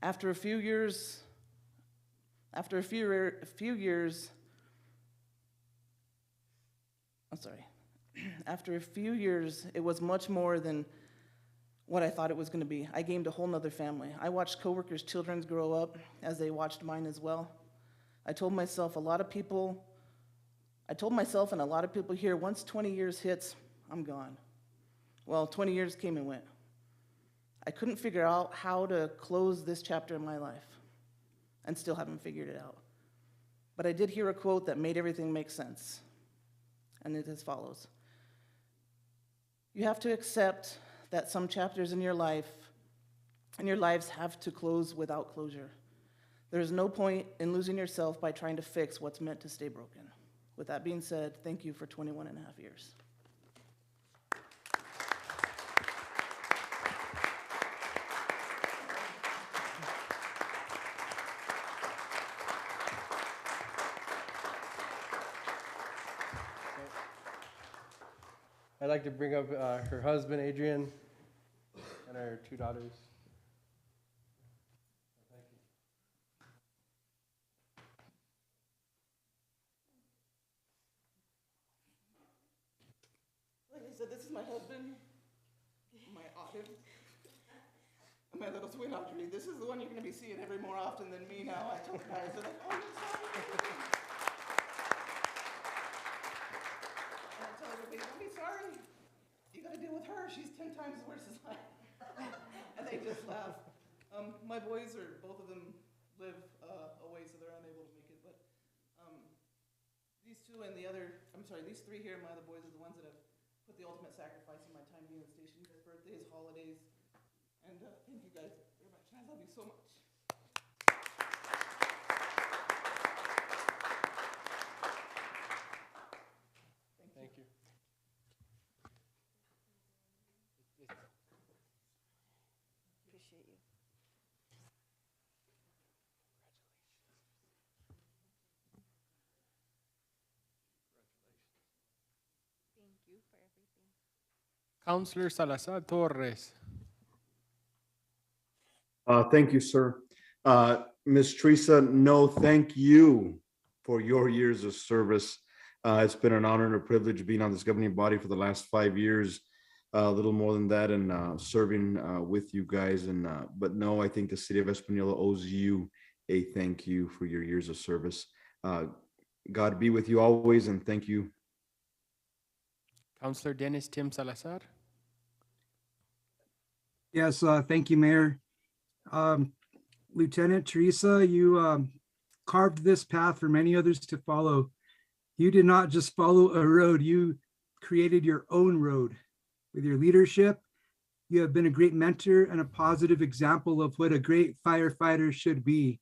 After a few years, it was much more than what I thought it was going to be. I gained a whole nother family. I watched coworkers' children grow up as they watched mine as well. I told myself and a lot of people here, once 20 years hits, I'm gone. Well, 20 years came and went. I couldn't figure out how to close this chapter in my life, and still haven't figured it out. But I did hear a quote that made everything make sense, and it is as follows. You have to accept that some chapters in your lives have to close without closure. There is no point in losing yourself by trying to fix what's meant to stay broken. With that being said, thank you for 21 and a half years. I'd like to bring up her husband, Adrian, and her 2 daughters. Like I said, this is my husband, my Otto, and my little twin Audrey. This is the one you're going to be seeing every more often than me now. I told the guys, they're like, oh, I'm sorry. And I tell everybody, don't be sorry. You got to deal with her. She's 10 times worse than I am. And they just laugh. My boys both of them live away, so they're unable to make it. But these 3 here, my other boys, are the ones that have put the ultimate sacrifice in my time being at the station. Their birthdays, holidays, and thank you guys very much. I love you so much. Thank you. Appreciate you. Thank you for everything. Counselor Salazar Torres. Thank you, sir. Ms. Teresa, no, thank you for your years of service. It's been an honor and a privilege being on this governing body for the last 5 years, a little more than that, and serving with you guys. But no, I think the city of Espanola owes you a thank you for your years of service. God be with you always, and thank you. Counselor Dennis Tim Salazar. Yes, thank you, Mayor. Lieutenant Teresa, you carved this path for many others to follow. You did not just follow a road, you created your own road. With your leadership, you have been a great mentor and a positive example of what a great firefighter should be.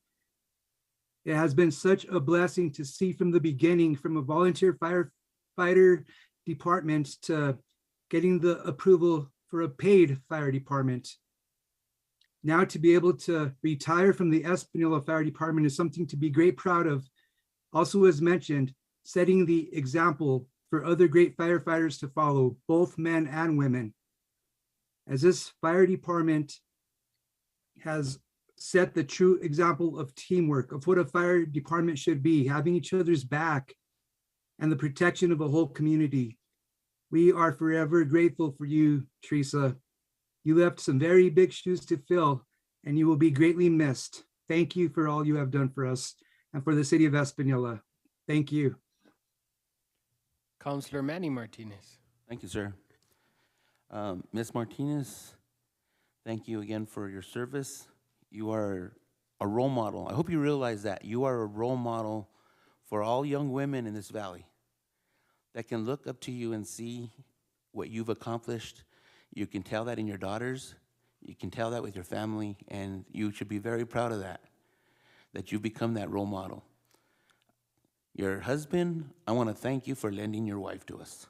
It has been such a blessing to see from the beginning, from a volunteer firefighter department to getting the approval for a paid fire department. Now to be able to retire from the Espanola Fire Department is something to be great proud of. Also, as mentioned, setting the example for other great firefighters to follow, both men and women. As this fire department has set the true example of teamwork, of what a fire department should be, having each other's back and the protection of a whole community. We are forever grateful for you, Teresa. You left some very big shoes to fill, and you will be greatly missed. Thank you for all you have done for us and for the city of Espanola. Thank you. Counselor Manny Martinez. Thank you, sir. Ms. Martinez, thank you again for your service. You are a role model. I hope you realize that. You are a role model for all young women in this valley. that can look up to you and see what you've accomplished. You can tell that in your daughters, you can tell that with your family, and you should be very proud of that you've become that role model. Your husband, I want to thank you for lending your wife to us.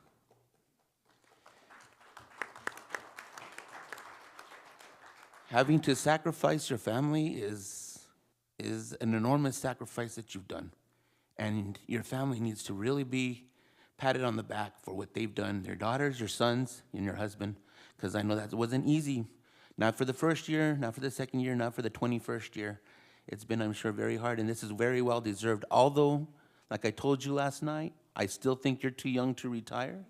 Having to sacrifice your family is an enormous sacrifice that you've done. And your family needs to really be patted on the back for what they've done. Their daughters, your sons, and your husband, because I know that wasn't easy. Not for the first year, not for the second year, not for the 21st year. It's been, I'm sure, very hard, and this is very well deserved. Although, like I told you last night, I still think you're too young to retire.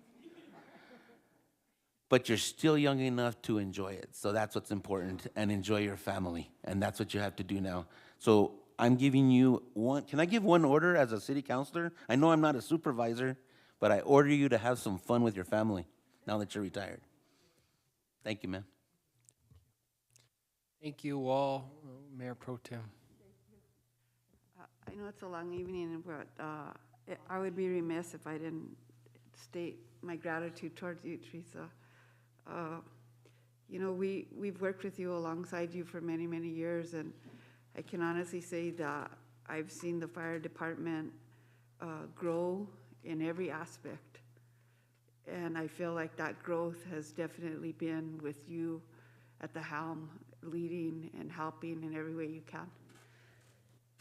But you're still young enough to enjoy it. So that's what's important, and enjoy your family. And that's what you have to do now. So I'm giving you one, can I give one order as a city councilor? I know I'm not a supervisor, but I order you to have some fun with your family now that you're retired. Thank you, man. Thank you all, Mayor Pro Tem. I know it's a long evening, but I would be remiss if I didn't state my gratitude towards you, Teresa. You know, we've worked with you alongside you for many, many years, and I can honestly say that I've seen the fire department grow in every aspect. And I feel like that growth has definitely been with you at the helm, leading and helping in every way you can.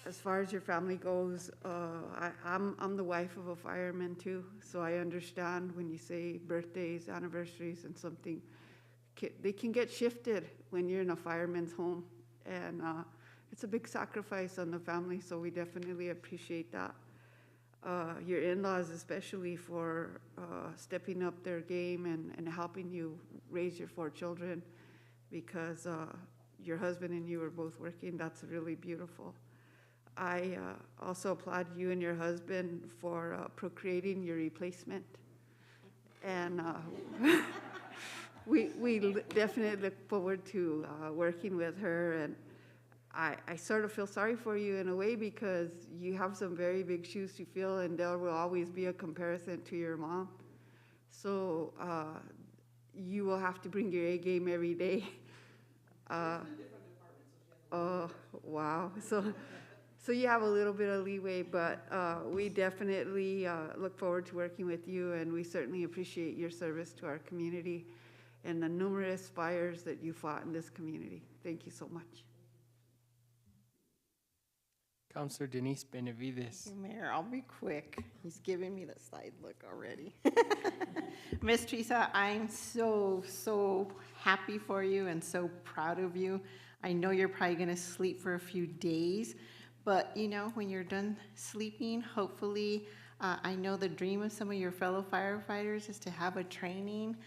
As far as your family goes, I'm the wife of a fireman too, so I understand when you say birthdays, anniversaries, and something, they can get shifted when you're in a fireman's home, and it's a big sacrifice on the family, so we definitely appreciate that. Your in-laws especially for stepping up their game and helping you raise your 4 children, because your husband and you are both working. That's really beautiful. I also applaud you and your husband for procreating your replacement. And we definitely look forward to working with her. And I sort of feel sorry for you in a way, because you have some very big shoes to fill, and there will always be a comparison to your mom. So you will have to bring your A game every day. Oh, wow. So you have a little bit of leeway, but we definitely look forward to working with you, and we certainly appreciate your service to our community and the numerous fires that you fought in this community. Thank you so much. Councilor Denise Benavides. Thank you, Mayor. I'll be quick. He's giving me the side look already. Miss Teresa, I'm so happy for you and so proud of you. I know you're probably going to sleep for a few days, but you know, when you're done sleeping, hopefully, I know the dream of some of your fellow firefighters is to have a training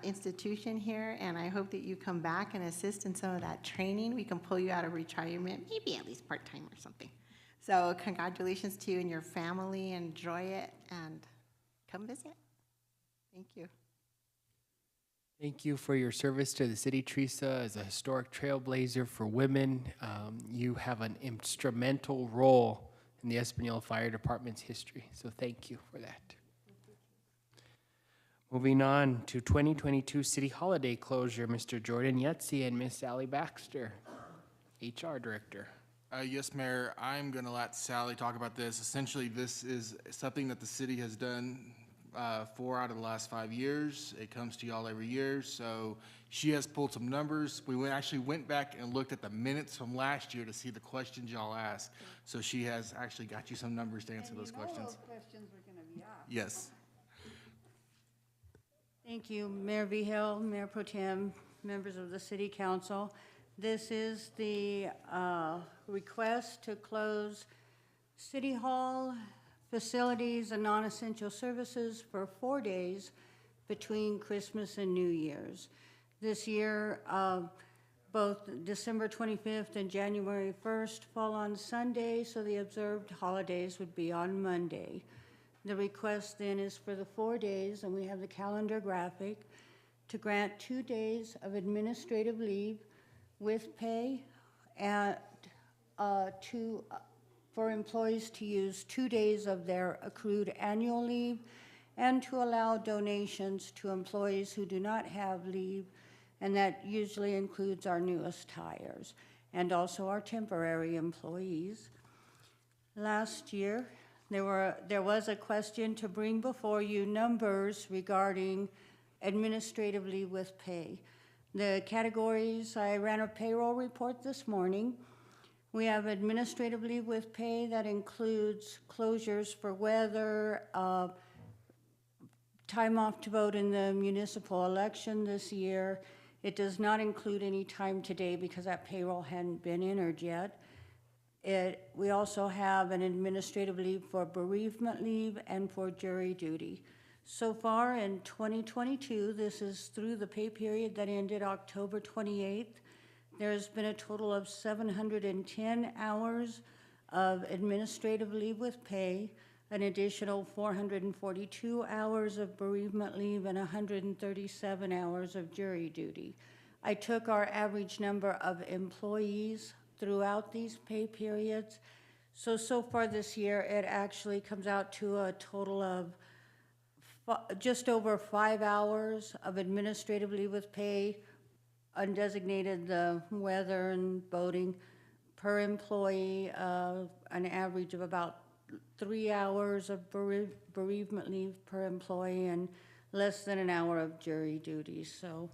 institution here, and I hope that you come back and assist in some of that training. We can pull you out of retirement, maybe at least part-time or something. So congratulations to you and your family. Enjoy it and come visit. Thank you. Thank you for your service to the city, Teresa, as a historic trailblazer for women. You have an instrumental role in the Espanola Fire Department's history, so thank you for that. Moving on to 2022 city holiday closure, Mr. Jordan Yetzi and Miss Sally Baxter, HR Director. Yes, Mayor, I'm going to let Sally talk about this. Essentially, this is something that the city has done 4 out of the last 5 years. It comes to y'all every year, so she has pulled some numbers. We actually went back and looked at the minutes from last year to see the questions y'all asked. So she has actually got you some numbers to answer those questions. Those questions were going to be asked. Yes. Thank you, Mayor Vigil, Mayor Pro Tem, members of the City Council. This is the request to close City Hall facilities and non-essential services for 4 days between Christmas and New Year's. This year, both December 25th and January 1st fall on Sunday, so the observed holidays would be on Monday. The request then is for the 4 days, and we have the calendar graphic, to grant 2 days of administrative leave with pay and for employees to use 2 days of their accrued annual leave and to allow donations to employees who do not have leave, and that usually includes our newest hires and also our temporary employees. Last year, there was a question to bring before you numbers regarding administrative leave with pay. The categories, I ran a payroll report this morning. We have administrative leave with pay that includes closures for weather, time off to vote in the municipal election this year. It does not include any time today because that payroll hadn't been entered yet. We also have an administrative leave for bereavement leave and for jury duty. So far in 2022, this is through the pay period that ended October 28th, there's been a total of 710 hours of administrative leave with pay, an additional 442 hours of bereavement leave, and 137 hours of jury duty. I took our average number of employees throughout these pay periods. So far this year, it actually comes out to a total of just over 5 hours of administrative leave with pay, undesignated the weather and boating, per employee, an average of about 3 hours of bereavement leave per employee and less than an hour of jury duty. So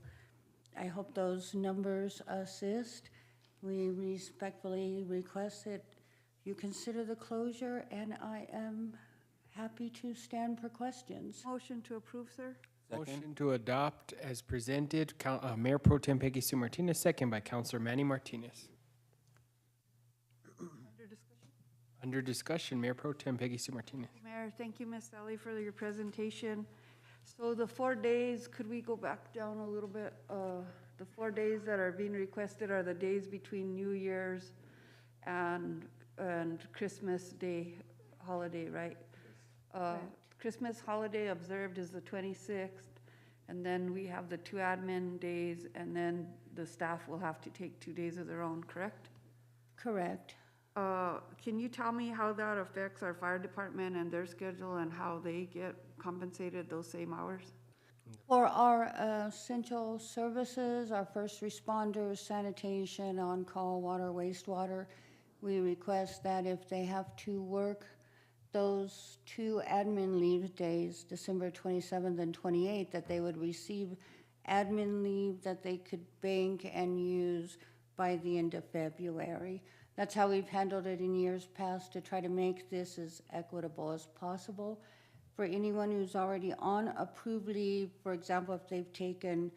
I hope those numbers assist. We respectfully request that you consider the closure, and I am happy to stand for questions. Motion to approve, sir? Motion to adopt as presented, Mayor Pro Tem Peggy Sue Martinez, second by Councilor Manny Martinez. Under discussion, Mayor Pro Tem Peggy Sue Martinez. Mayor, thank you, Ms. Sally, for your presentation. So the 4 days, could we go back down a little bit? The 4 days that are being requested are the days between New Year's and Christmas Day holiday, right? Christmas holiday observed is the 26th, and then we have the 2 admin days, and then the staff will have to take 2 days of their own, correct? Correct. Can you tell me how that affects our fire department and their schedule and how they get compensated those same hours? For our essential services, our first responders, sanitation, on-call, water, wastewater, we request that if they have to work those 2 admin leave days, December 27th and 28th, that they would receive admin leave that they could bank and use by the end of February. That's how we've handled it in years past, to try to make this as equitable as possible. For anyone who's already on approved leave, for example, if they've taken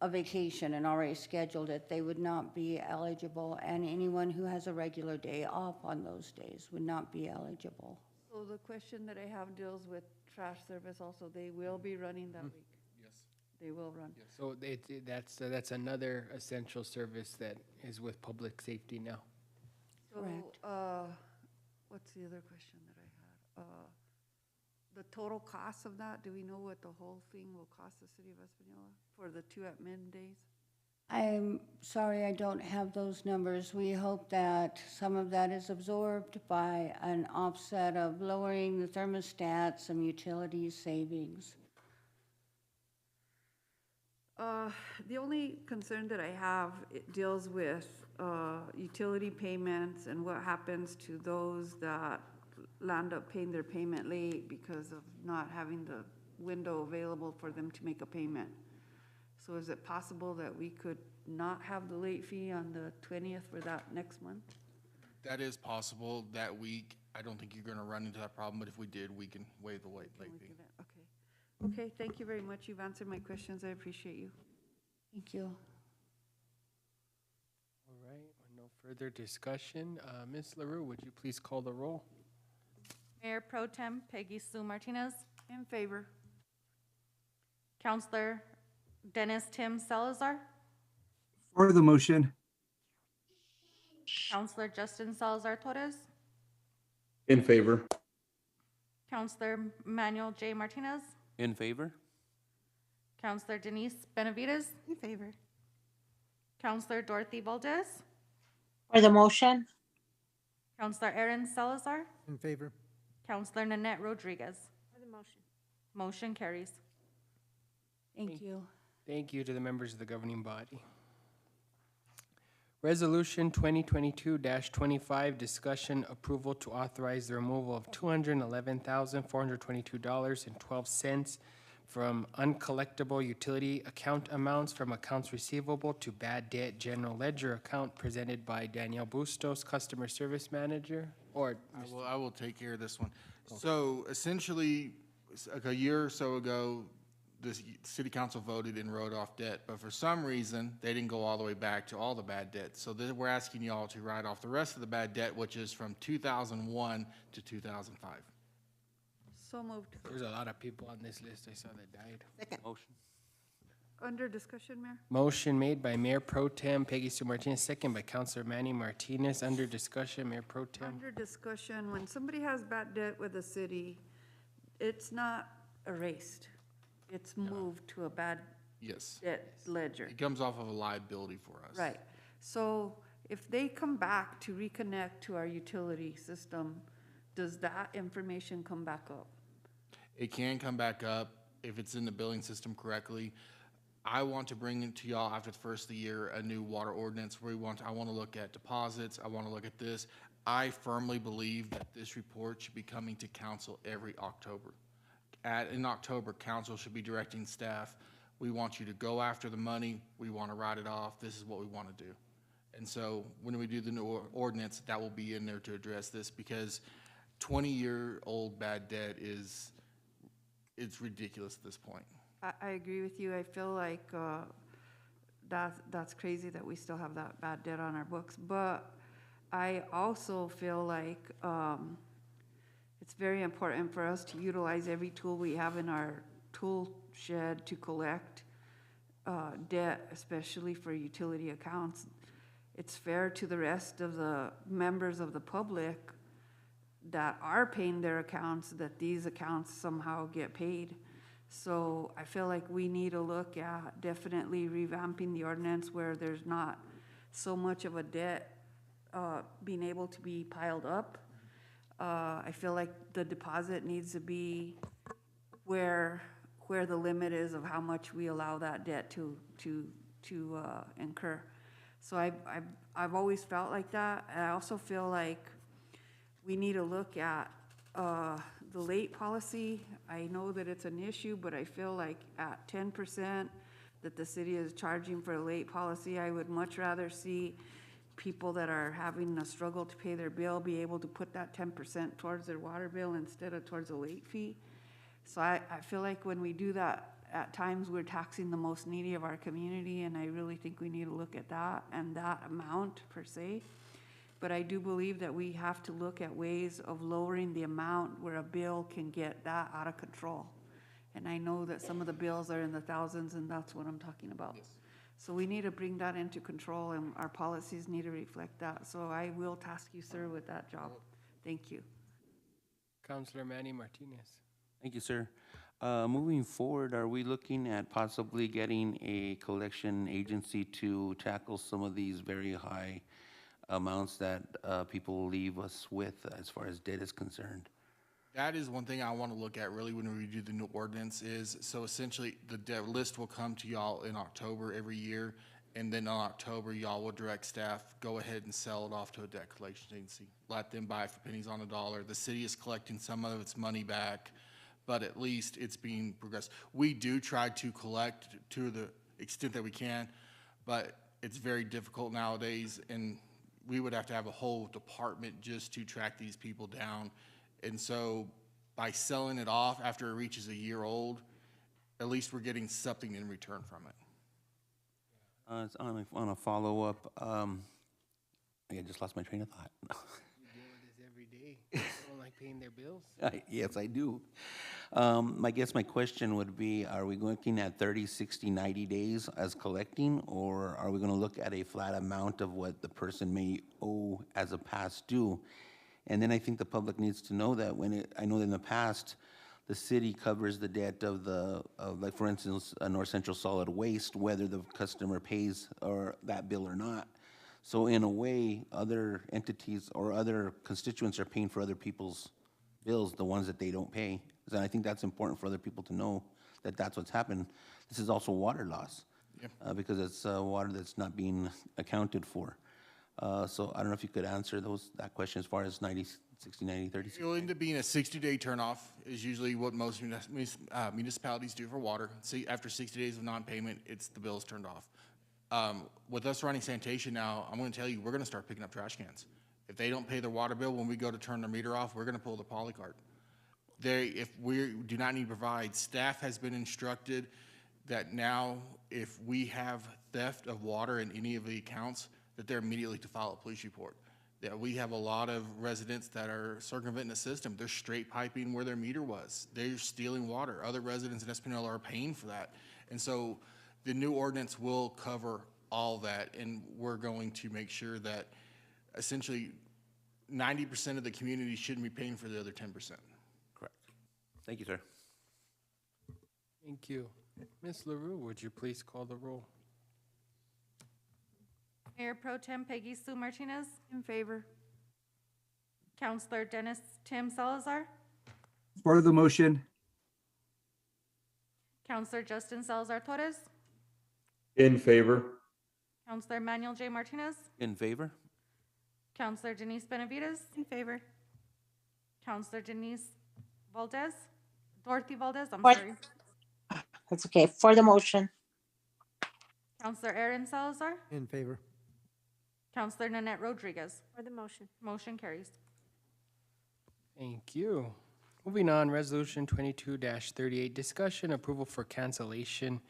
a vacation and already scheduled it, they would not be eligible, and anyone who has a regular day off on those days would not be eligible. So the question that I have deals with trash service also. They will be running that week? Yes. They will run? So that's another essential service that is with public safety now. Correct. What's the other question that I had? The total cost of that, do we know what the whole thing will cost the city of Espanola for the 2 admin days? I'm sorry, I don't have those numbers. We hope that some of that is absorbed by an offset of lowering the thermostat, some utility savings. The only concern that I have, it deals with utility payments and what happens to those that land up paying their payment late because of not having the window available for them to make a payment. So is it possible that we could not have the late fee on the 20th for that next month? That is possible that week. I don't think you're gonna run into that problem, but if we did, we can waive the late fee. Okay, thank you very much. You've answered my questions. I appreciate you. Thank you. All right, no further discussion. Ms. LaRue, would you please call the roll? Mayor Pro Tem Peggy Sue Martinez. In favor. Councilor Dennis Tim Salazar. For the motion. Councilor Justin Salazar Torres. In favor. Councilor Manuel J. Martinez. In favor? Councilor Denise Benavides. In favor. Councilor Dorothy Valdez. For the motion? Councilor Aaron Salazar. In favor. Councilor Nanette Rodriguez. For the motion. Motion carries. Thank you. Thank you to the members of the governing body. Resolution 2022-25, discussion approval to authorize the removal of $211,422.12 from uncollectible utility account amounts from accounts receivable to bad debt general ledger account, presented by Danielle Bustos, Customer Service Manager, or I will take care of this one. So essentially, like a year or so ago, the city council voted and wrote off debt, but for some reason, they didn't go all the way back to all the bad debt. So we're asking y'all to write off the rest of the bad debt, which is from 2001 to 2005. So moved. there's a lot of people on this list I saw that died. Motion. Under discussion, Mayor? Motion made by Mayor Pro Tem Peggy Sue Martinez, second by Councilor Manny Martinez. Under discussion, Mayor Pro Tem. Under discussion, when somebody has bad debt with the city, it's not erased. It's moved to a bad Yes. debt ledger. It comes off of a liability for us. Right. So if they come back to reconnect to our utility system, does that information come back up? It can come back up if it's in the billing system correctly. I want to bring it to y'all after the first of the year, a new water ordinance where I want to look at deposits. I want to look at this. I firmly believe that this report should be coming to council every October. In October, council should be directing staff, we want you to go after the money, we want to write it off, this is what we want to do. And so when we do the new ordinance, that will be in there to address this, because 20-year-old bad debt it's ridiculous at this point. I agree with you. I feel like that's crazy that we still have that bad debt on our books. But I also feel like it's very important for us to utilize every tool we have in our tool shed to collect debt, especially for utility accounts. It's fair to the rest of the members of the public that are paying their accounts that these accounts somehow get paid. So I feel like we need to look at definitely revamping the ordinance where there's not so much of a debt being able to be piled up. I feel like the deposit needs to be where the limit is of how much we allow that debt to incur. So I've always felt like that. And I also feel like we need to look at the late policy. I know that it's an issue, but I feel like at 10% that the city is charging for a late policy, I would much rather see people that are having a struggle to pay their bill be able to put that 10% towards their water bill instead of towards a late fee. So I feel like when we do that, at times we're taxing the most needy of our community, and I really think we need to look at that and that amount per se. But I do believe that we have to look at ways of lowering the amount where a bill can get that out of control. And I know that some of the bills are in the thousands, and that's what I'm talking about. Yes. So we need to bring that into control, and our policies need to reflect that. So I will task you, sir, with that job. Thank you. Councilor Manny Martinez. Thank you, sir. Moving forward, are we looking at possibly getting a collection agency to tackle some of these very high amounts that people leave us with as far as debt is concerned? That is one thing I want to look at really when we do the new ordinance is, so essentially the debt list will come to y'all in October every year, and then in October y'all will direct staff, go ahead and sell it off to a debt collection agency. Let them buy it for pennies on the dollar. The city is collecting some of its money back, but at least it's being progressed. We do try to collect to the extent that we can, but it's very difficult nowadays, and we would have to have a whole department just to track these people down. And so by selling it off after it reaches a year old, at least we're getting something in return from it. On a follow-up, I just lost my train of thought. You deal with this every day. You don't like paying their bills? Yes, I do. I guess my question would be, are we looking at 30, 60, 90 days as collecting, or are we going to look at a flat amount of what the person may owe as a past due? And then I think the public needs to know that I know that in the past, the city covers the debt of like for instance, North Central Solid Waste, whether the customer pays or that bill or not. So in a way, other entities or other constituents are paying for other people's bills, the ones that they don't pay. And I think that's important for other people to know that that's what's happened. This is also water loss. Because it's water that's not being accounted for. So I don't know if you could answer that question as far as 90, 60, 90, 30. It'll end up being a 60-day turnoff is usually what most municipalities do for water. See, after 60 days of non-payment, the bill's turned off. With us running sanitation now, I'm gonna tell you, we're gonna start picking up trash cans. If they don't pay their water bill when we go to turn their meter off, we're gonna pull the polycart. If we do not need to provide, staff has been instructed that now if we have theft of water in any of the accounts, that they're immediately to file a police report. That we have a lot of residents that are circumventing the system. They're straight piping where their meter was. They're stealing water. Other residents in Espanola are paying for that. And so the new ordinance will cover all that, and we're going to make sure that essentially 90% of the community shouldn't be paying for the other 10%. Correct. Thank you, sir. Thank you. Ms. LaRue, would you please call the roll? Mayor Pro Tem Peggy Sue Martinez. In favor. Counselor Dennis Tim Salazar. For the motion. Counselor Justin Salazar Torres. In favor. Counselor Manuel J. Martinez. In favor? Counselor Denise Benavides. In favor. Counselor Denise Valdez. Dorothy Valdez, I'm What? sorry. That's okay. For the motion. Counselor Aaron Salazar. In favor. Counselor Nanette Rodriguez. For the motion. Motion carries. Thank you. Moving on, Resolution 22-38, discussion approval for cancellation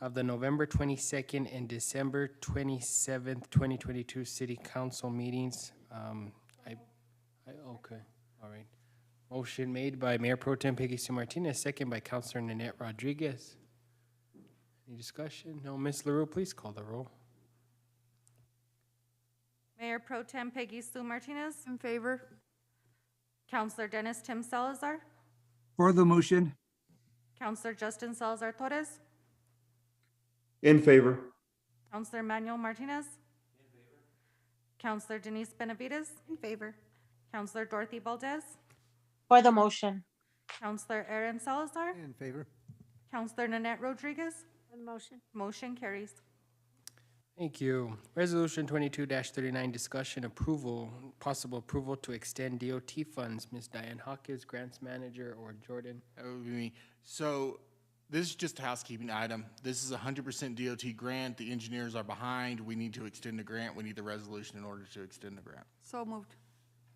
of the November 22nd and December 27th, 2022 City Council meetings. Okay, all right. Motion made by Mayor Pro Tem Peggy Sue Martinez, second by Counselor Nanette Rodriguez. Any discussion? No. Ms. LaRue, please call the roll. Mayor Pro Tem Peggy Sue Martinez. In favor. Counselor Dennis Tim Salazar. For the motion. Counselor Justin Salazar Torres. In favor. Counselor Manuel Martinez. In favor. Counselor Denise Benavides. In favor. Counselor Dorothy Valdez. For the motion. Counselor Aaron Salazar. In favor. Counselor Nanette Rodriguez. For the motion. Motion carries. Thank you. Resolution 22-39, discussion approval, possible approval to extend DOT funds. Ms. Diane Hawkins, Grants Manager, or Jordan? That would be me. So this is just a housekeeping item. This is a 100% DOT grant. The engineers are behind. We need to extend the grant. We need the resolution in order to extend the grant. So moved.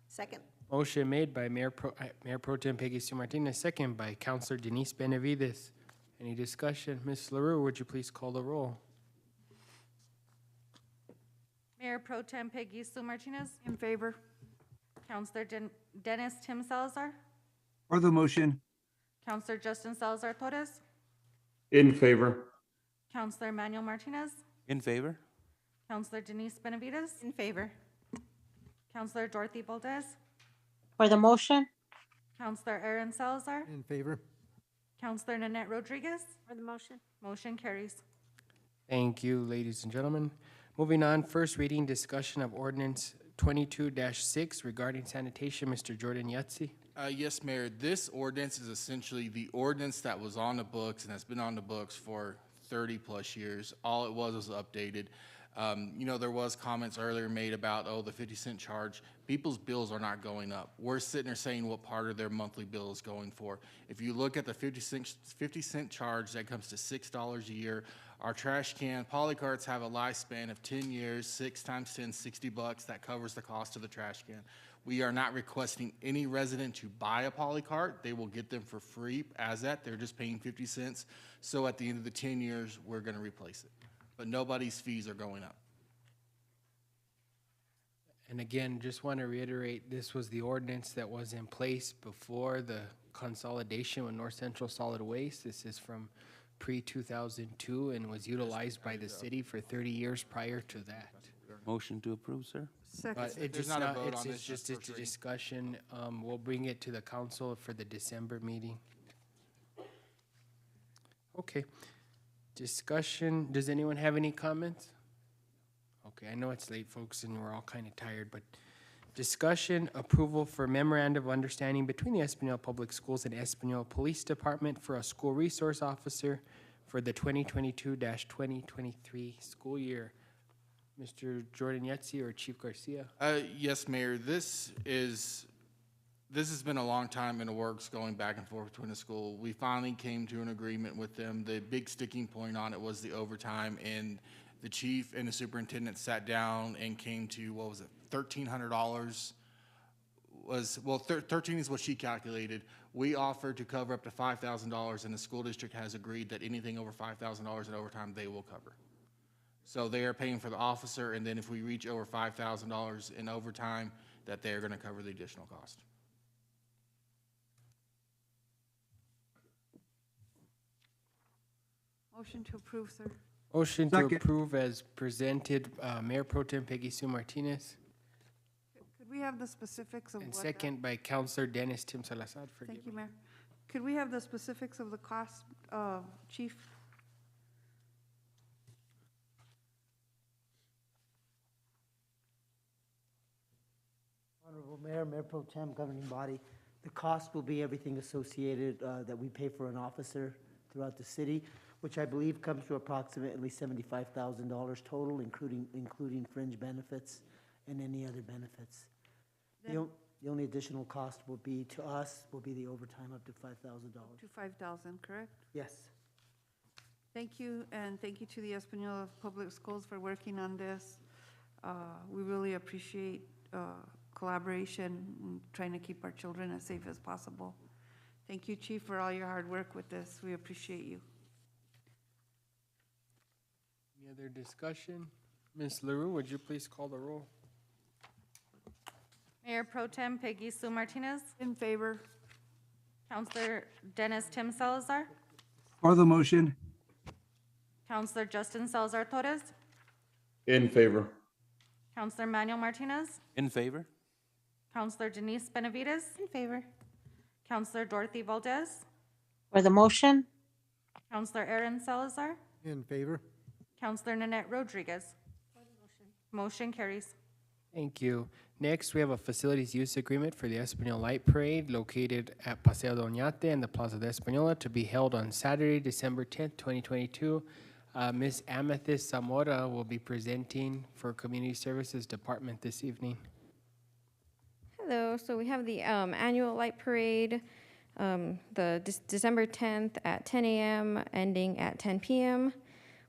Second. Motion made by Mayor Pro Tem Peggy Sue Martinez, second by Counselor Denise Benavides. Any discussion? Ms. LaRue, would you please call the roll? Mayor Pro Tem Peggy Sue Martinez. In favor. Counselor Dennis Tim Salazar. For the motion. Counselor Justin Salazar Torres. In favor. Counselor Manuel Martinez. In favor? Counselor Denise Benavides. In favor. Counselor Dorothy Valdez. For the motion. Counselor Aaron Salazar. In favor. Counselor Nanette Rodriguez. For the motion. Motion carries. Thank you, ladies and gentlemen. Moving on, first reading discussion of ordinance 22-6 regarding sanitation. Mr. Jordan Yetzi. Yes, Mayor. This ordinance is essentially the ordinance that was on the books and has been on the books for 30-plus years. All it was updated. You know, there was comments earlier made about, oh, the 50-cent charge. People's bills are not going up. We're sitting there saying what part of their monthly bill is going for. If you look at the 50-cent charge, that comes to $6 a year. Our trash can, polycarts have a lifespan of 10 years, 6 times 10, $60. That covers the cost of the trash can. We are not requesting any resident to buy a polycart. They will get them for free as that. They're just paying 50 cents. So at the end of the 10 years, we're going to replace it. But nobody's fees are going up. And again, just want to reiterate, this was the ordinance that was in place before the consolidation with North Central Solid Waste. This is from pre-2002 and was utilized by the city for 30 years prior to that. Motion to approve, sir? But it There's just not a not, vote it's on it's this, just, just it's a first reading. discussion. We'll bring it to the council for the December meeting. Okay. Discussion, does anyone have any comments? Okay, I know it's late, folks, and we're all kind of tired, but Discussion, approval for memorandum of understanding between the Espanola Public Schools and Espanola Police Department for a school resource officer for the 2022-2023 school year. Mr. Jordan Yetzi or Chief Garcia? Yes, Mayor, this has been a long time in the works, going back and forth between the school. We finally came to an agreement with them. The big sticking point on it was the overtime, and the chief and the superintendent sat down and came to, what was it, $1,300 13 is what she calculated. We offered to cover up to $5,000, and the school district has agreed that anything over $5,000 in overtime, they will cover. So they are paying for the officer, and then if we reach over $5,000 in overtime, that they are going to cover the additional cost. Motion to approve, sir. Motion to Second. approve as presented, Mayor Pro Tem Peggy Sue Martinez, Could we have the specifics of and what? second by Counselor Dennis Tim Salazar. Thank you, Mayor. Could we have the specifics of the cost, Chief? Honorable Mayor, Mayor Pro Tem, governing body, the cost will be everything associated that we pay for an officer throughout the city, which I believe comes to approximately $75,000 total, including fringe benefits and any other benefits. The only additional cost will be to us, will be the overtime up to $5,000. To 5,000, correct? Yes. Thank you, and thank you to the Espanola Public Schools for working on this. We really appreciate collaboration and trying to keep our children as safe as possible. Thank you, Chief, for all your hard work with this. We appreciate you. Any other discussion? Ms. LaRue, would you please call the roll? Mayor Pro Tem Peggy Sue Martinez, In favor? Counselor Dennis Tim Salazar, For the motion. Counselor Justin Salazar Torres, In favor. Counselor Manuel Martinez, In favor? Counselor Denise Benavides, In favor. Counselor Dorothy Valdez, For the motion? Counselor Aaron Salazar, In favor? Counselor Nanette Rodriguez. Motion carries. Thank you. Next, we have a facilities use agreement for the Espanola Light Parade located at Paseo de Oñate and the Plaza de Espanola to be held on Saturday, December 10th, 2022. Ms. Amethyst Zamora will be presenting for Community Services Department this evening. Hello, so we have the annual light parade, December 10th at 10 a.m., ending at 10 p.m.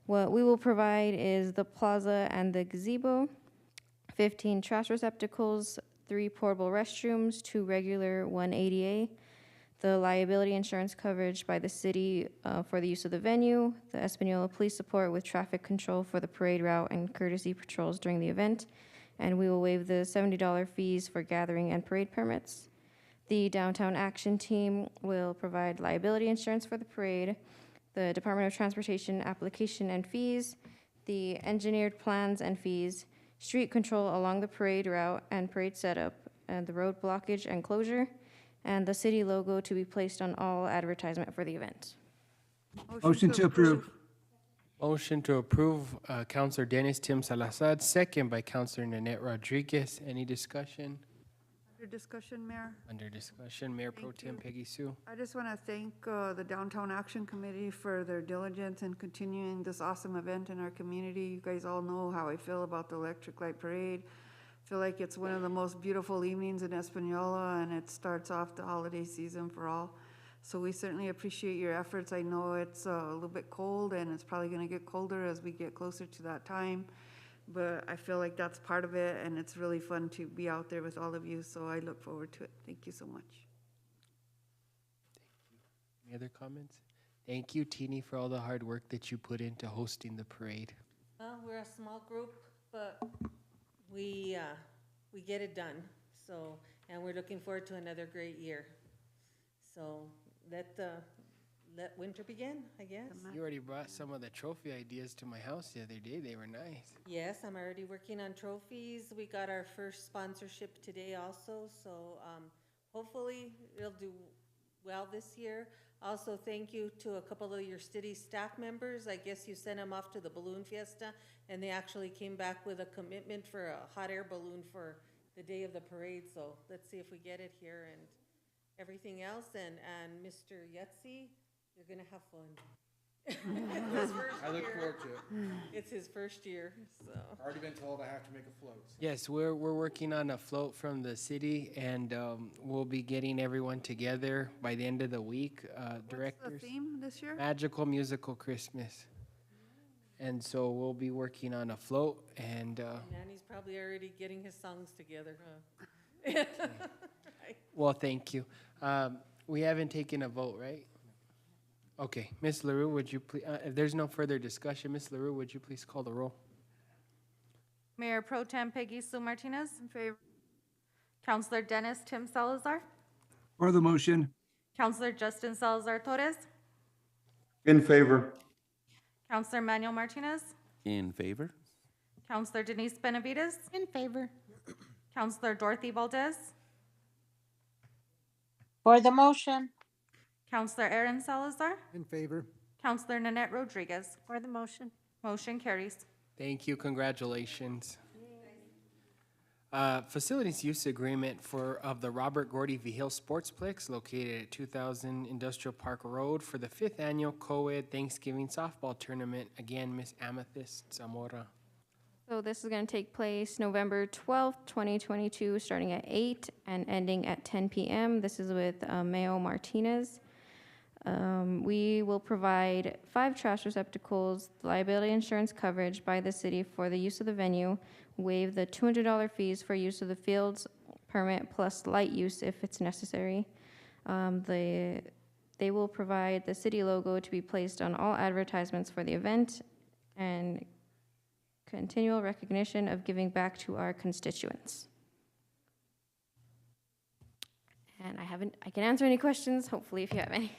What we will provide is the plaza and the gazebo, 15 trash receptacles, 3 portable restrooms, 2 regular, 1 ADA, the liability insurance coverage by the city for the use of the venue, the Espanola Police support with traffic control for the parade route and courtesy patrols during the event, and we will waive the $70 fees for gathering and parade permits. The Downtown Action Team will provide liability insurance for the parade, the Department of Transportation application and fees, the engineered plans and fees, street control along the parade route and parade setup, and the road blockage and closure, and the city logo to be placed on all advertisement for the event. Motion to approve. Motion to approve, Counselor Dennis Tim Salazar, second by Counselor Nanette Rodriguez. Any discussion? Under discussion, Mayor? Under discussion, Mayor Pro Tem Peggy Sue. I just want to thank the Downtown Action Committee for their diligence in continuing this awesome event in our community. You guys all know how I feel about the Electric Light Parade. I feel like it's one of the most beautiful evenings in Espanola, and it starts off the holiday season for all. So we certainly appreciate your efforts. I know it's a little bit cold, and it's probably going to get colder as we get closer to that time. But I feel like that's part of it, and it's really fun to be out there with all of you, so I look forward to it. Thank you so much. Any other comments? Thank you, Teeny, for all the hard work that you put into hosting the parade. Well, we're a small group, but we get it done. So, and we're looking forward to another great year. So let winter begin, I guess. You already brought some of the trophy ideas to my house the other day. They were nice. Yes, I'm already working on trophies. We got our first sponsorship today also, so hopefully it'll do well this year. Also, thank you to a couple of your city staff members. I guess you sent them off to the balloon fiesta, and they actually came back with a commitment for a hot air balloon for the day of the parade, so let's see if we get it here and everything else. And Mr. Yetzi, you're gonna have fun. His first I look year. forward to it. It's his first year, so. Already been told I have to make a float. Yes, we're working on a float from the city, and we'll be getting everyone together by the end of the week. Directors. What's the theme this year? Magical Musical Christmas. And so we'll be working on a float, and Nanny's probably already getting his songs together, huh? well, thank you. We haven't taken a vote, right? Okay, Ms. LaRue, would you please, if there's no further discussion, Ms. LaRue, would you please call the roll? Mayor Pro Tem Peggy Sue Martinez. In favor. Counselor Dennis Tim Salazar. For the motion. Counselor Justin Salazar Torres. In favor. Counselor Manuel Martinez. In favor? Counselor Denise Benavides. In favor. Counselor Dorothy Valdez. For the motion. Counselor Aaron Salazar. In favor. Counselor Nanette Rodriguez. For the motion. Motion carries. Thank you, congratulations. Facilities use agreement of the Robert Gordy Vigil Sportsplex located at 2000 Industrial Park Road for the 5th Annual Co-ed Thanksgiving Softball Tournament. Again, Miss Amethyst Zamora. So this is going to take place November 12th, 2022, starting at 8 and ending at 10 p.m. This is with Mayo Martinez. We will provide 5 trash receptacles, liability insurance coverage by the city for the use of the venue, waive the $200 fees for use of the fields permit plus light use if it's necessary. They will provide the city logo to be placed on all advertisements for the event and continual recognition of giving back to our constituents. And I can answer any questions, hopefully, if you have any.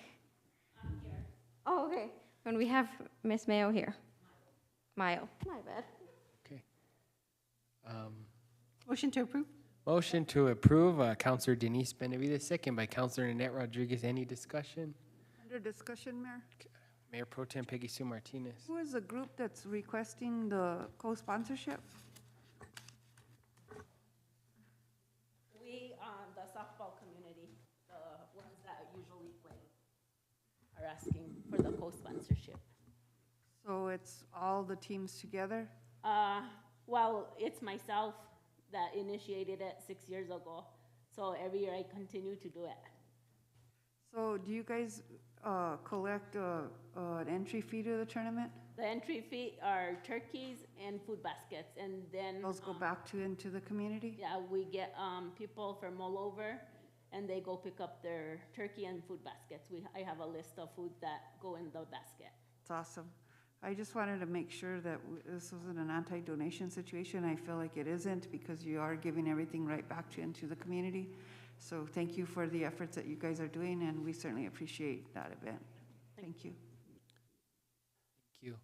Oh, okay. When we have Miss Mayo here. Mayo, my bad. Motion to approve? Motion to approve, Counselor Denise Benavides, second by Counselor Nanette Rodriguez. Any discussion? Under discussion, Mayor. Mayor Pro Tem Peggy Sue Martinez. Who is the group that's requesting the co-sponsorship? We, the softball community, the ones that usually play, are asking for the co-sponsorship. So it's all the teams together? Well, it's myself that initiated it 6 years ago, so every year I continue to do it. So do you guys collect an entry fee to the tournament? The entry fee are turkeys and food baskets, and then Those go back into the community? yeah, we get people from all over, and they go pick up their turkey and food baskets. I have a list of food that go in the basket. It's awesome. I just wanted to make sure that this wasn't an anti-donation situation. I feel like it isn't, because you are giving everything right back into the community. So thank you for the efforts that you guys are doing, and we certainly appreciate that event. Thank you. Thank you.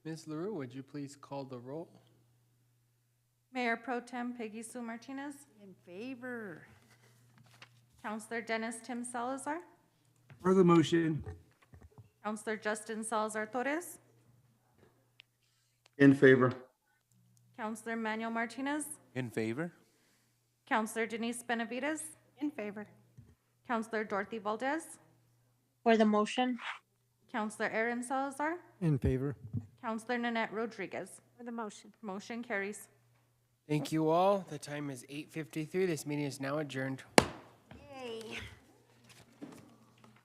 Ms. LaRue, would you please call the roll? Mayor Pro Tem Peggy Sue Martinez. In favor. Counselor Dennis Tim Salazar. For the motion. Counselor Justin Salazar Torres. In favor. Counselor Manuel Martinez. In favor? Counselor Denise Benavides. In favor. Counselor Dorothy Valdez. For the motion. Counselor Aaron Salazar. In favor. Counselor Nanette Rodriguez. For the motion. Motion carries. Thank you all. The time is 8:53. This meeting is now adjourned. Yay.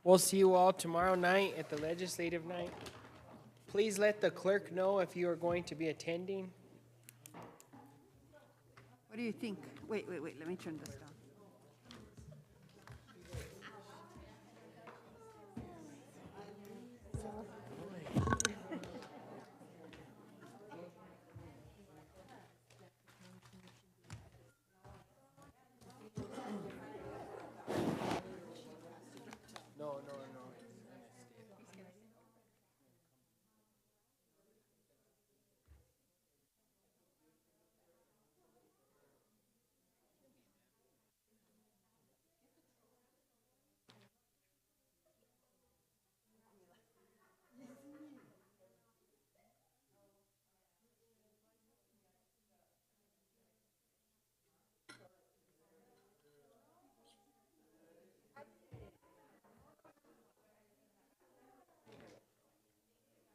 We'll see you all tomorrow night at the legislative night. Please let the clerk know if you are going to be attending. What do you think? Wait, let me turn this down.